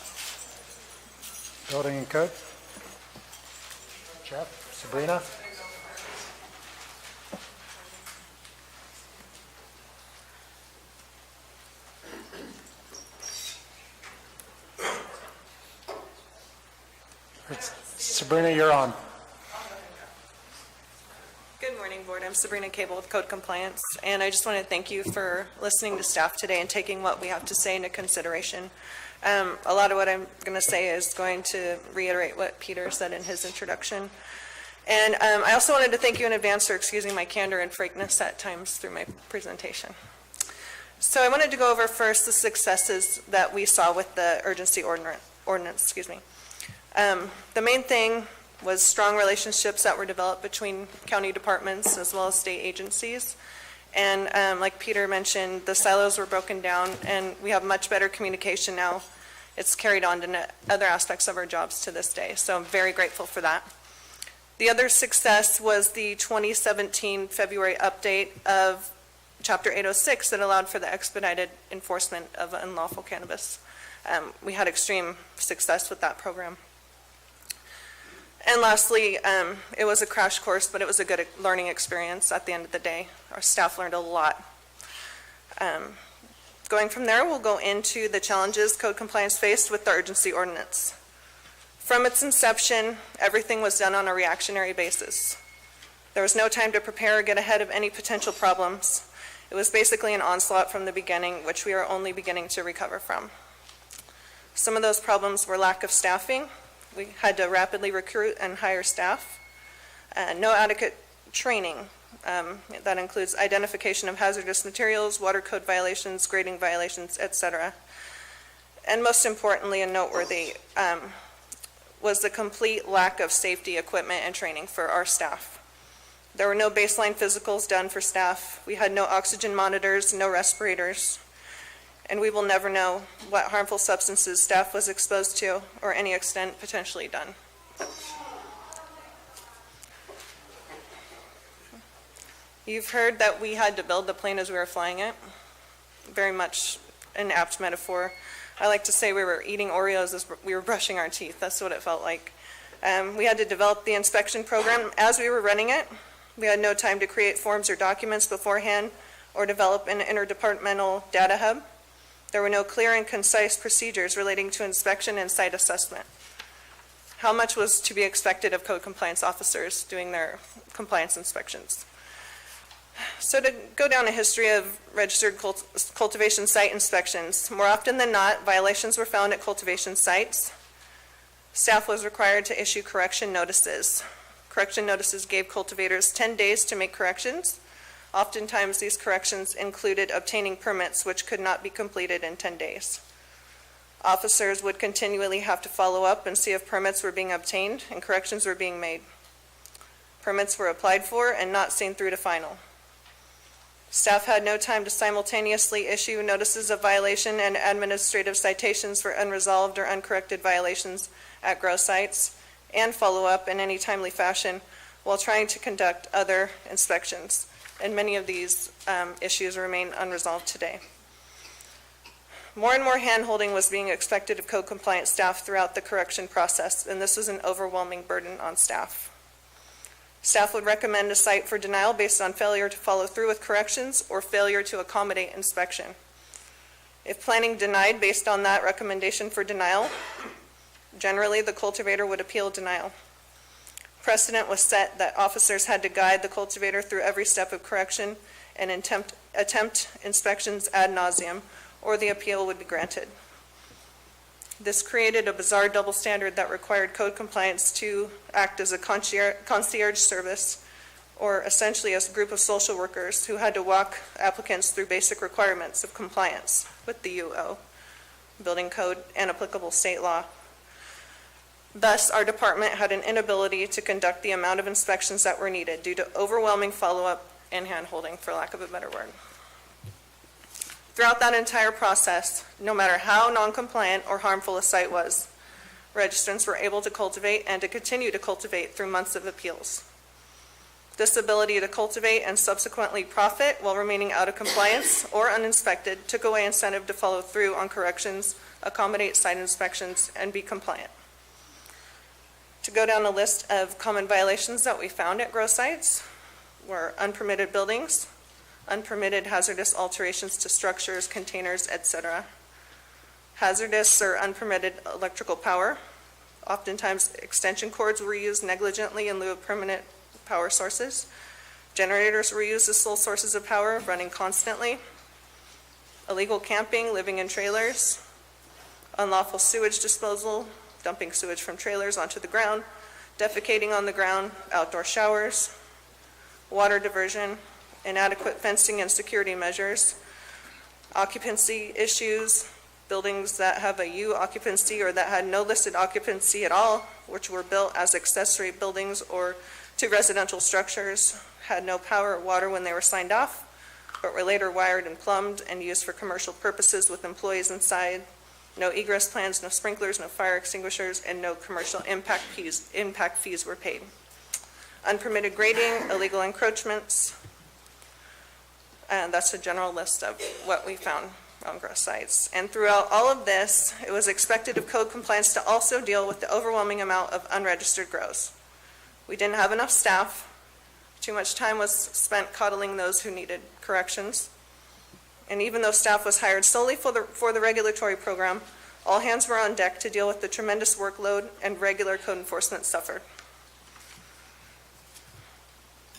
S1: Building and code? Jeff, Sabrina? Sabrina, you're on.
S21: Good morning, Board. I'm Sabrina Cable with Code Compliance, and I just want to thank you for listening to staff today and taking what we have to say into consideration. A lot of what I'm going to say is going to reiterate what Peter said in his introduction. And I also wanted to thank you in advance for excusing my candor and frankness at times through my presentation. So I wanted to go over first the successes that we saw with the urgency ordinance. The main thing was strong relationships that were developed between county departments as well as state agencies. And like Peter mentioned, the silos were broken down and we have much better communication now. It's carried on to other aspects of our jobs to this day. So I'm very grateful for that. The other success was the 2017 February update of Chapter 806 that allowed for the expedited enforcement of unlawful cannabis. We had extreme success with that program. And lastly, it was a crash course, but it was a good learning experience at the end of the day. Our staff learned a lot. Going from there, we'll go into the challenges code compliance faced with the urgency ordinance. From its inception, everything was done on a reactionary basis. There was no time to prepare or get ahead of any potential problems. It was basically an onslaught from the beginning, which we are only beginning to recover from. Some of those problems were lack of staffing. We had to rapidly recruit and hire staff. No adequate training. That includes identification of hazardous materials, water code violations, grading violations, etc. And most importantly and noteworthy was the complete lack of safety equipment and training for our staff. There were no baseline physicals done for staff. We had no oxygen monitors, no respirators. And we will never know what harmful substances staff was exposed to or any extent potentially done. You've heard that we had to build the plane as we were flying it. Very much an apt metaphor. I like to say we were eating Oreos as we were brushing our teeth. That's what it felt like. We had to develop the inspection program as we were running it. We had no time to create forms or documents beforehand or develop an interdepartmental data hub. There were no clear and concise procedures relating to inspection and site assessment. how much was to be expected of code compliance officers doing their compliance inspections? So to go down a history of registered cultivation site inspections, more often than not, violations were found at cultivation sites. Staff was required to issue correction notices. Correction notices gave cultivators 10 days to make corrections. Oftentimes, these corrections included obtaining permits which could not be completed in 10 days. Officers would continually have to follow up and see if permits were being obtained and corrections were being made. Permits were applied for and not seen through to final. Staff had no time to simultaneously issue notices of violation and administrative citations for unresolved or uncorrected violations at grow sites and follow up in any timely fashion while trying to conduct other inspections. And many of these issues remain unresolved today. More and more hand-holding was being expected of code compliance staff throughout the correction process, and this was an overwhelming burden on staff. Staff would recommend a site for denial based on failure to follow through with corrections or failure to accommodate inspection. If planning denied based on that recommendation for denial, generally the cultivator would appeal denial. Precedent was set that officers had to guide the cultivator through every step of correction and attempt inspections ad nauseum, or the appeal would be granted. This created a bizarre double standard that required code compliance to act as a concierge service, or essentially as a group of social workers who had to walk applicants through basic requirements of compliance with the UO, building code, and applicable state law. Thus, our department had an inability to conduct the amount of inspections that were needed due to overwhelming follow-up and hand-holding, for lack of a better word. Throughout that entire process, no matter how non-compliant or harmful a site was, registrants were able to cultivate and to continue to cultivate through months of appeals. This ability to cultivate and subsequently profit while remaining out of compliance or uninspected took away incentive to follow through on corrections, accommodate site inspections, and be compliant. To go down a list of common violations that we found at grow sites were unpermitted buildings, unpermitted hazardous alterations to structures, containers, etc. Hazardous or unpermitted electrical power. Oftentimes, extension cords were used negligently in lieu of permanent power sources. Generators were used as sole sources of power, running constantly. Illegal camping, living in trailers. Unlawful sewage disposal, dumping sewage from trailers onto the ground. Defecating on the ground, outdoor showers. Water diversion. Inadequate fencing and security measures, occupancy issues, buildings that have a U occupancy or that had no listed occupancy at all, which were built as accessory buildings or to residential structures, had no power or water when they were signed off, but were later wired and plumbed and used for commercial purposes with employees inside, no egress plans, no sprinklers, no fire extinguishers, and no commercial impact fees were paid. Unpermitted grading, illegal encroachments, and that's a general list of what we found on grow sites. And throughout all of this, it was expected of code compliance to also deal with the overwhelming amount of unregistered grows. We didn't have enough staff. Too much time was spent coddling those who needed corrections. And even though staff was hired solely for the regulatory program, all hands were on deck to deal with the tremendous workload and regular code enforcement suffered.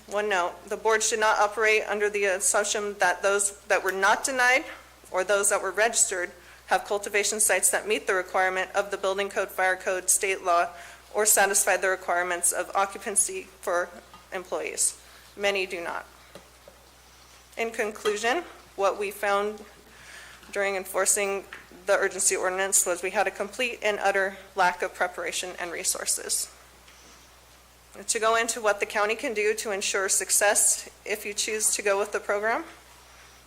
S21: One note, the board should not operate under the assumption that those that were not denied or those that were registered have cultivation sites that meet the requirement of the building code, fire code, state law, or satisfy the requirements of occupancy for employees. Many do not. In conclusion, what we found during enforcing the urgency ordinance was we had a complete and utter lack of preparation and resources. To go into what the county can do to ensure success if you choose to go with the program,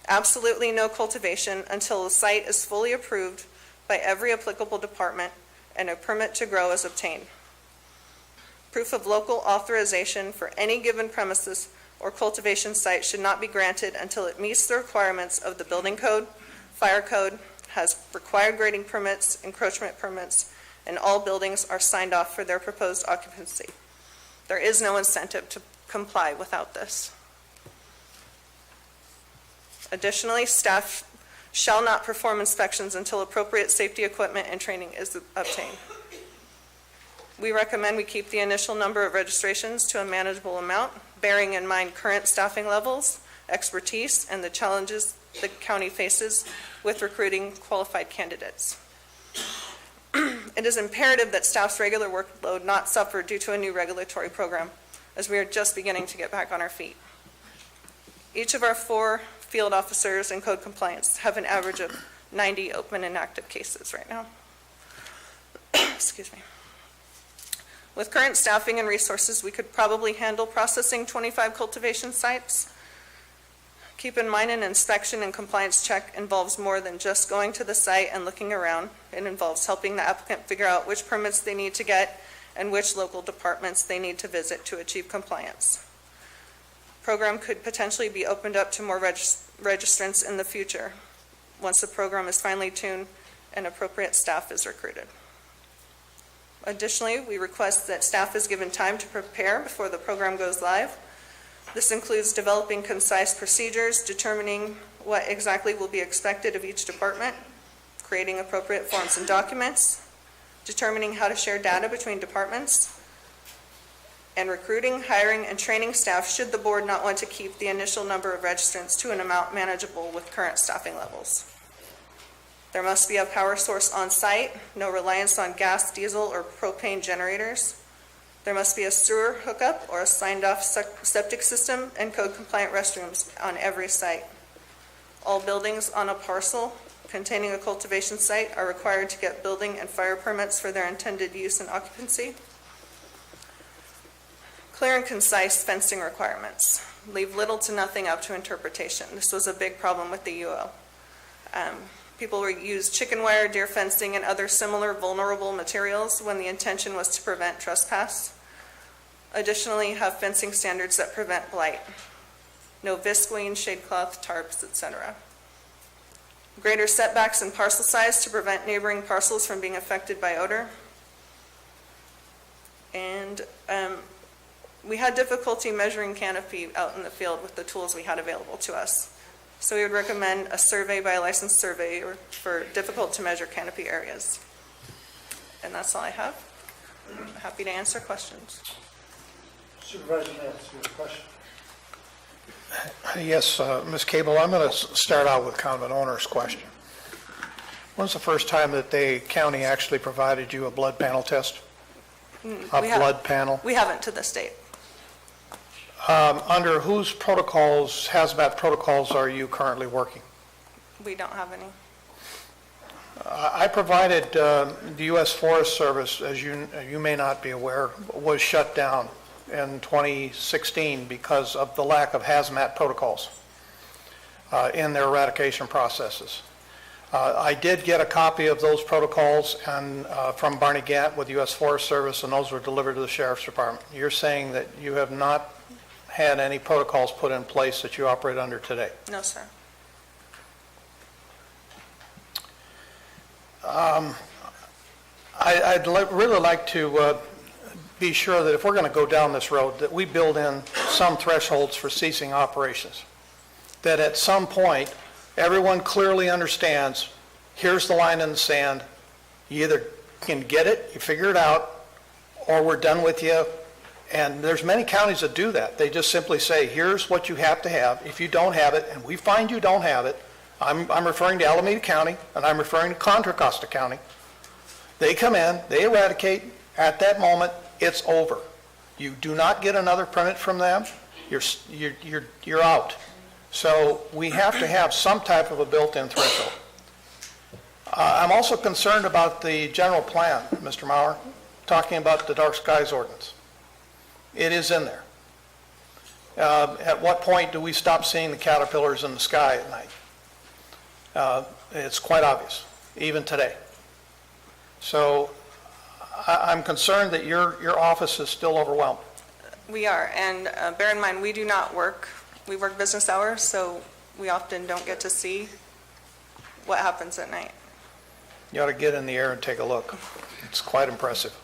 S21: absolutely no cultivation until the site is fully approved by every applicable department and a permit to grow is obtained. Proof of local authorization for any given premises or cultivation site should not be granted until it meets the requirements of the building code, fire code, has required grading permits, encroachment permits, and all buildings are signed off for their proposed occupancy. There is no incentive to comply without this. Additionally, staff shall not perform inspections until appropriate safety equipment and training is obtained. We recommend we keep the initial number of registrations to a manageable amount, bearing in mind current staffing levels, expertise, and the challenges the county faces with recruiting qualified candidates. It is imperative that staff's regular workload not suffer due to a new regulatory program, as we are just beginning to get back on our feet. Each of our 4 field officers in code compliance have an average of 90 open and active cases right now. Excuse me. With current staffing and resources, we could probably handle processing 25 cultivation sites. Keep in mind, an inspection and compliance check involves more than just going to the site and looking around. It involves helping the applicant figure out which permits they need to get and which local departments they need to visit to achieve compliance. Program could potentially be opened up to more registrants in the future once the program is finely tuned and appropriate staff is recruited. Additionally, we request that staff is given time to prepare before the program goes live. This includes developing concise procedures, determining what exactly will be expected of each department, creating appropriate forms and documents, determining how to share data between departments, and recruiting, hiring, and training staff should the board not want to keep the initial number of registrants to an amount manageable with current staffing levels. There must be a power source on site, no reliance on gas, diesel, or propane generators. There must be a sewer hookup or a signed-off septic system and code-compliant restrooms on every site. All buildings on a parcel containing a cultivation site are required to get building and fire permits for their intended use and occupancy. Clear and concise fencing requirements. Leave little to nothing up to interpretation. This was a big problem with the UO. People use chicken wire, deer fencing, and other similar vulnerable materials when the intention was to prevent trespass. Additionally, have fencing standards that prevent blight. No visqueen, shade cloth, tarps, etc. Greater setbacks in parcel size to prevent neighboring parcels from being affected by odor. And we had difficulty measuring canopy out in the field with the tools we had available to us. So we would recommend a survey by a licensed surveyor for difficult to measure canopy areas. And that's all I have. I'm happy to answer questions.
S1: Supervisor, may I ask you a question?
S2: Yes, Ms. Cable, I'm going to start out with kind of an owner's question. When's the first time that the county actually provided you a blood panel test? Blood panel?
S21: We haven't to this date.
S2: Under whose protocols, hazmat protocols, are you currently working?
S21: We don't have any.
S2: I provided the U.S. Forest Service, as you may not be aware, was shut down in 2016 because of the lack of hazmat protocols in their eradication processes. I did get a copy of those protocols and from Barney Gant with U.S. Forest Service, and those were delivered to the Sheriff's Department. You're saying that you have not had any protocols put in place that you operate under today?
S21: No, sir.
S2: I'd really like to be sure that if we're going to go down this road, that we build in some thresholds for ceasing operations. That at some point, everyone clearly understands, here's the line in the sand, you either can get it, you figure it out, or we're done with you. And there's many counties that do that. They just simply say, here's what you have to have. If you don't have it, and we find you don't have it, I'm referring to Alameda County, and I'm referring to Contra Costa County. They come in, they eradicate, at that moment, it's over. You do not get another permit from them, you're out. So we have to have some type of a built-in threshold. I'm also concerned about the general plan, Mr. Maurer, talking about the dark skies ordinance. It is in there. At what point do we stop seeing the caterpillars in the sky at night? It's quite obvious, even today. So I'm concerned that your office is still overwhelmed.
S21: We are, and bear in mind, we work business hours, so we often don't get to see what happens at night.
S2: You ought to get in the air and take a look. It's quite impressive.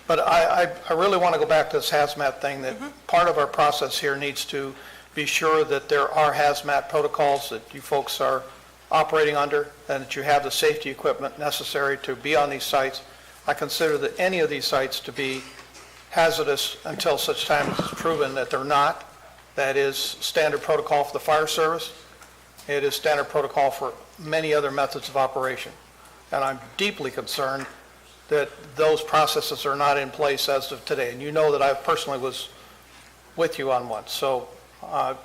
S2: But I really want to go back to this hazmat thing, that part of our process here needs to be sure that there are hazmat protocols that you folks are operating under, and that you have the safety equipment necessary to be on these sites. I consider that any of these sites to be hazardous until such time as it's proven that they're not. That is standard protocol for the fire service. It is standard protocol for many other methods of operation. And I'm deeply concerned that those processes are not in place as of today. And you know that I personally was with you on one. So I'm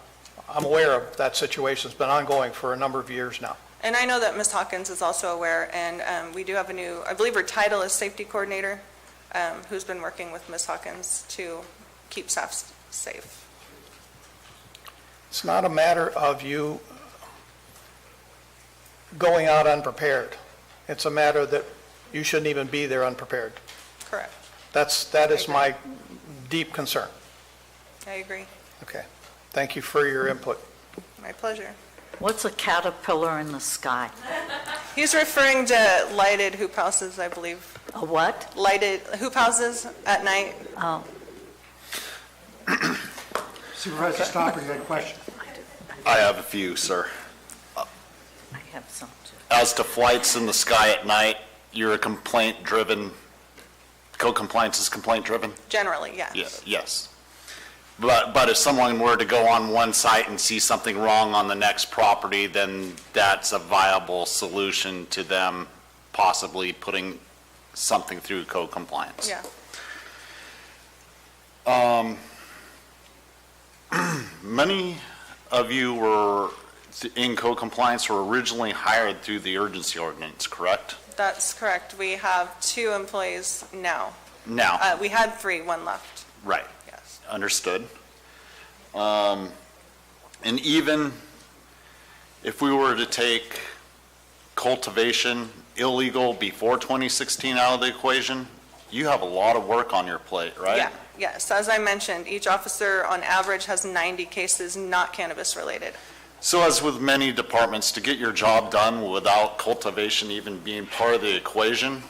S2: aware of that situation. It's been ongoing for a number of years now.
S21: And I know that Ms. Hawkins is also aware, and we do have a new, I believe her title is safety coordinator, who's been working with Ms. Hawkins to keep staff safe.
S2: It's not a matter of you going out unprepared. It's a matter that you shouldn't even be there unprepared.
S21: Correct.
S2: That is my deep concern.
S21: I agree.
S2: Okay. Thank you for your input.
S21: My pleasure.
S17: What's a caterpillar in the sky?
S21: He's referring to lighted hoop houses, I believe.
S17: A what?
S21: Lighted hoop houses at night.
S17: Oh.
S1: Supervisor Stopper, you had a question?
S18: I have a few, sir.
S17: I have some too.
S18: As to flights in the sky at night, you're a complaint-driven, code compliance is complaint-driven?
S21: Generally, yes.
S18: Yeah, yes. But if someone were to go on one site and see something wrong on the next property, then that's a viable solution to them possibly putting something through code compliance.
S21: Yeah.
S18: Many of you were in code compliance were originally hired through the urgency ordinance, correct?
S21: That's correct. We have 2 employees now.
S18: Now.
S21: We had 3, 1 left.
S18: Right.
S21: Yes.
S18: Understood. And even if we were to take cultivation illegal before 2016 out of the equation, you have a lot of work on your plate, right?
S21: Yeah. Yes. As I mentioned, each officer on average has 90 cases not cannabis related.
S18: So as with many departments, to get your job done without cultivation even being part of the equation,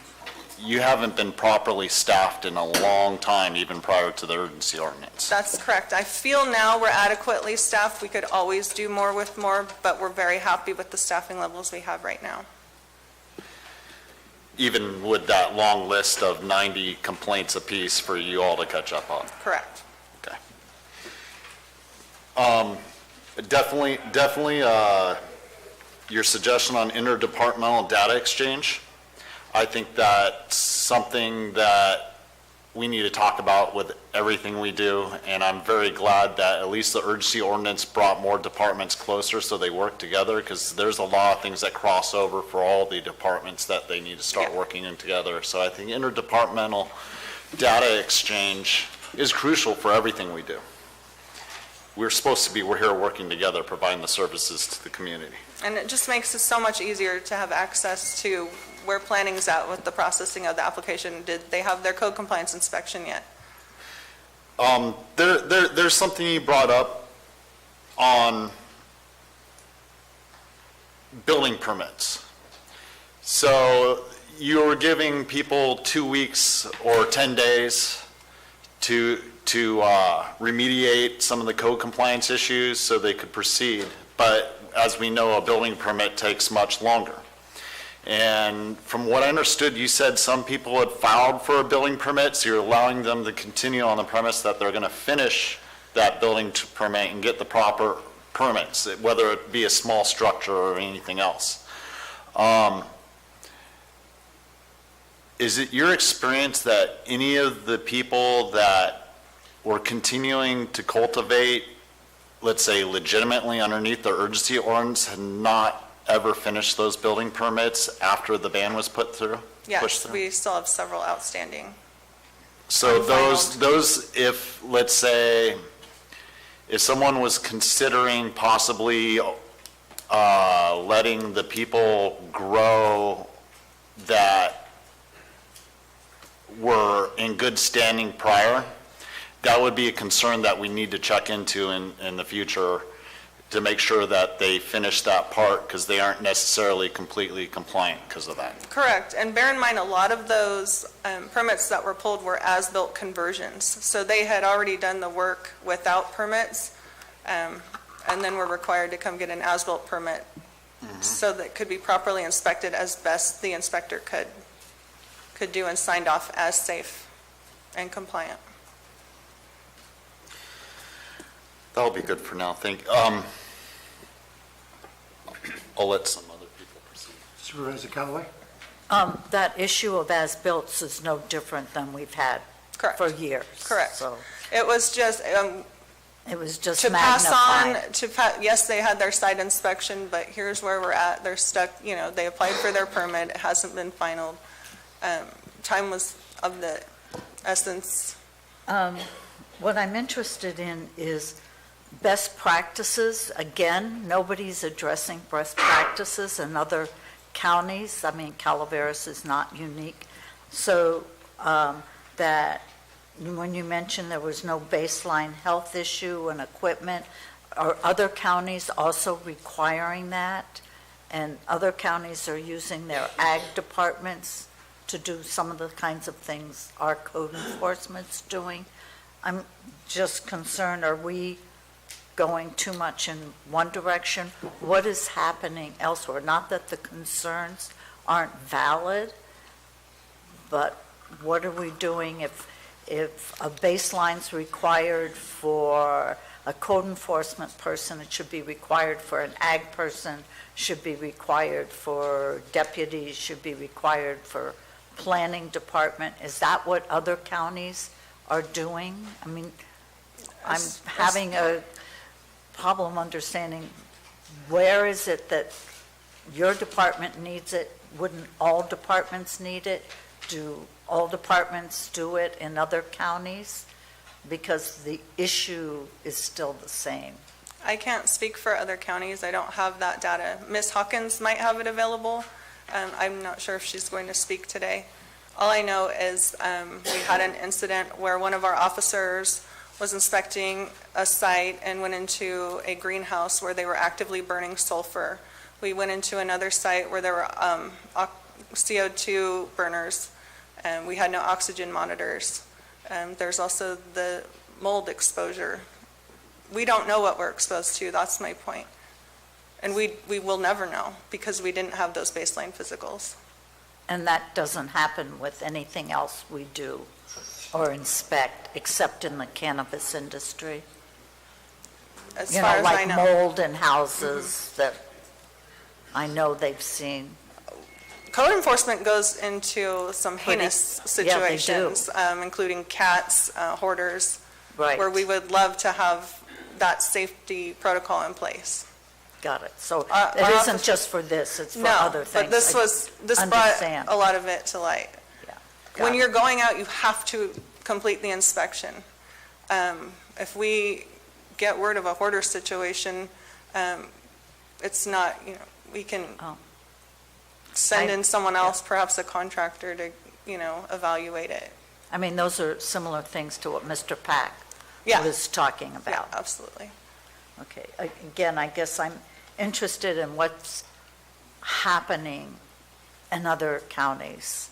S18: you haven't been properly staffed in a long time, even prior to the urgency ordinance.
S21: That's correct. I feel now we're adequately staffed. We could always do more with more, but we're very happy with the staffing levels we have right now.
S18: Even with that long list of 90 complaints apiece for you all to catch up on.
S21: Correct.
S18: Okay. Definitely, your suggestion on interdepartmental data exchange, I think that's something that we need to talk about with everything we do, and I'm very glad that at least the urgency ordinance brought more departments closer so they work together, because there's a lot of things that cross over for all the departments that they need to start working in together. So I think interdepartmental data exchange is crucial for everything we do. We're here working together, providing the services to the community.
S21: And it just makes it so much easier to have access to where planning's at with the processing of the application. Did they have their code compliance inspection yet?
S18: There's something you brought up on building permits. So you were giving people 2 weeks or 10 days to remediate some of the code compliance issues so they could proceed. But as we know, a building permit takes much longer. And from what I understood, you said some people had filed for a building permit, so you're allowing them to continue on the premise that they're going to finish that building permit and get the proper permits, whether it be a small structure or anything else. Is it your experience that any of the people that were continuing to cultivate, let's say legitimately underneath the urgency ordinance, had not ever finished those building permits after the ban was put through?
S21: Yes, we still have several outstanding.
S18: So those, if, let's say, if someone was considering possibly letting the people grow that were in good standing prior, that would be a concern that we need to check into in the future to make sure that they finish that part, because they aren't necessarily completely compliant because of that.
S21: Correct. And bear in mind, a lot of those permits that were pulled were as-built conversions. So they had already done the work without permits, and then were required to come get an as-built permit so that it could be properly inspected as best the inspector could. could do and signed off as safe and compliant.
S18: That'll be good for now, I'll let some other people proceed.
S1: Supervisor Callaway?
S17: That issue of as-built is no different than we've had
S21: Correct.
S17: for years.
S21: Correct.
S17: So
S21: It was just,
S17: it was just
S21: to pass
S17: magnified.
S21: on, yes, they had their site inspection, but here's where we're at. They're stuck, they applied for their permit, it hasn't been finalized. Time was of the essence.
S17: What I'm interested in is best practices. Again, nobody's addressing best practices in other counties. I mean, Calaveras is not unique. So that when you mentioned there was no baseline health issue and equipment, are other counties also requiring that? And other counties are using their ag departments to do some of the kinds of things our code enforcement's doing? I'm just concerned, are we going too much in one direction? What is happening elsewhere? Not that the concerns aren't valid, but what are we doing if a baseline's required for a code enforcement person, it should be required for an ag person, should be required for deputies, should be required for planning department? Is that what other counties are doing? I mean, I'm having a problem understanding, where is it that your department needs it? Wouldn't all departments need it? Do all departments do it in other counties? Because the issue is still the same.
S21: I can't speak for other counties. I don't have that data. Ms. Hawkins might have it available. I'm not sure if she's going to speak today. All I know is we had an incident where one of our officers was inspecting a site and went into a greenhouse where they were actively burning sulfur. We went into another site where there were CO2 burners, and we had no oxygen monitors. There's also the mold exposure. We don't know what we're exposed to, that's my point. And we will never know because we didn't have those baseline physicals.
S17: And that doesn't happen with anything else we do or inspect, except in the cannabis industry?
S21: As far as I know.
S17: Like mold in houses that I know they've seen.
S21: Code enforcement goes into some heinous
S17: Yeah, they do.
S21: situations, including cats, hoarders,
S17: Right.
S21: where we would love to have that safety protocol in place.
S17: Got it. So
S21: Our
S17: it isn't
S21: office-
S17: just for this, it's for
S21: No,
S17: other things.
S21: but this brought
S17: understand.
S21: a lot of it to light.
S17: Got
S21: When
S17: it.
S21: you're going out, you have to complete the inspection. If we get word of a hoarder situation, it's not, we can send in someone else, perhaps a contractor to, evaluate it.
S17: I mean, those are similar things to what Mr. Pack
S21: Yeah.
S17: was talking
S21: Yeah,
S17: about.
S21: absolutely.
S17: Okay, again, I guess I'm interested in what's happening in other counties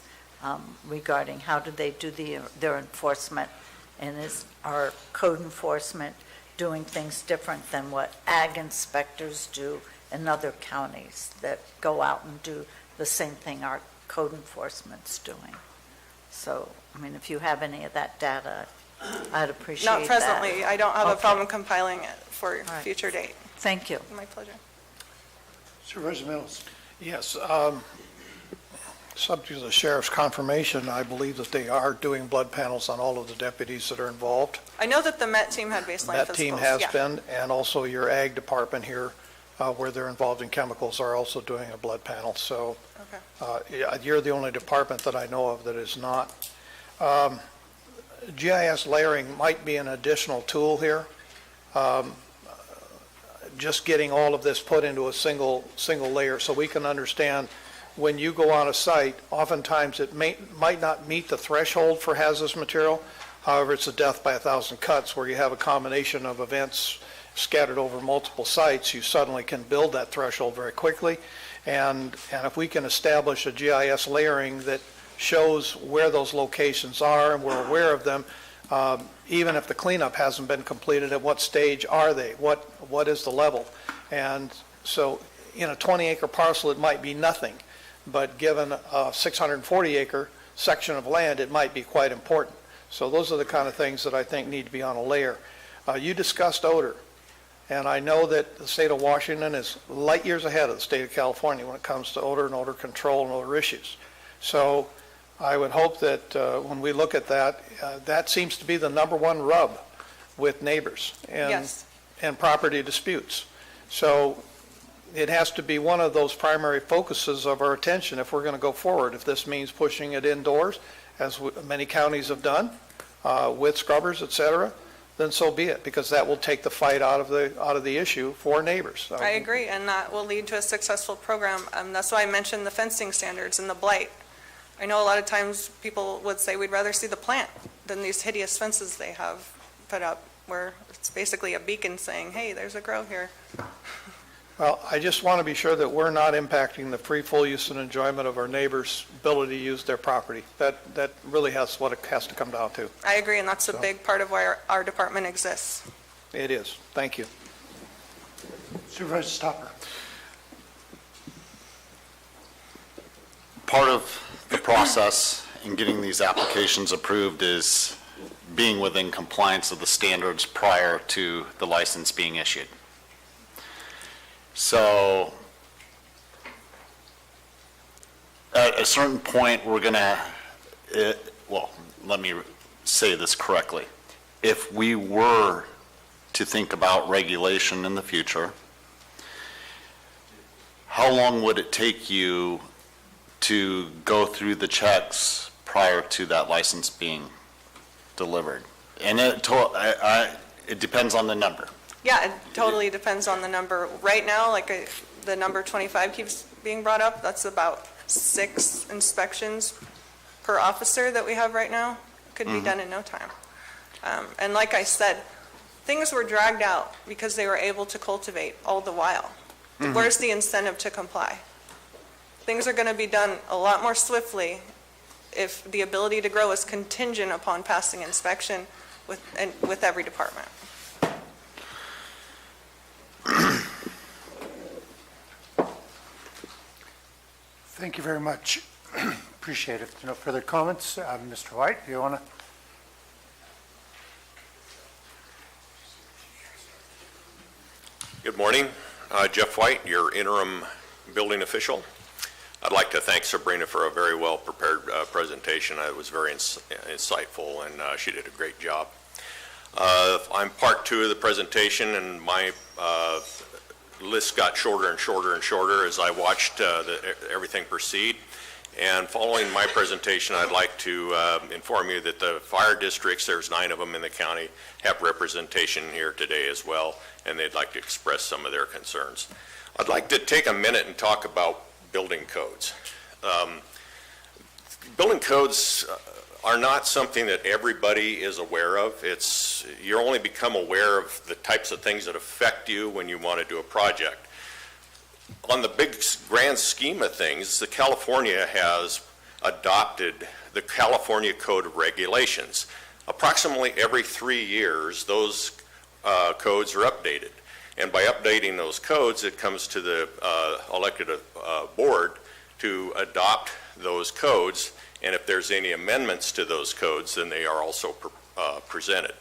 S17: regarding how do they do their enforcement, and is our code enforcement doing things different than what ag inspectors do in other counties that go out and do the same thing our code enforcement's doing? So, I mean, if you have any of that data, I'd appreciate that.
S21: Not presently. I don't have a
S17: Okay.
S21: problem compiling it for a
S17: right.
S21: future date.
S17: Thank you.
S21: My pleasure.
S1: Supervisor Mills?
S2: Yes, subject to the sheriff's confirmation, I believe that they are doing blood panels on all of the deputies that are involved.
S21: I know that the MET team had baseline physicals.
S2: That team has
S21: yeah.
S2: been, and also your ag department here, where they're involved in chemicals, are also doing a blood panel. So you're the only department that I know of that is not. GIS layering might be an additional tool here. Just getting all of this put into a single layer so we can understand when you go on a site, oftentimes it might not meet the threshold for hazardous material. However, it's a death by 1,000 cuts where you have a combination of events scattered over multiple sites. You suddenly can build that threshold very quickly. And if we can establish a GIS layering that shows where those locations are and we're aware of them, even if the cleanup hasn't been completed, at what stage are they? What is the level? And so in a 20-acre parcel, it might be nothing. But given a 640-acre, section of land, it might be quite important. So those are the kind of things that I think need to be on a layer. You discussed odor, and I know that the state of Washington is light years ahead of the state of California when it comes to odor and odor control and odor issues. So I would hope that when we look at that, that seems to be the number one rub with neighbors and property disputes. So it has to be one of those primary focuses of our attention if we're going to go forward. If this means pushing it indoors, as many counties have done, with scrubbers, et cetera, then so be it, because that will take the fight out of the issue for neighbors.
S21: I agree, and that will lead to a successful program. That's why I mentioned the fencing standards and the blight. I know a lot of times people would say we'd rather see the plant than these hideous fences they have put up, where it's basically a beacon saying, hey, there's a grow here.
S2: Well, I just want to be sure that we're not impacting the free, full use and enjoyment of our neighbors' ability to use their property. That really has what it has to come down to.
S21: I agree, and that's a big part of why our department exists.
S2: It is. Thank you.
S1: Supervisor Stopper.
S18: Part of the process in getting these applications approved is being within compliance of the standards prior to the license being issued. So at a certain point, we're going to, well, let me say this correctly. If we were to think about regulation in the future, how long would it take you to go through the checks prior to that license being delivered? And it depends on the number.
S21: Yeah, it totally depends on the number. Right now, like the number 25 keeps being brought up, that's about 6 inspections per officer that we have right now. Could be done in no time. And like I said, things were dragged out because they were able to cultivate all the while. Where's the incentive to comply? Things are going to be done a lot more swiftly if the ability to grow is contingent upon passing inspection with every department.
S1: Thank you very much. Appreciate it. If no further comments, Mr. White, do you want to?
S6: Good morning. Jeff White, your interim building official. I'd like to thank Sabrina for a very well-prepared presentation. It was very insightful, and she did a great job. I'm part 2 of the presentation, and my list got shorter and shorter and shorter as I watched everything proceed. And following my presentation, I'd like to inform you that the fire districts, there's 9 of them in the county, have representation here today as well, and they'd like to express some of their concerns. I'd like to take a minute and talk about building codes. Building codes are not something that everybody is aware of. You only become aware of the types of things that affect you when you want to do a project. On the big grand scheme of things, California has adopted the California Code of Regulations. Approximately every 3 years, those codes are updated. And by updating those codes, it comes to the elected board to adopt those codes. And if there's any amendments to those codes, then they are also presented.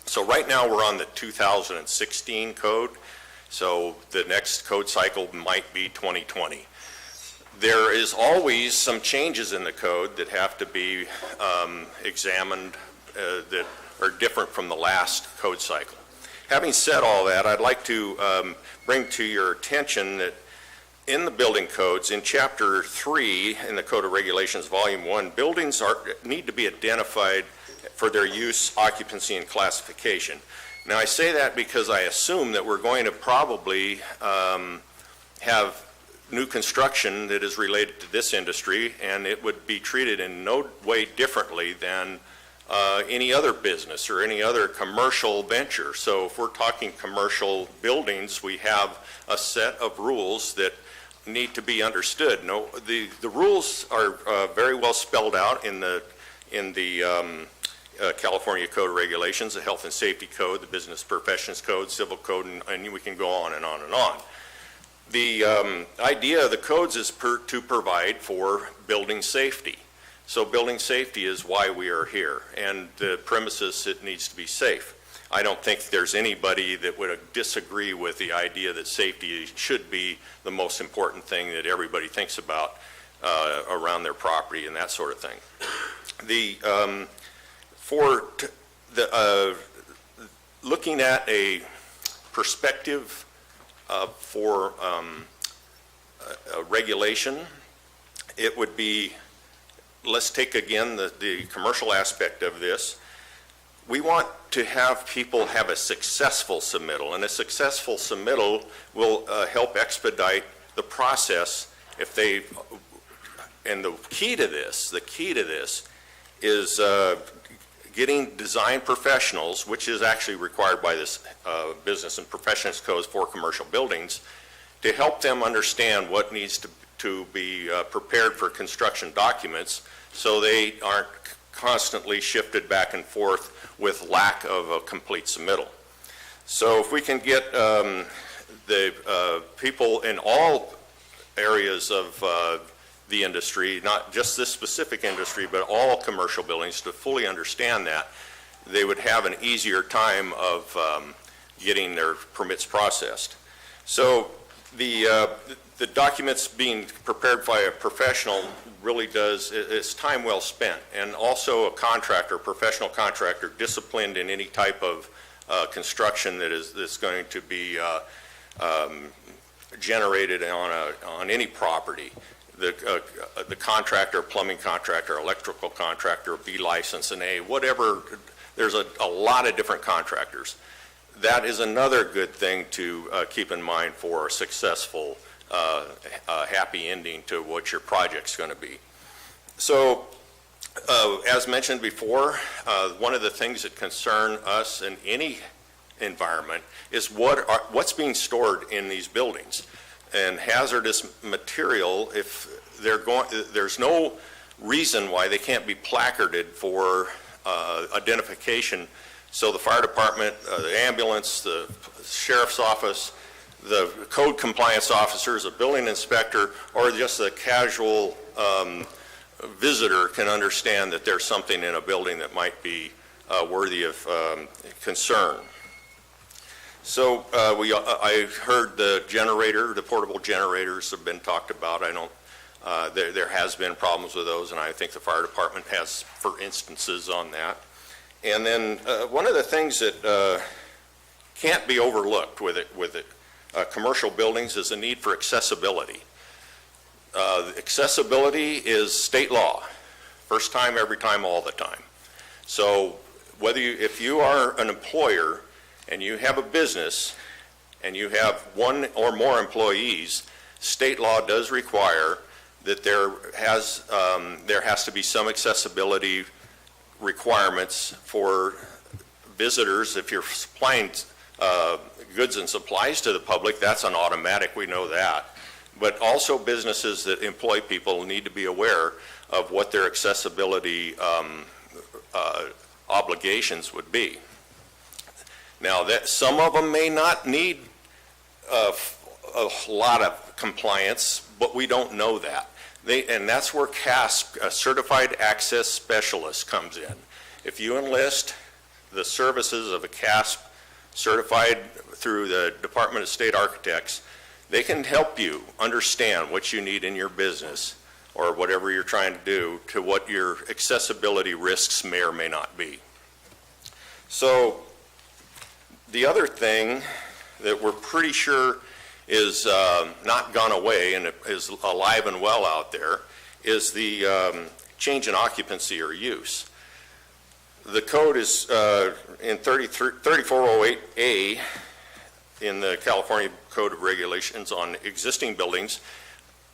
S6: So right now, we're on the 2016 code. So the next code cycle might be 2020. There is always some changes in the code that have to be examined that are different from the last code cycle. Having said all that, I'd like to bring to your attention that in the building codes, in Chapter 3 in the Code of Regulations, Volume 1, buildings need to be identified for their use, occupancy, and classification. Now, I say that because I assume that we're going to probably have new construction that is related to this industry, and it would be treated in no way differently than any other business or any other commercial venture. So if we're talking commercial buildings, we have a set of rules that need to be understood. No, the rules are very well spelled out in the California Code of Regulations, the Health and Safety Code, the Business Professions Code, Civil Code, and we can go on and on and on. The idea of the codes is to provide for building safety. So building safety is why we are here, and the premises, it needs to be safe. I don't think there's anybody that would disagree with the idea that safety should be the most important thing that everybody thinks about around their property and that sort of thing. Looking at a perspective for a regulation, it would be, let's take again the commercial aspect of this. We want to have people have a successful submittal, and a successful submittal will help expedite the process if they, and the key to this is getting design professionals, which is actually required by this Business and Professions Codes for commercial buildings, to help them understand what needs to be prepared for construction documents so they aren't constantly shifted back and forth with lack of a complete submittal. So if we can get the people in all areas of the industry, not just this specific industry, but all commercial buildings to fully understand that, they would have an easier time of getting their permits processed. So the documents being prepared by a professional really it's time well spent, and also a contractor, professional contractor, disciplined in any type of construction that's going to be generated on any property. The contractor, plumbing contractor, electrical contractor, B license and A, whatever. There's a lot of different contractors. That is another good thing to keep in mind for a successful happy ending to what your project's going to be. So, as mentioned before, one of the things that concern us in any environment is what's being stored in these buildings. And hazardous material, if there's no reason why they can't be placarded for identification. So the fire department, the ambulance, the sheriff's office, the code compliance officers, a building inspector, or just a casual visitor can understand that there's something in a building that might be worthy of concern. So I heard the portable generators have been talked about. There has been problems with those, and I think the fire department has, for instances on that. And then one of the things that can't be overlooked with commercial buildings is the need for accessibility. Accessibility is state law, first time, every time, all the time. So if you are an employer and you have a business and you have one or more employees, state law does require that there has to be some accessibility requirements for visitors. If you're supplying goods and supplies to the public, that's an automatic, we know that. But also businesses that employ people need to be aware of what their accessibility obligations would be. Now, some of them may not need a lot of compliance, but we don't know that. And that's where CASP, a Certified Access Specialist, comes in. If you enlist the services of a CASP certified through the Department of State Architects, they can help you understand what you need in your business or whatever you're trying to do to what your accessibility risks may or may not be. So the other thing that we're pretty sure is not gone away and is alive and well out there is the change in occupancy or use. The code is in 3408A in the California Code of Regulations on existing buildings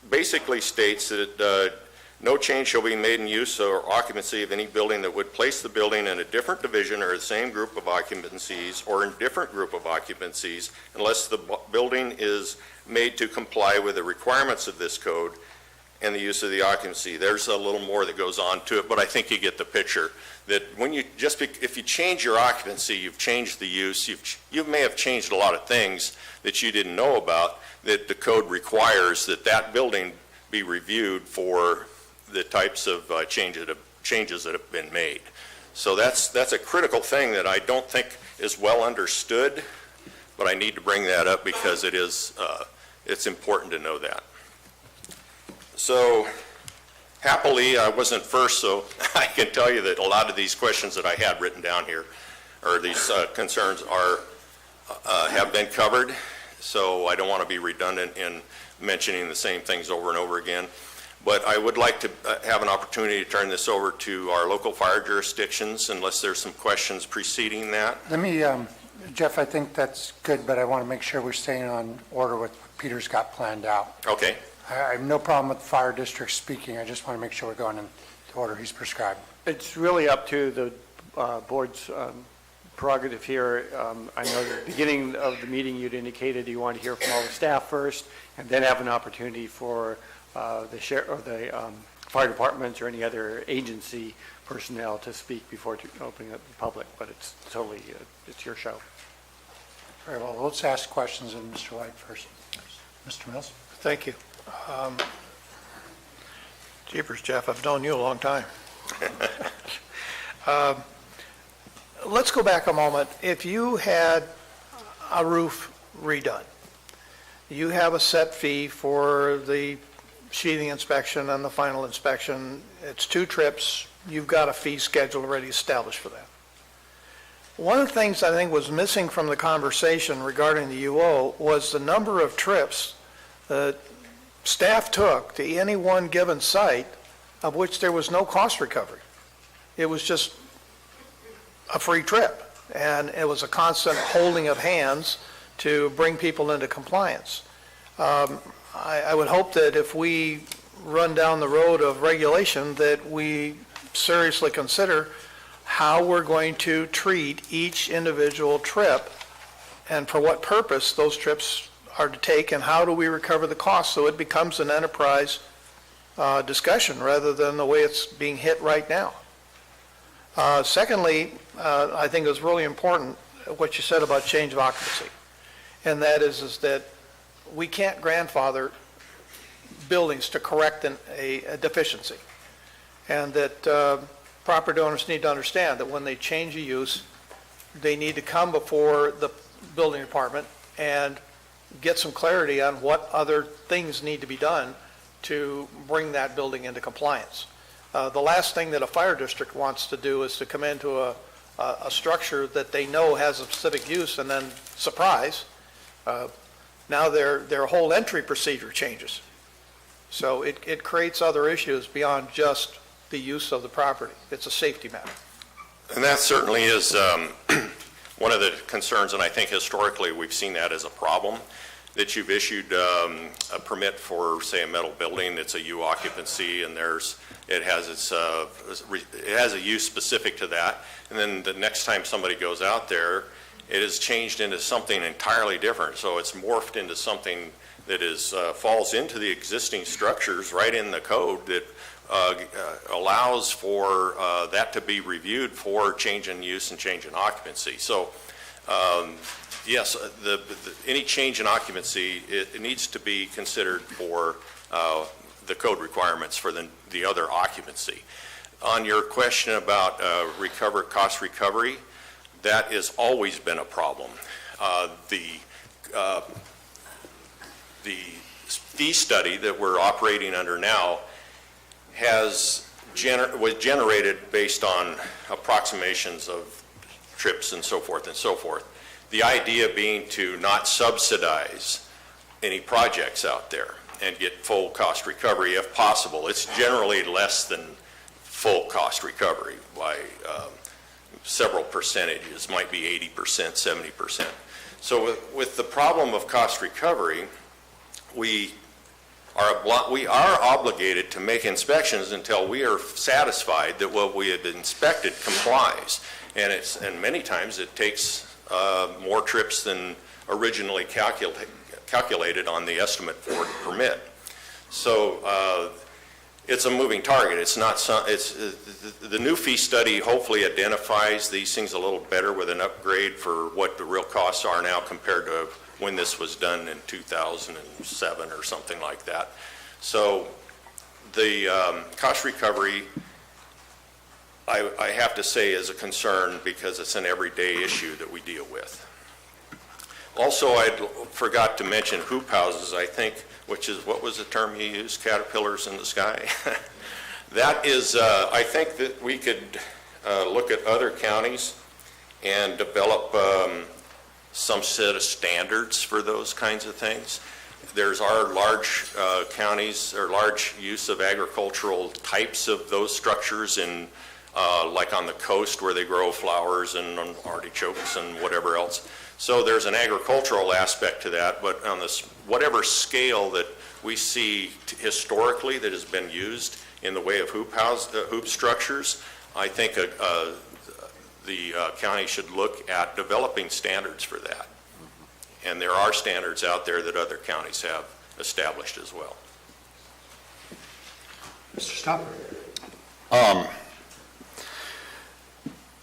S6: basically states that no change shall be made in use or occupancy of any building that would place the building in a different division or the same group of occupancies or in different group of occupancies unless the building is made to comply with the requirements of this code and the use of the occupancy. There's a little more that goes on to it, but I think you get the picture that when you if you change your occupancy, you've changed the use, you may have changed a lot of things that you didn't know about, that the code requires that building be reviewed for the types of changes that have been made. So that's a critical thing that I don't think is well understood, but I need to bring that up because it's important to know that. So happily, I wasn't first, so I can tell you that a lot of these questions that I had written down here, or these concerns have been covered, so I don't want to be redundant in mentioning the same things over and over again. But I would like to have an opportunity to turn this over to our local fire jurisdictions, unless there's some questions preceding that.
S1: Let me, Jeff, I think that's good, but I want to make sure we're staying on order with what Peter's got planned out.
S6: Okay.
S1: I have no problem with the fire district speaking. I just want to make sure we're going in the order he's prescribed.
S4: It's really up to the board's prerogative here. I know at the beginning of the meeting, you'd indicated you wanted to hear from all the staff first, and then have an opportunity for the fire departments or any other agency personnel to speak before opening up the public, but it's totally, it's your show.
S1: Very well. Let's ask questions of Mr. White first. Mr. Mills?
S2: Thank you. Jeepers, Jeff, I've known you a long time. Let's go back a moment. If you had a roof redone, you have a set fee for the sheathing inspection and the final inspection. It's 2 trips. You've got a fee schedule already established for that. One of the things I think was missing from the conversation regarding the UO was the number of trips that staff took to any one given site of which there was no cost recovery. It was just a free trip, and it was a constant holding of hands to bring people into compliance. I would hope that if we run down the road of regulation, that we seriously consider how we're going to treat each individual trip and for what purpose those trips are to take, and how do we recover the cost so it becomes an enterprise discussion rather than the way it's being hit right now. Secondly, I think it was really important what you said about change of occupancy, and that is that we can't grandfather buildings to correct a deficiency, and that property owners need to understand that when they change a use, they need to come before the building department and get some clarity on what other things need to be done to bring that building into compliance. The last thing that a fire district wants to do is to come into a structure that they know has a specific use, and then, surprise, now their whole entry procedure changes. So it creates other issues beyond just the use of the property. It's a safety matter.
S6: And that certainly is one of the concerns, and I think historically we've seen that as a problem, that you've issued a permit for, say, a metal building. It's a U occupancy, and it has a use specific to that. And then the next time somebody goes out there, it is changed into something entirely different. So it's morphed into something that falls into the existing structures right in the code that allows for that to be reviewed for change in use and change in occupancy. So yes, any change in occupancy, it needs to be considered for the code requirements for the other occupancy. On your question about cost recovery, that has always been a problem. The fee study that we're operating under now was generated based on approximations of trips and so forth and so forth. The idea being to not subsidize any projects out there and get full cost recovery if possible. It's generally less than full cost recovery by several percentages, might be 80%, 70%. So with the problem of cost recovery, we are obligated to make inspections until we are satisfied that what we have inspected complies. And many times it takes more trips than originally calculated on the estimate for the permit. So it's a moving target. The new fee study hopefully identifies these things a little better with an upgrade for what the real costs are now compared to when this was done in 2007 or something like that. So The cost recovery, I have to say, is a concern because it's an everyday issue that we deal with. Also, I forgot to mention hoop houses, I think, which is, what was the term you used, caterpillars in the sky? That is, I think that we could look at other counties and develop some set of standards for those kinds of things. There's our large counties, or large use of agricultural types of those structures in, like on the coast where they grow flowers and artichokes and whatever else. So there's an agricultural aspect to that, but on this, whatever scale that we see historically that has been used in the way of hoop structures, I think the county should look at developing standards for that. And there are standards out there that other counties have established as well.
S1: Mr. Stopper.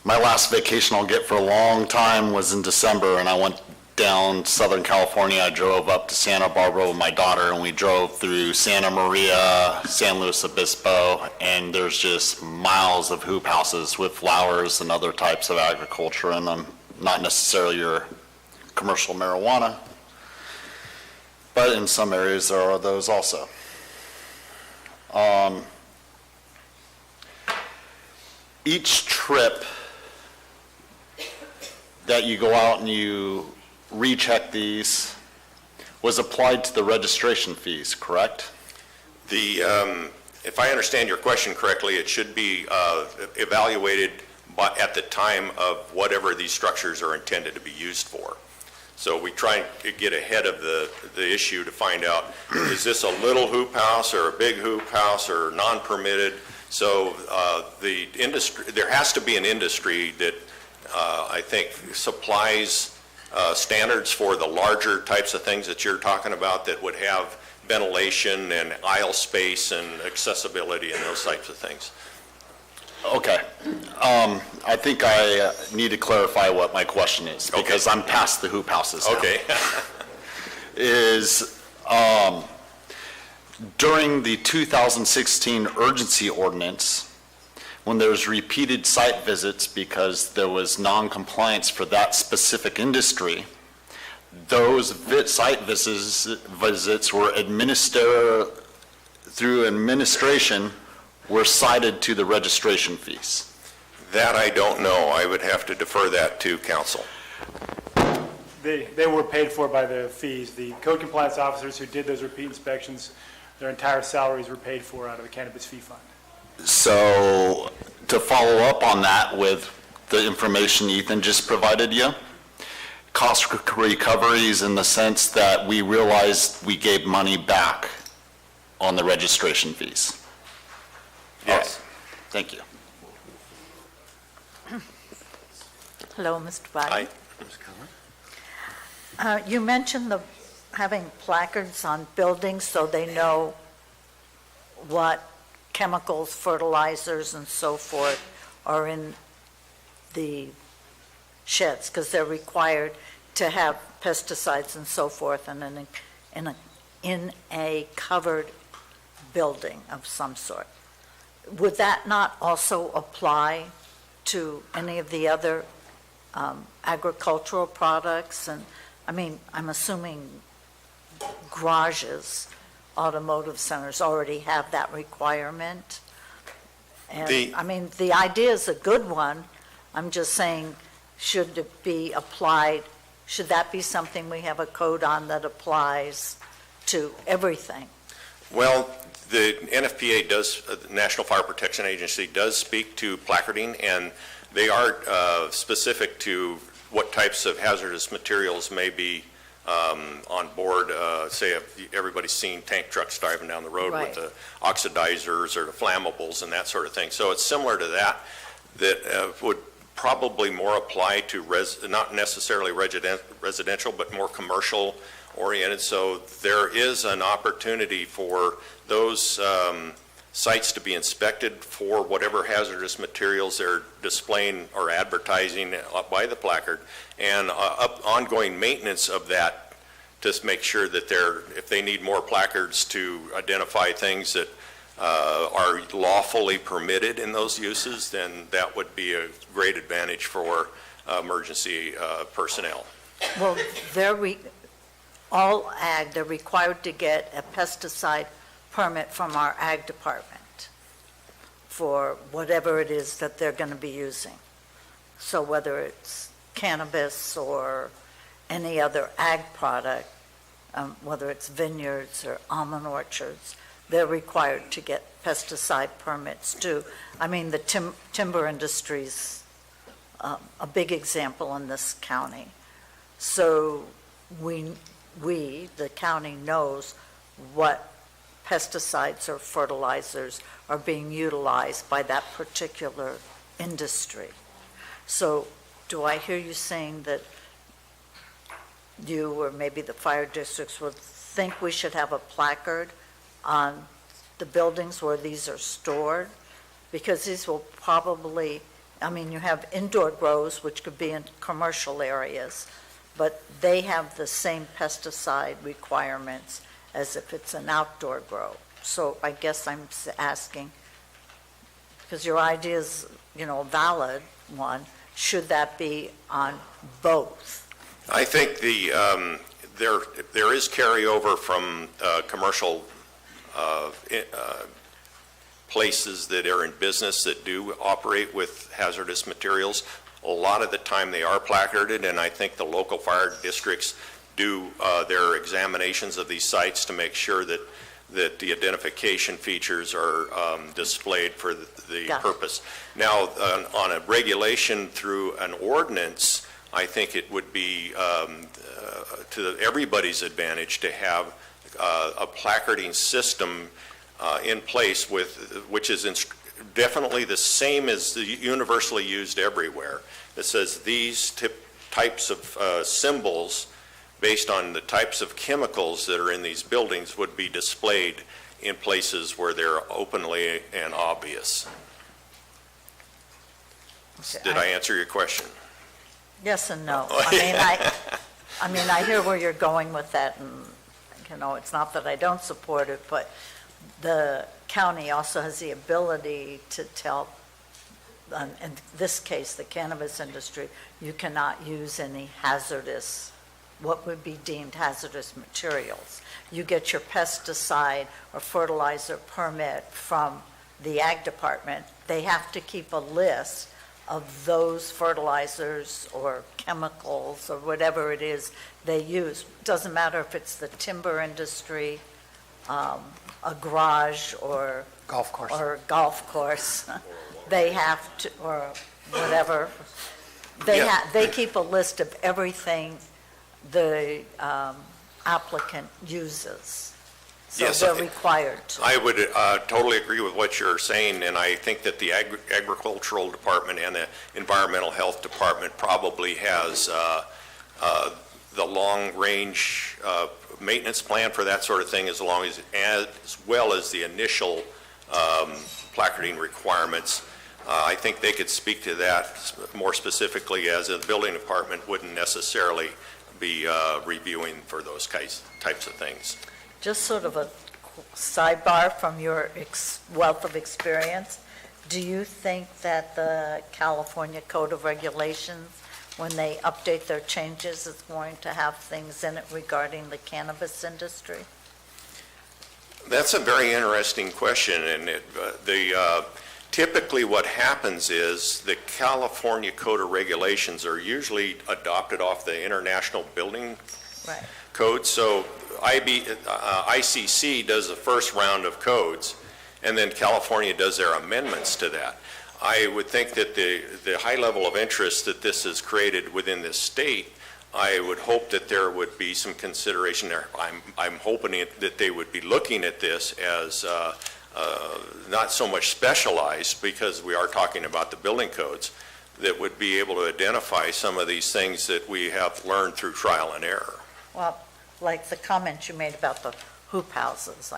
S18: My last vacation I'll get for a long time was in December, and I went down Southern California. I drove up to Santa Barbara with my daughter, and we drove through Santa Maria, San Luis Obispo, and there's just miles of hoop houses with flowers and other types of agriculture in them. Not necessarily your commercial marijuana, but in some areas there are those also. Each trip that you go out and you recheck these was applied to the registration fees, correct?
S6: If I understand your question correctly, it should be evaluated at the time of whatever these structures are intended to be used for. So we try to get ahead of the issue to find out, is this a little hoop house or a big hoop house or non-permitted? So the industry, there has to be an industry that I think supplies standards for the larger types of things that you're talking about that would have ventilation and aisle space and accessibility and those types of things.
S18: Okay. I think I need to clarify what my question is, because I'm past the hoop houses now.
S6: Okay.
S18: During the 2016 urgency ordinance, when there's repeated site visits because there was non-compliance for that specific industry, those site visits were administered through administration were cited to the registration fees.
S6: That I don't know. I would have to defer that to council.
S7: They were paid for by the fees. The code compliance officers who did those repeat inspections, their entire salaries were paid for out of the cannabis fee fund.
S18: So to follow up on that with the information Ethan just provided you, cost recoveries in the sense that we realized we gave money back on the registration fees.
S6: Yes.
S18: Thank you.
S17: Hello, Mr. Biden.
S6: Hi.
S17: You mentioned having placards on buildings so they know what chemicals, fertilizers, and so forth are in the sheds, because they're required to have pesticides and so forth in a covered building of some sort. Would that not also apply to any of the other agricultural products? And I mean, I'm assuming garages, automotive centers already have that requirement. And I mean, the idea is a good one. I'm just saying, should it be applied? Should that be something we have a code on that applies to everything?
S6: Well, the NFPA does, the National Fire Protection Agency does speak to placarding, and they are specific to what types of hazardous materials may be on board. Say if everybody's seen tank trucks driving down the road with the oxidizers or the flammables and that sort of thing. So it's similar to that would probably more apply to not necessarily residential, but more commercial oriented. So there is an opportunity for those sites to be inspected for whatever hazardous materials they're displaying or advertising by the placard, and ongoing maintenance of that to make sure that if they need more placards to identify things that are lawfully permitted in those uses, then that would be a great advantage for emergency personnel.
S17: Well, all ag, they're required to get a pesticide permit from our ag department for whatever it is that they're going to be using. So whether it's cannabis or any other ag product, whether it's vineyards or almond orchards, they're required to get pesticide permits too. I mean, the timber industry's a big example in this county. So we, the county, knows what pesticides or fertilizers are being utilized by that particular industry. So do I hear you saying that you or maybe the fire districts would think we should have a placard on the buildings where these are stored? Because these will probably, I mean, you have indoor grows, which could be in commercial areas, but they have the same pesticide requirements as if it's an outdoor grow. So I guess I'm asking, because your idea is, a valid one, should that be on both?
S6: I think there is carryover from commercial places that are in business that do operate with hazardous materials. A lot of the time they are placarded, and I think the local fire districts do their examinations of these sites to make sure that the identification features are displayed for the purpose. Now, on a regulation through an ordinance, I think it would be to everybody's advantage to have a placarding system in place which is definitely the same as the universally used everywhere. It says these types of symbols based on the types of chemicals that are in these buildings would be displayed in places where they're openly and obvious. Okay, Did I answer your question?
S17: Yes and no. I mean, I hear where you're going with that, and, it's not that I don't support it, but the county also has the ability to tell, in this case, the cannabis industry, you cannot use any hazardous, what would be deemed hazardous materials. You get your pesticide or fertilizer permit from the ag department. They have to keep a list of those fertilizers or chemicals or whatever it is they use. Doesn't matter if it's the timber industry, a garage or
S1: golf course.
S17: They have to, or whatever. They keep a list of everything the applicant uses. So
S6: yes,
S17: they're required to.
S6: I would totally agree with what you're saying, and I think that the agricultural department and the environmental health department probably has the long-range maintenance plan for that sort of thing, as well as the initial placarding requirements. I think they could speak to that more specifically, as the building department wouldn't necessarily be reviewing for those types of things.
S17: Just sort of a sidebar from your wealth of experience, do you think that the California Code of Regulations, when they update their changes, is going to have things in it regarding the cannabis industry?
S6: That's a very interesting question, and typically what happens is the California Code of Regulations are usually adopted off the International Building Code. So ICC does the first round of codes, and then California does their amendments to that. I would think that the high level of interest that this has created within this state, I would hope that there would be some consideration there. I'm hoping that they would be looking at this as not so much specialized, because we are talking about the building codes, that would be able to identify some of these things that we have learned through trial and error.
S17: Well, like the comment you made about the hoop houses,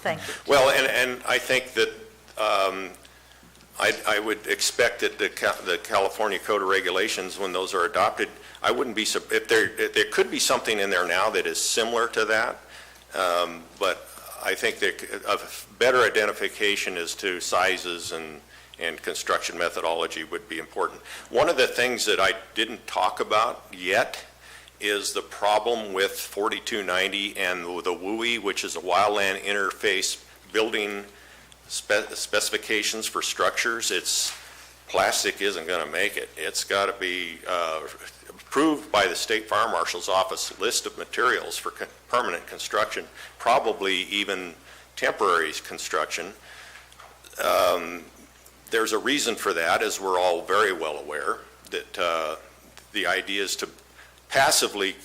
S17: thank you.
S6: Well, and I think that I would expect that the California Code of Regulations, when those are adopted, I wouldn't be, if there could be something in there now that is similar to that, but I think that a better identification as to sizes and construction methodology would be important. One of the things that I didn't talk about yet is the problem with 4290 and the WUI, which is a wildland interface building specifications for structures. Plastic isn't going to make it. It's got to be approved by the State Fire Marshal's Office list of materials for permanent construction, probably even temporary construction. There's a reason for that, as we're all very well aware, that the idea is to passively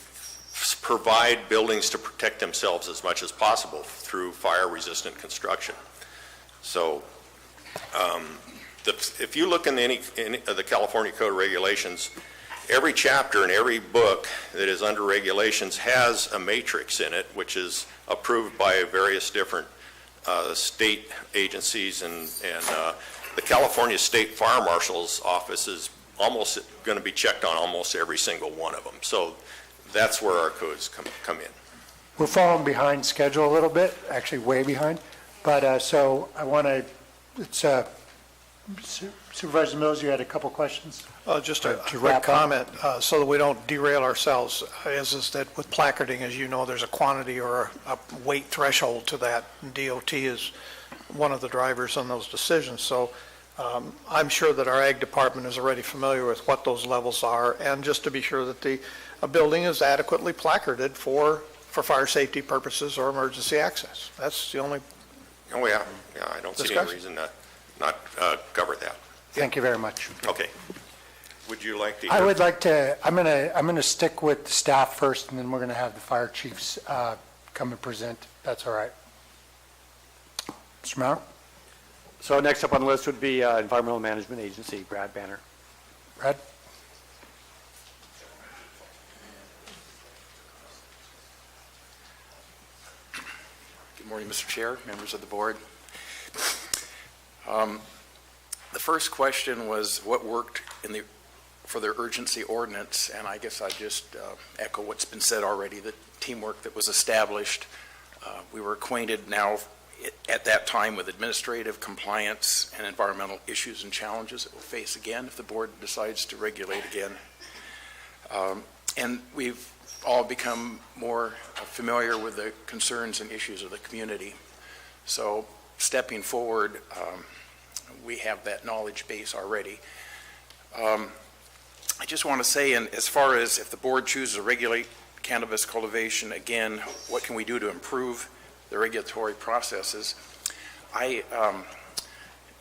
S6: provide buildings to protect themselves as much as possible through fire-resistant construction. So if you look in any of the California Code of Regulations, every chapter and every book that is under regulations has a matrix in it, which is approved by various different state agencies, and the California State Fire Marshal's Office is almost going to be checked on almost every single one of them. So that's where our codes come in.
S1: We're falling behind schedule a little bit, actually way behind, but so I want to, Supervisor Mills, you had a couple questions?
S2: Just a
S1: To
S2: quick
S1: wrap up.
S2: comment, so that we don't derail ourselves, is that with placarding, as you know, there's a quantity or a weight threshold to that. DOT is one of the drivers on those decisions. So I'm sure that our Ag Department is already familiar with what those levels are, and just to be sure that a building is adequately placarded for fire safety purposes or emergency access. That's the only
S6: Oh, yeah, I don't see any reason to not cover that.
S1: Thank you very much.
S6: Okay. Would you like to?
S1: I would like to, I'm going to stick with the staff first, and then we're going to have the fire chiefs come and present. That's all right. Mr. Maurer?
S4: So next up on the list would be Environmental Management Agency, Brad Banner.
S1: Brad?
S10: Good morning, Mr. Chair, members of the board. The first question was what worked for the urgency ordinance, and I guess I'd just echo what's been said already, the teamwork that was established. We were acquainted now at that time with administrative, compliance, and environmental issues and challenges that we'll face again if the board decides to regulate again. And we've all become more familiar with the concerns and issues of the community. So stepping forward, we have that knowledge base already. I just want to say, and as far as if the board chooses to regulate cannabis cultivation again, what can we do to improve the regulatory processes? I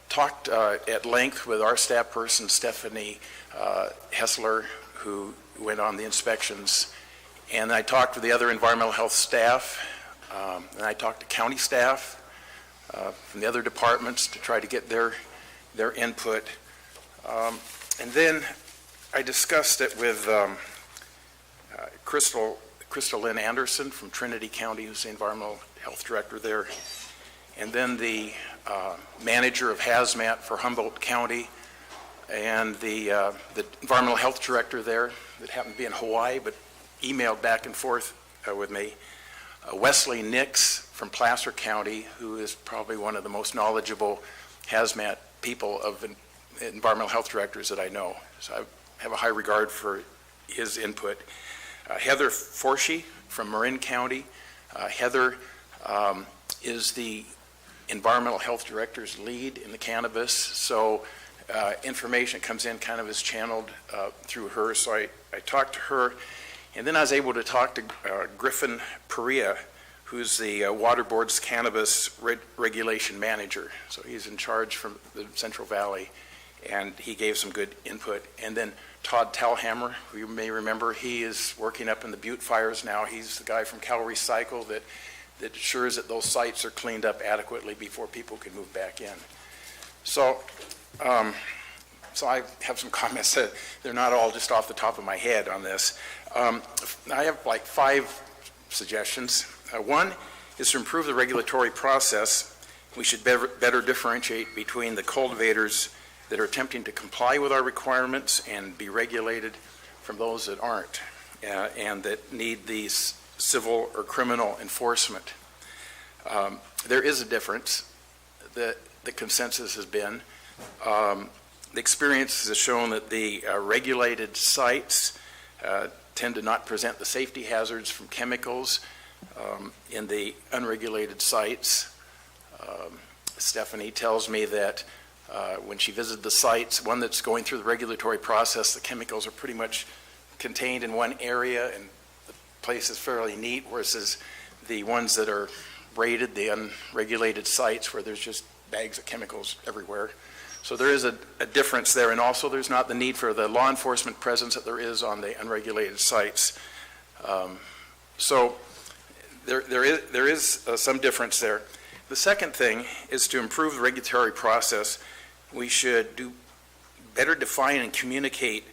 S10: talked at length with our staff person, Stephanie Hessler, who went on the inspections, and I talked with the other environmental health staff, and I talked to county staff from the other departments to try to get their input. And then I discussed it with Crystal Lynn Anderson from Trinity County, who's the environmental health director there, and then the manager of hazmat for Humboldt County, and the environmental health director there that happened to be in Hawaii but emailed back and forth with me, Wesley Nix from Placer County, who is probably one of the most knowledgeable hazmat people of environmental health directors that I know. So I have a high regard for his input. Heather Forshey from Marin County. Heather is the environmental health director's lead in the cannabis, so information comes in kind of is channeled through her. So I talked to her, and then I was able to talk to Griffin Perea, who's the Water Board's cannabis regulation manager. So he's in charge from the Central Valley, and he gave some good input. And then Todd Talhammer, who you may remember, he is working up in the Butte fires now. He's the guy from Cal Recycle that ensures that those sites are cleaned up adequately before people can move back in. So I have some comments that they're not all just off the top of my head on this. I have like 5 suggestions. One is to improve the regulatory process. We should better differentiate between the cultivators that are attempting to comply with our requirements and be regulated from those that aren't, and that need these civil or criminal enforcement. there is a difference. The consensus has been. The experience has shown that the regulated sites tend to not present the safety hazards from chemicals in the unregulated sites. Stephanie tells me that when she visited the sites, one that's going through the regulatory process, the chemicals are pretty much contained in one area and the place is fairly neat, whereas the ones that are rated, the unregulated sites, where there's just bags of chemicals everywhere. So there is a difference there, and also there's not the need for the law enforcement presence that there is on the unregulated sites. So there is some difference there. The second thing is to improve the regulatory process. We should better define and communicate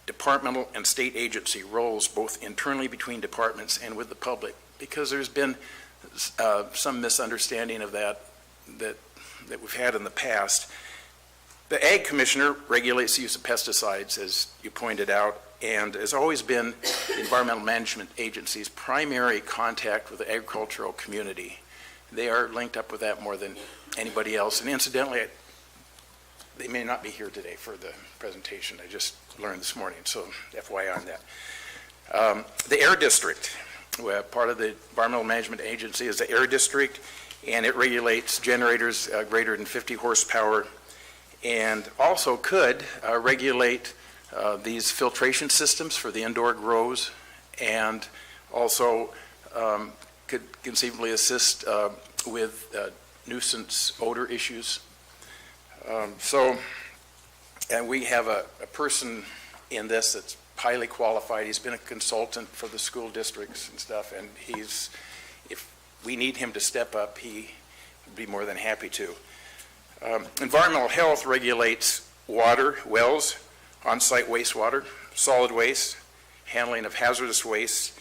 S10: departmental and state agency roles, both internally between departments and with the public, because there's been some misunderstanding of that we've had in the past. The Ag Commissioner regulates the use of pesticides, as you pointed out, and has always been the Environmental Management Agency's primary contact with the agricultural community. They are linked up with that more than anybody else. And incidentally, they may not be here today for the presentation. I just learned this morning, so FYI on that. The Air District, part of the Environmental Management Agency is the Air District, and it regulates generators greater than 50 horsepower, and also could regulate these filtration systems for the indoor grows, and also could conceivably assist with nuisance odor issues. And we have a person in this that's highly qualified. He's been a consultant for the school districts and stuff, and if we need him to step up, he would be more than happy to. Environmental health regulates water, wells, on-site wastewater, solid waste, handling of hazardous waste,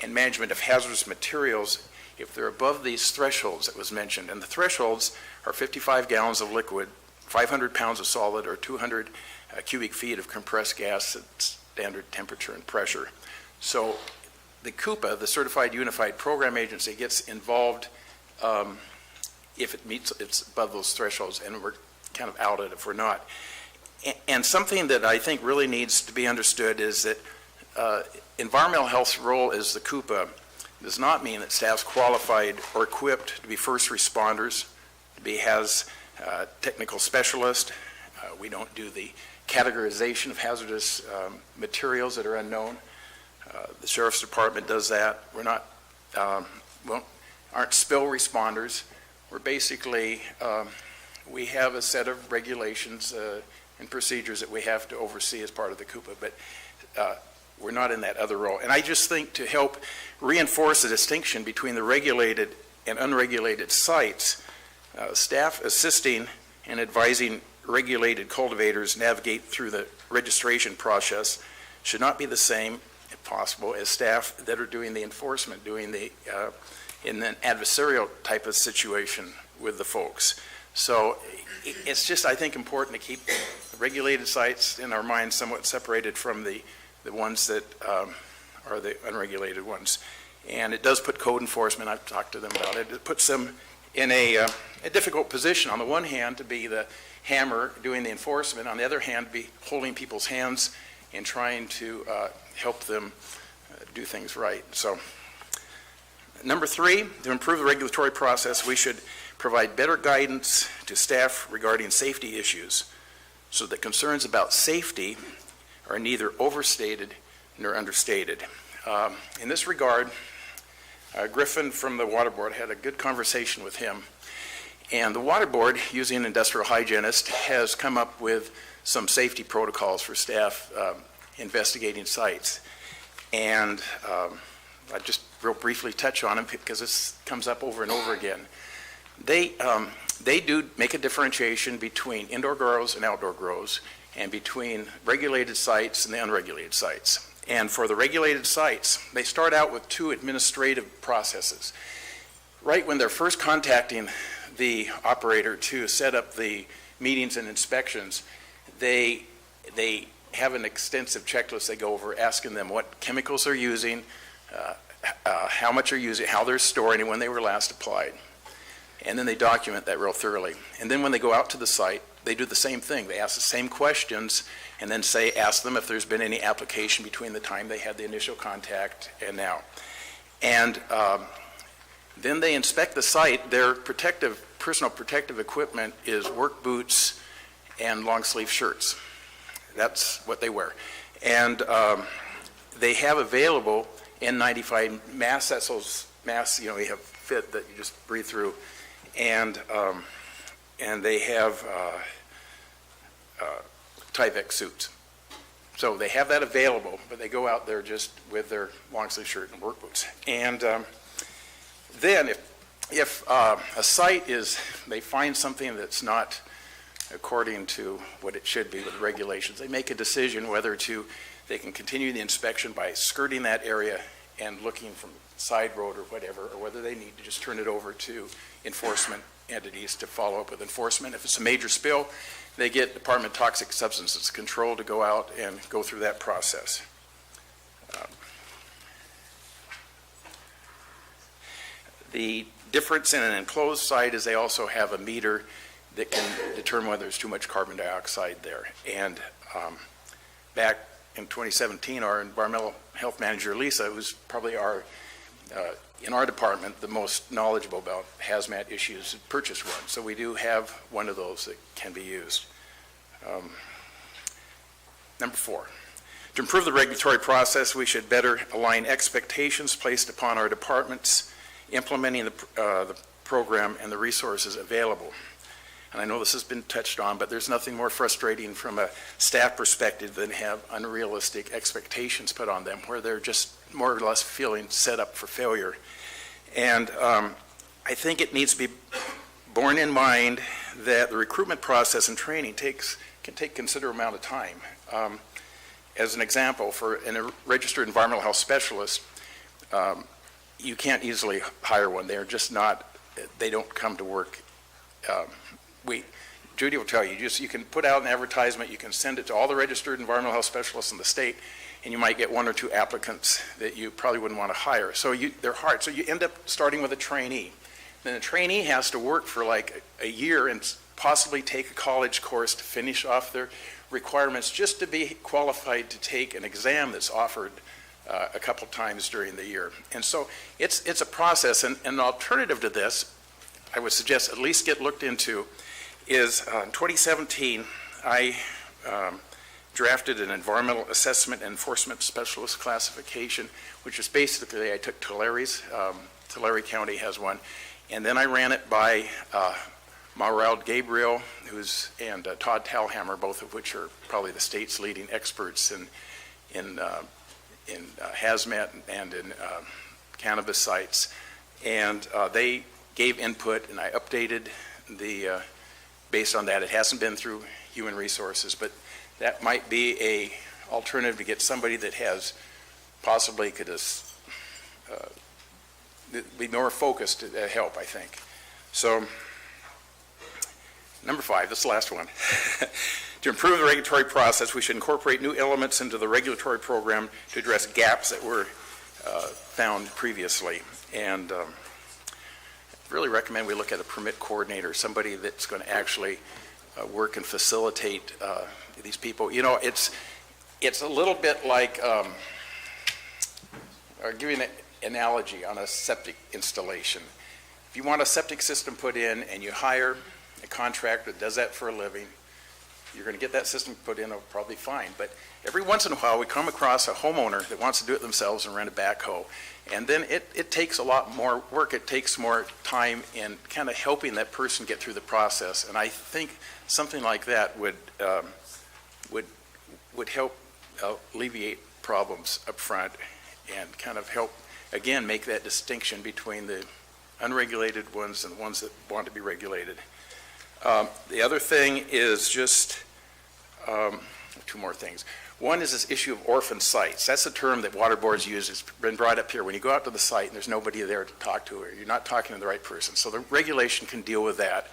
S10: and management of hazardous materials if they're above these thresholds that was mentioned. And the thresholds are 55 gallons of liquid, 500 pounds of solid, or 200 cubic feet of compressed gas at standard temperature and pressure. So the CUPA, the Certified Unified Program Agency, gets involved if it's above those thresholds, and we're kind of out it if we're not. And something that I think really needs to be understood is that environmental health's role as the CUPA does not mean that staff's qualified or equipped to be first responders, to be technical specialist. We don't do the categorization of hazardous materials that are unknown. The Sheriff's Department does that. We're not, aren't spill responders. We're basically, we have a set of regulations and procedures that we have to oversee as part of the CUPA, but we're not in that other role. And I just think to help reinforce the distinction between the regulated and unregulated sites, staff assisting and advising regulated cultivators navigate through the registration process should not be the same, if possible, as staff that are doing the enforcement, doing the in an adversarial type of situation with the folks. So it's just, I think, important to keep the regulated sites in our minds somewhat separated from the ones that are the unregulated ones. And it does put code enforcement, I've talked to them about it, it puts them in a difficult position. On the one hand, to be the hammer doing the enforcement, on the other hand, to be holding people's hands and trying to help them do things right. So, number 3, to improve the regulatory process, we should provide better guidance to staff regarding safety issues so that concerns about safety are neither overstated nor understated. In this regard, Griffin from the Water Board had a good conversation with him, and the Water Board, using an industrial hygienist, has come up with some safety protocols for staff investigating sites. And I just real briefly touch on them because this comes up over and over again. They do make a differentiation between indoor grows and outdoor grows, and between regulated sites and the unregulated sites. And for the regulated sites, they start out with 2 administrative processes. Right when they're first contacting the operator to set up the meetings and inspections, they have an extensive checklist they go over, asking them what chemicals they're using, how much they're using, how they're storing, and when they were last applied. and then they document that real thoroughly. And then when they go out to the site, they do the same thing. They ask the same questions and then ask them if there's been any application between the time they had the initial contact and now. And then they inspect the site. Their personal protective equipment is work boots and long sleeve shirts. That's what they wear. And they have available N95 masks. That's those masks, you have fit that you just breathe through. And they have Tyvek suits. So they have that available, but they go out there just with their long sleeve shirt and work boots. And then if a site they find something that's not according to what it should be with regulations, they make a decision whether they can continue the inspection by skirting that area and looking from side road or whatever, or whether they need to just turn it over to enforcement entities to follow up with enforcement. If it's a major spill, they get Department of Toxic Substances Control to go out and go through that process. The difference in an enclosed site is they also have a meter that can determine whether there's too much carbon dioxide there. And back in 2017, our environmental health manager, Lisa, who's probably in our department, the most knowledgeable about hazmat issues, purchased one. So we do have one of those that can be used. Number 4, to improve the regulatory process, we should better align expectations placed upon our departments implementing the program and the resources available. And I know this has been touched on, but there's nothing more frustrating from a staff perspective than have unrealistic expectations put on them, where they're just more or less feeling set up for failure. And I think it needs to be borne in mind that the recruitment process and training can take considerable amount of time. As an example, for a registered environmental health specialist, you can't easily hire one. They're just not, they don't come to work. Judy will tell you, you can put out an advertisement, you can send it to all the registered environmental health specialists in the state, and you might get 1 or 2 applicants that you probably wouldn't want to hire. So they're hard. So you end up starting with a trainee. Then the trainee has to work for like a year and possibly take a college course to finish off their requirements just to be qualified to take an exam that's offered a couple times during the year. And so it's a process. And an alternative to this, I would suggest at least get looked into, is in 2017, I drafted an environmental assessment and enforcement specialist classification, which is basically, I took Tulare County has one, and then I ran it by Maurald Gabriel, and Todd Talhammer, both of which are probably the state's leading experts in hazmat and in cannabis sites. And they gave input, and I updated based on that. It hasn't been through human resources, but that might be a alternative to get somebody that possibly could be more focused to help, I think. So, number 5, this is the last one. To improve the regulatory process, we should incorporate new elements into the regulatory program to address gaps that were found previously. And really recommend we look at a permit coordinator, somebody that's going to actually work and facilitate these people. It's a little bit like, I'll give you an analogy on a septic installation. If you want a septic system put in and you hire a contractor that does that for a living, you're going to get that system put in probably fine. But every once in a while, we come across a homeowner that wants to do it themselves and rent a backhoe. And then it takes a lot more work. It takes more time in kind of helping that person get through the process. And I think something like that would help alleviate problems up front and kind of help, again, make that distinction between the unregulated ones and ones that want to be regulated. The other thing is just 2 more things. One is this issue of orphan sites. That's a term that water boards use. It's been brought up here. When you go out to the site and there's nobody there to talk to, or you're not talking to the right person. So the regulation can deal with that,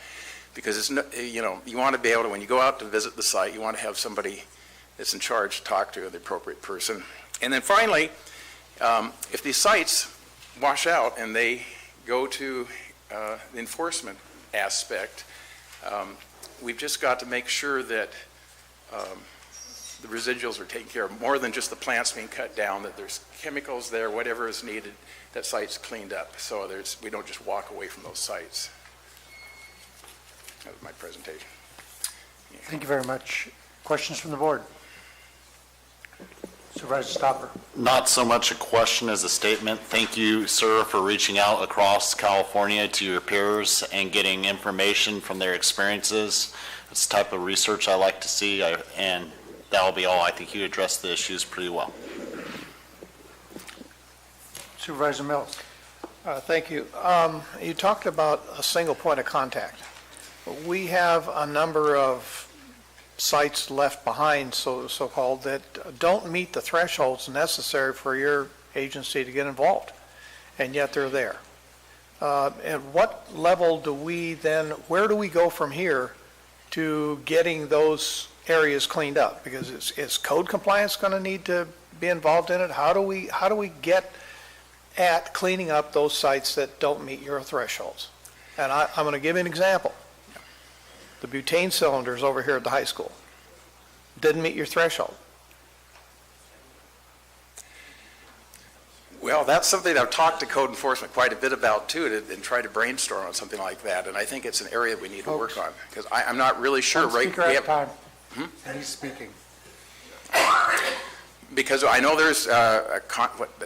S10: because it's you want to be able to, when you go out to visit the site, you want to have somebody that's in charge to talk to the appropriate person. And then finally, if these sites wash out and they go to the enforcement aspect. We've just got to make sure that the residuals are taken care of, more than just the plants being cut down, that there's chemicals there, whatever is needed, that site's cleaned up, so we don't just walk away from those sites. That was my presentation.
S1: Thank you very much. Questions from the board? Supervisor Stopper.
S18: Not so much a question as a statement. Thank you, sir, for reaching out across California to your peers and getting information from their experiences. It's the type of research I like to see, and that'll be all. I think you addressed the issues pretty well.
S1: Supervisor Mills.
S2: Thank you. You talked about a single point of contact. We have a number of sites left behind, so-called, that don't meet the thresholds necessary for your agency to get involved, and yet they're there. At what level do we then, where do we go from here to getting those areas cleaned up? Because is code compliance going to need to be involved in it? How do we get at cleaning up those sites that don't meet your thresholds? And I'm going to give you an example. The butane cylinders over here at the high school didn't meet your threshold.
S10: Well, that's something I've talked to code enforcement quite a bit about too, and try to brainstorm on something like that. And I think it's an area we need to work on, because I'm not really sure.
S1: One speaker at a time. And he's speaking.
S10: Because I know there's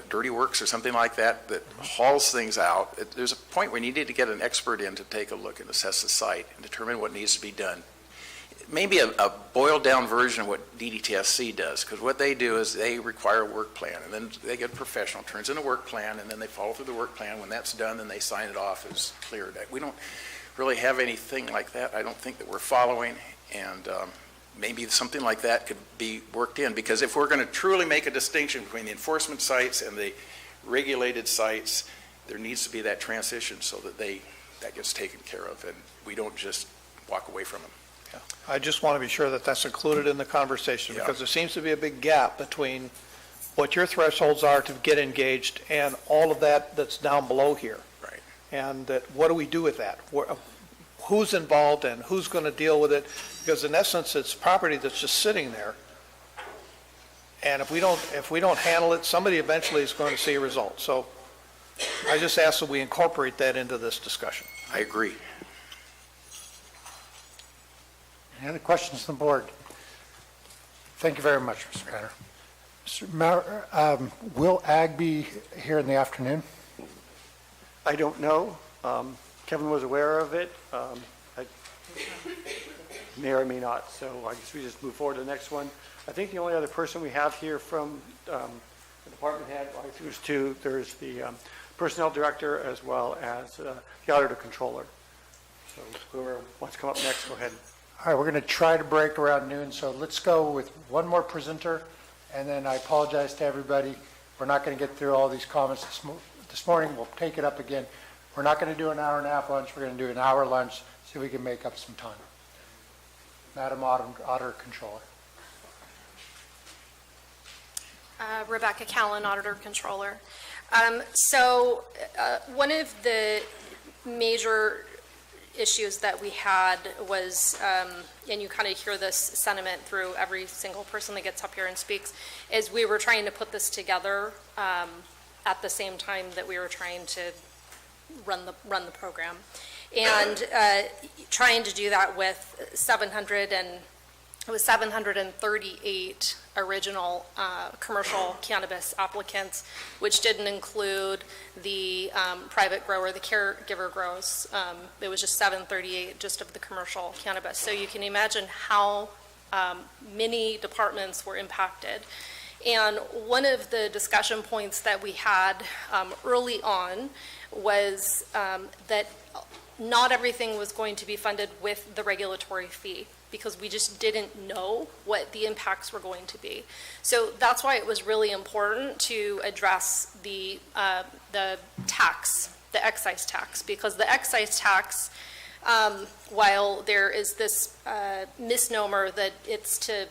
S10: Dirty Works or something like that hauls things out. There's a point where you need to get an expert in to take a look and assess the site and determine what needs to be done. Maybe a boiled down version of what DDTSC does, because what they do is they require a work plan, and then they get a professional, turns in a work plan, and then they follow through the work plan. When that's done, then they sign it off as cleared. We don't really have anything like that. I don't think that we're following, and maybe something like that could be worked in, because if we're going to truly make a distinction between the enforcement sites and the regulated sites, there needs to be that transition so that that gets taken care of, and we don't just walk away from them.
S2: Yeah. I just want to be sure that that's included in the conversation, because there seems to be a big gap between what your thresholds are to get engaged and all of that that's down below here.
S10: Right.
S2: And that, what do we do with that? Who's involved and who's going to deal with it? Because in essence, it's property that's just sitting there. And if we don't handle it, somebody eventually is going to see a result. So I just ask that we incorporate that into this discussion.
S10: I agree.
S1: Any other questions from the board? Thank you very much, Mr. Banner. Mr. Maurer, will Ag be here in the afternoon?
S4: I don't know. Kevin was aware of it. I may or may not, so I guess we just move forward to the next one. I think the only other person we have here from the department head, I think there's two. There's the personnel director as well as the auditor controller. So whoever wants to come up next, go ahead.
S1: All right, we're going to try to break around noon, so let's go with one more presenter, and then I apologize to everybody. We're not going to get through all these comments this morning. We'll take it up again. We're not going to do an hour and a half lunch. We're going to do an hour lunch so we can make up some time. Madam Auditor Controller.
S8: Rebecca Callan, Auditor Controller. One of the major issues that we had was, and you kind of hear this sentiment through every single person that gets up here and speaks, is we were trying to put this together at the same time that we were trying to run the program, and trying to do that with 738 original commercial cannabis applicants, which didn't include the private grower, the caregiver grows. It was just 738 just of the commercial cannabis. So you can imagine how many departments were impacted. And one of the discussion points that we had early on was that not everything was going to be funded with the regulatory fee, because we just didn't know what the impacts were going to be. So that's why it was really important to address the tax, the excise tax, because the excise tax, while there is this misnomer that it's to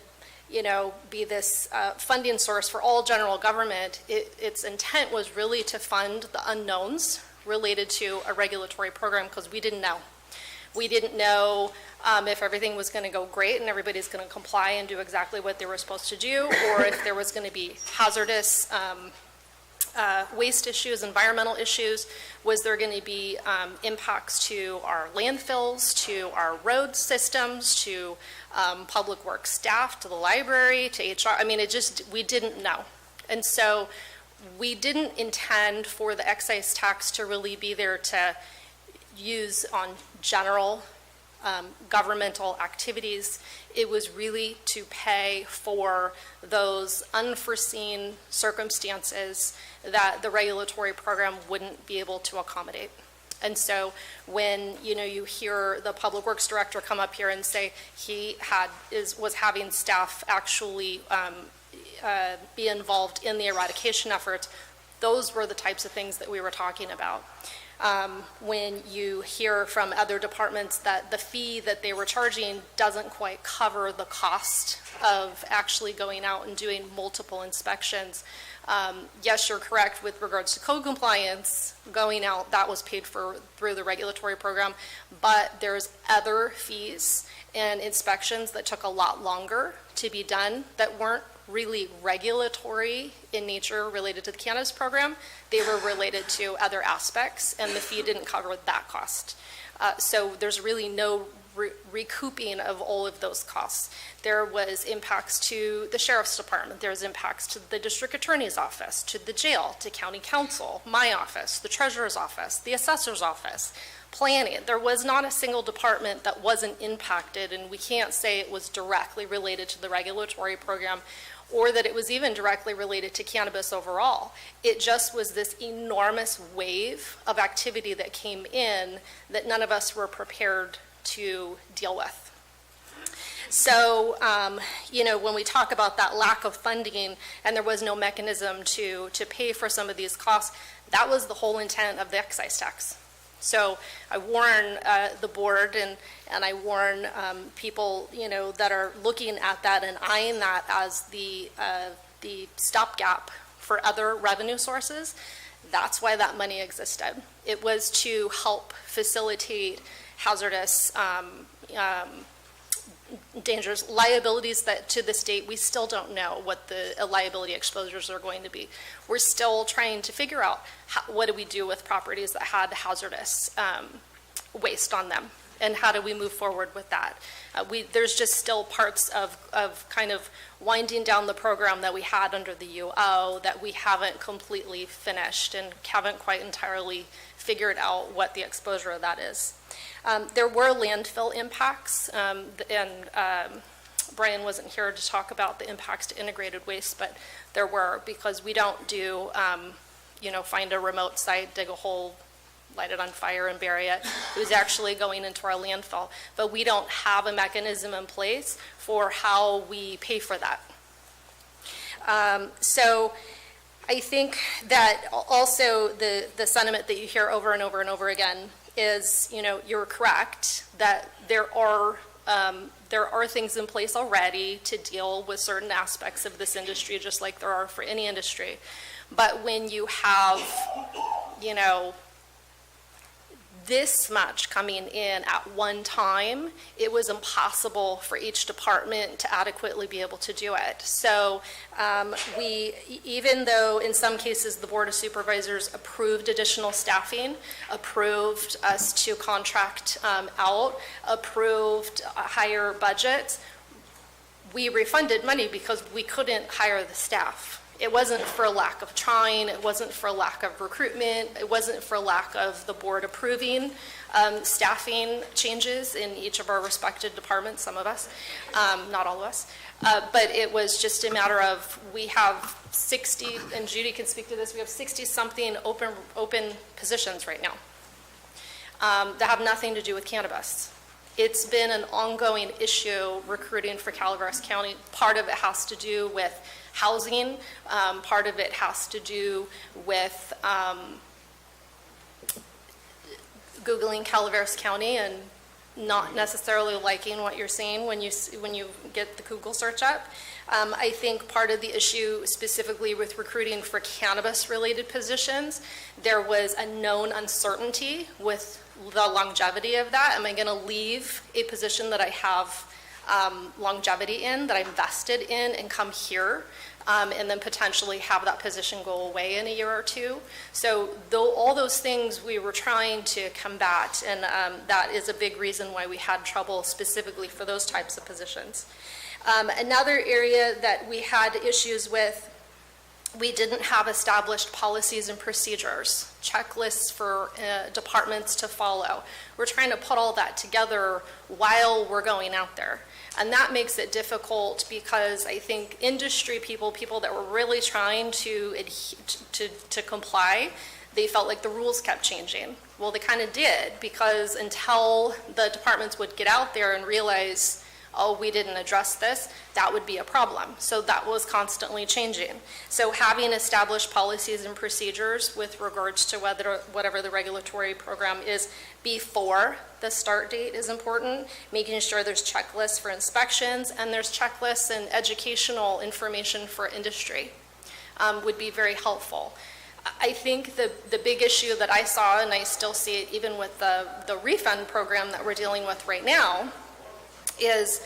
S8: be this funding source for all general government, its intent was really to fund the unknowns related to a regulatory program because we didn't know. We didn't know if everything was going to go great and everybody's going to comply and do exactly what they were supposed to do, or if there was going to be hazardous waste issues, environmental issues. Was there going to be impacts to our landfills, to our road systems, to public works staff, to the library, to HR? I mean, we didn't know. And so we didn't intend for the excise tax to really be there to use on general governmental activities. It was really to pay for those unforeseen circumstances that the regulatory program wouldn't be able to accommodate. And so when you hear the public works director come up here and say he was having staff actually be involved in the eradication efforts, those were the types of things that we were talking about. When you hear from other departments that the fee that they were charging doesn't quite cover the cost of actually going out and doing multiple inspections. Yes, you're correct with regards to code compliance, going out, that was paid for through the regulatory program, but there's other fees and inspections that took a lot longer to be done that weren't really regulatory in nature related to the cannabis program. They were related to other aspects, and the fee didn't cover that cost. So there's really no recouping of all of those costs. There was impacts to the sheriff's department. There was impacts to the district attorney's office, to the jail, to county council, my office, the treasurer's office, the assessor's office, planning. There was not a single department that wasn't impacted, and we can't say it was directly related to the regulatory program or that it was even directly related to cannabis overall. It just was this enormous wave of activity that came in that none of us were prepared to deal with. So, when we talk about that lack of funding and there was no mechanism to pay for some of these costs, that was the whole intent of the excise tax. So I warn the board and I warn people, that are looking at that and eyeing that as the stopgap for other revenue sources. That's why that money existed. It was to help facilitate hazardous dangerous liabilities that to this date we still don't know what the liability exposures are going to be. We're still trying to figure out what do we do with properties that had hazardous waste on them, and how do we move forward with that. There's just still parts of kind of winding down the program that we had under the UO that we haven't completely finished and haven't quite entirely figured out what the exposure of that is. There were landfill impacts, and Brian wasn't here to talk about the impacts to integrated waste, but there were, because we don't do, find a remote site, dig a hole, light it on fire and bury it. It was actually going into our landfill, but we don't have a mechanism in place for how we pay for that. So I think that also the sentiment that you hear over and over and over again is, you're correct that there are things in place already to deal with certain aspects of this industry, just like there are for any industry. But when you have, this much coming in at one time, it was impossible for each department to adequately be able to do it. So even though in some cases the Board of Supervisors approved additional staffing, approved us to contract out, approved higher budgets, we refunded money because we couldn't hire the staff. It wasn't for lack of trying, it wasn't for lack of recruitment, it wasn't for lack of the board approving staffing changes in each of our respected departments, some of us, not all of us. But it was just a matter of, we have 60, and Judy can speak to this, we have 60-something open positions right now that have nothing to do with cannabis. It's been an ongoing issue recruiting for Calaveras County. Part of it has to do with housing. Part of it has to do with Googling Calaveras County and not necessarily liking what you're seeing when you get the Google search up. I think part of the issue specifically with recruiting for cannabis-related positions, there was a known uncertainty with the longevity of that. Am I going to leave a position that I have longevity in, that I'm vested in, and come here, and then potentially have that position go away in a year or two? So all those things we were trying to combat, and that is a big reason why we had trouble specifically for those types of positions. Another area that we had issues with, we didn't have established policies and procedures, checklists for departments to follow. We're trying to put all that together while we're going out there. And that makes it difficult because I think industry people that were really trying to comply, they felt like the rules kept changing. Well, they kind of did, because until the departments would get out there and realize, oh, we didn't address this, that would be a problem. So that was constantly changing. So having established policies and procedures with regards to whatever the regulatory program is before the start date is important, making sure there's checklists for inspections and there's checklists and educational information for industry would be very helpful. I think the big issue that I saw, and I still see it even with the refund program that we're dealing with right now, is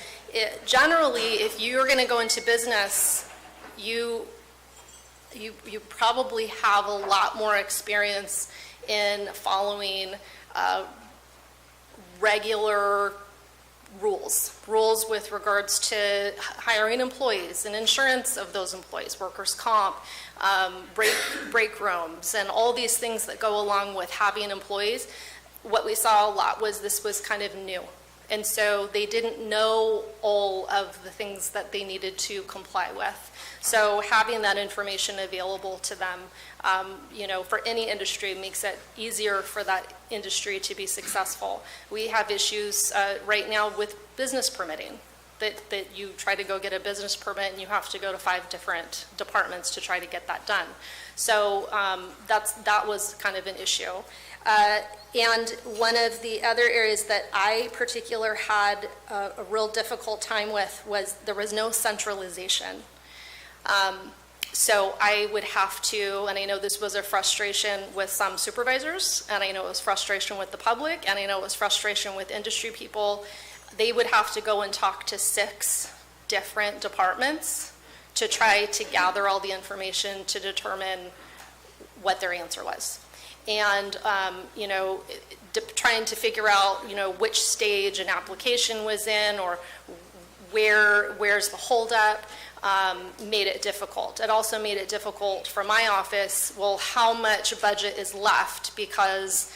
S8: generally, if you're going to go into business, you probably have a lot more experience in following regular rules with regards to hiring employees and insurance of those employees, workers' comp, break rooms, and all these things that go along with having employees. What we saw a lot was this was kind of new. And so they didn't know all of the things that they needed to comply with. So having that information available to them, for any industry makes it easier for that industry to be successful. We have issues right now with business permitting, that you try to go get a business permit and you have to go to 5 different departments to try to get that done. So that was kind of an issue. And one of the other areas that I particular had a real difficult time with was there was no centralization. So I would have to, and I know this was a frustration with some supervisors, and I know it was frustration with the public, and I know it was frustration with industry people. They would have to go and talk to 6 different departments to try to gather all the information to determine what their answer was. And, trying to figure out, which stage an application was in or where's the holdup, made it difficult. It also made it difficult for my office, well, how much budget is left, because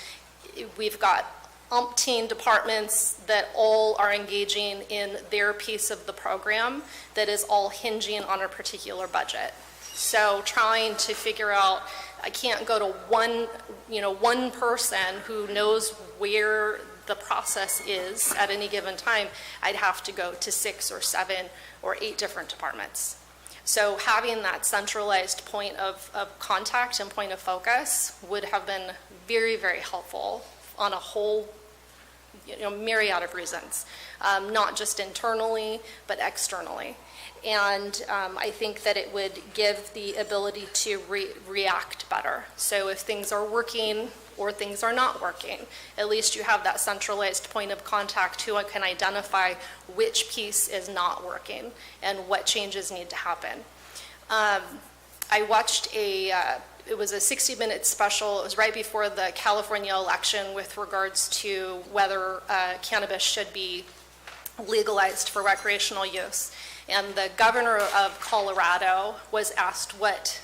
S8: we've got umpteen departments that all are engaging in their piece of the program that is all hinging on a particular budget. So trying to figure out, I can't go to one person who knows where the process is at any given time. I'd have to go to 6 or 7 or 8 different departments. So having that centralized point of contact and point of focus would have been very, very helpful on a whole myriad of reasons, not just internally, but externally. And I think that it would give the ability to react better. So if things are working or things are not working, at least you have that centralized point of contact who can identify which piece is not working and what changes need to happen. I watched it was a 60-minute special. It was right before the California election with regards to whether cannabis should be legalized for recreational use. And the governor of Colorado was asked what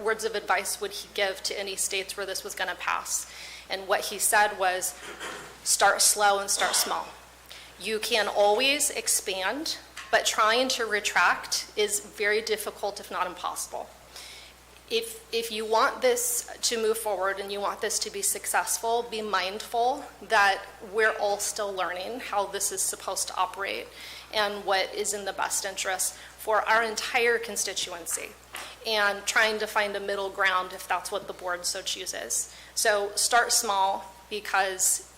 S8: words of advice would he give to any states where this was going to pass. And what he said was, start slow and start small. You can always expand, but trying to retract is very difficult, if not impossible. If you want this to move forward and you want this to be successful, be mindful that we're all still learning how this is supposed to operate and what is in the best interest for our entire constituency, and trying to find a middle ground if that's what the board so chooses. So start small, because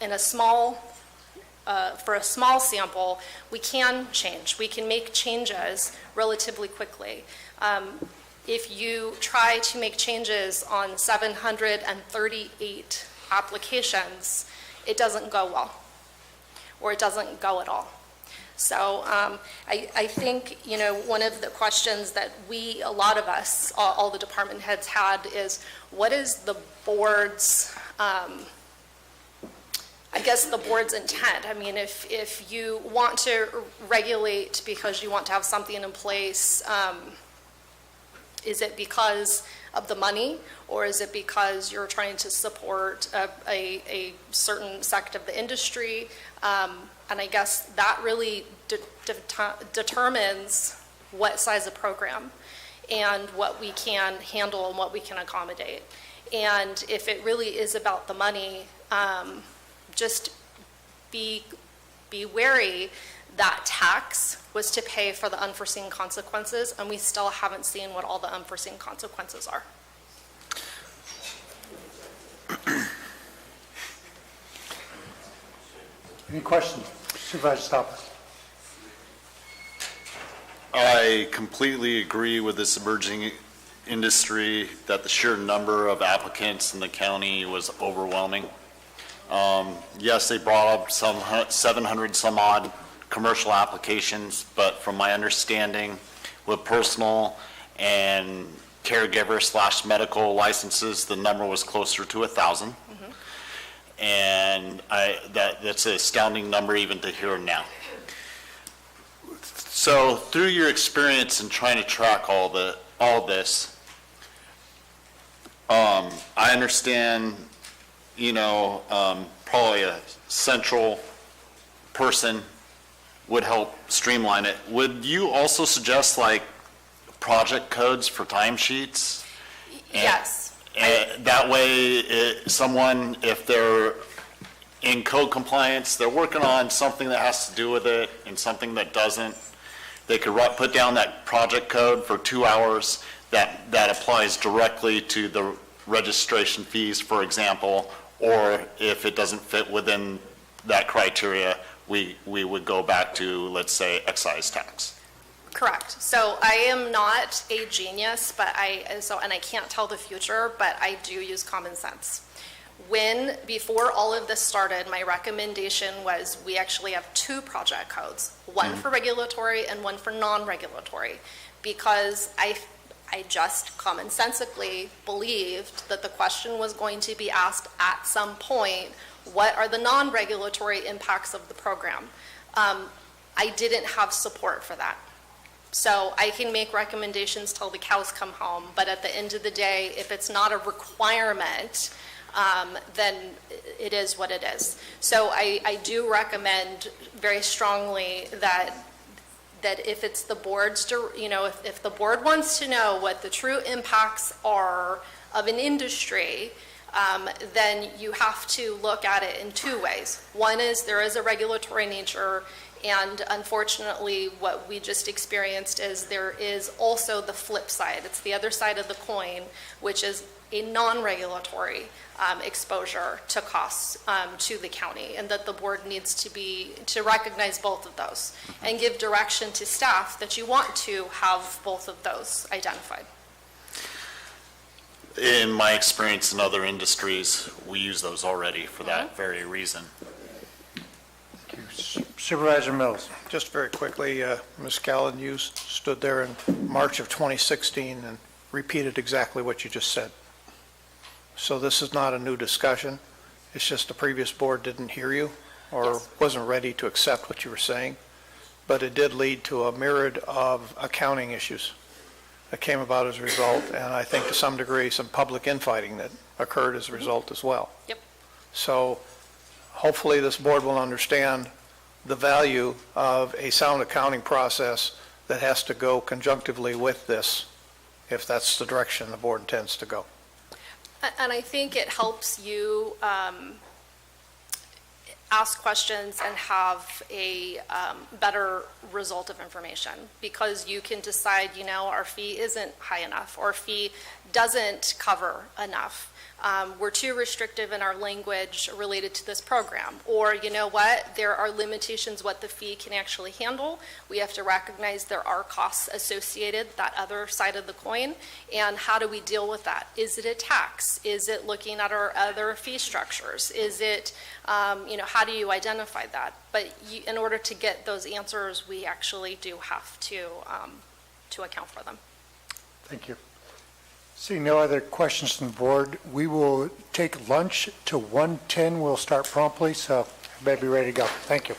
S8: in a small for a small sample, we can change. We can make changes relatively quickly. If you try to make changes on 738 applications, it doesn't go well, or it doesn't go at all. So I think, you know, one of the questions that a lot of us, all the department heads had is, what is the board's, I guess the board's intent? I mean, if you want to regulate because you want to have something in place, is it because of the money, or is it because you're trying to support a certain sect of the industry? And I guess that really determines what size of program and what we can handle and what we can accommodate. And if it really is about the money, just be wary that tax was to pay for the unforeseen consequences, and we still haven't seen what all the unforeseen consequences are.
S1: Any questions? Supervisor Stopper.
S18: I completely agree with this emerging industry that the sheer number of applicants in the county was overwhelming. Yes, they brought up some 700 some odd commercial applications, but from my understanding, with personal and caregiver/medical licenses, the number was closer to 1,000. And that's an astounding number even to hear now. So through your experience in trying to track all this, I understand, you know, probably a central person would help streamline it. Would you also suggest like project codes for timesheets?
S8: Yes.
S18: And that way, someone, if they're in code compliance, they're working on something that has to do with it and something that doesn't, they could put down that project code for 2 hours that applies directly to the registration fees, for example, or if it doesn't fit within that criteria, we would go back to, let's say, excise tax.
S8: Correct. So I am not a genius, but and I can't tell the future, but I do use common sense. Before all of this started, my recommendation was we actually have 2 project codes, one for regulatory and one for non-regulatory, because I just commonsensically believed that the question was going to be asked at some point, what are the non-regulatory impacts of the program? I didn't have support for that. So I can make recommendations till the cows come home, but at the end of the day, if it's not a requirement, then it is what it is. So I do recommend very strongly that if it's the board's, you know, if the board wants to know what the true impacts are of an industry, then you have to look at it in 2 ways. One is there is a regulatory nature, and unfortunately what we just experienced is there is also the flip side. It's the other side of the coin, which is a non-regulatory exposure to costs to the county, and that the board needs to recognize both of those and give direction to staff that you want to have both of those identified.
S18: In my experience in other industries, we use those already for that very reason.
S1: Supervisor Mills.
S2: Just very quickly, Ms. Callan, you stood there in March of 2016 and repeated exactly what you just said. So this is not a new discussion. It's just the previous board didn't hear you or wasn't ready to accept what you were saying. But it did lead to a myriad of accounting issues that came about as a result, and I think to some degree some public infighting that occurred as a result as well.
S8: Yep.
S2: So hopefully this board will understand the value of a sound accounting process that has to go conjunctively with this, if that's the direction the board intends to go.
S8: And I think it helps you ask questions and have a better result of information, because you can decide, you know, our fee isn't high enough, or fee doesn't cover enough. we're too restrictive in our language related to this program. Or, you know what, there are limitations what the fee can actually handle. We have to recognize there are costs associated, that other side of the coin, and how do we deal with that? Is it a tax? Is it looking at our other fee structures? Is it, how do you identify that? But in order to get those answers, we actually do have to account for them.
S1: Thank you. Seeing no other questions from the board, we will take lunch to 1:10. We'll start promptly, so everybody be ready to go. Thank you.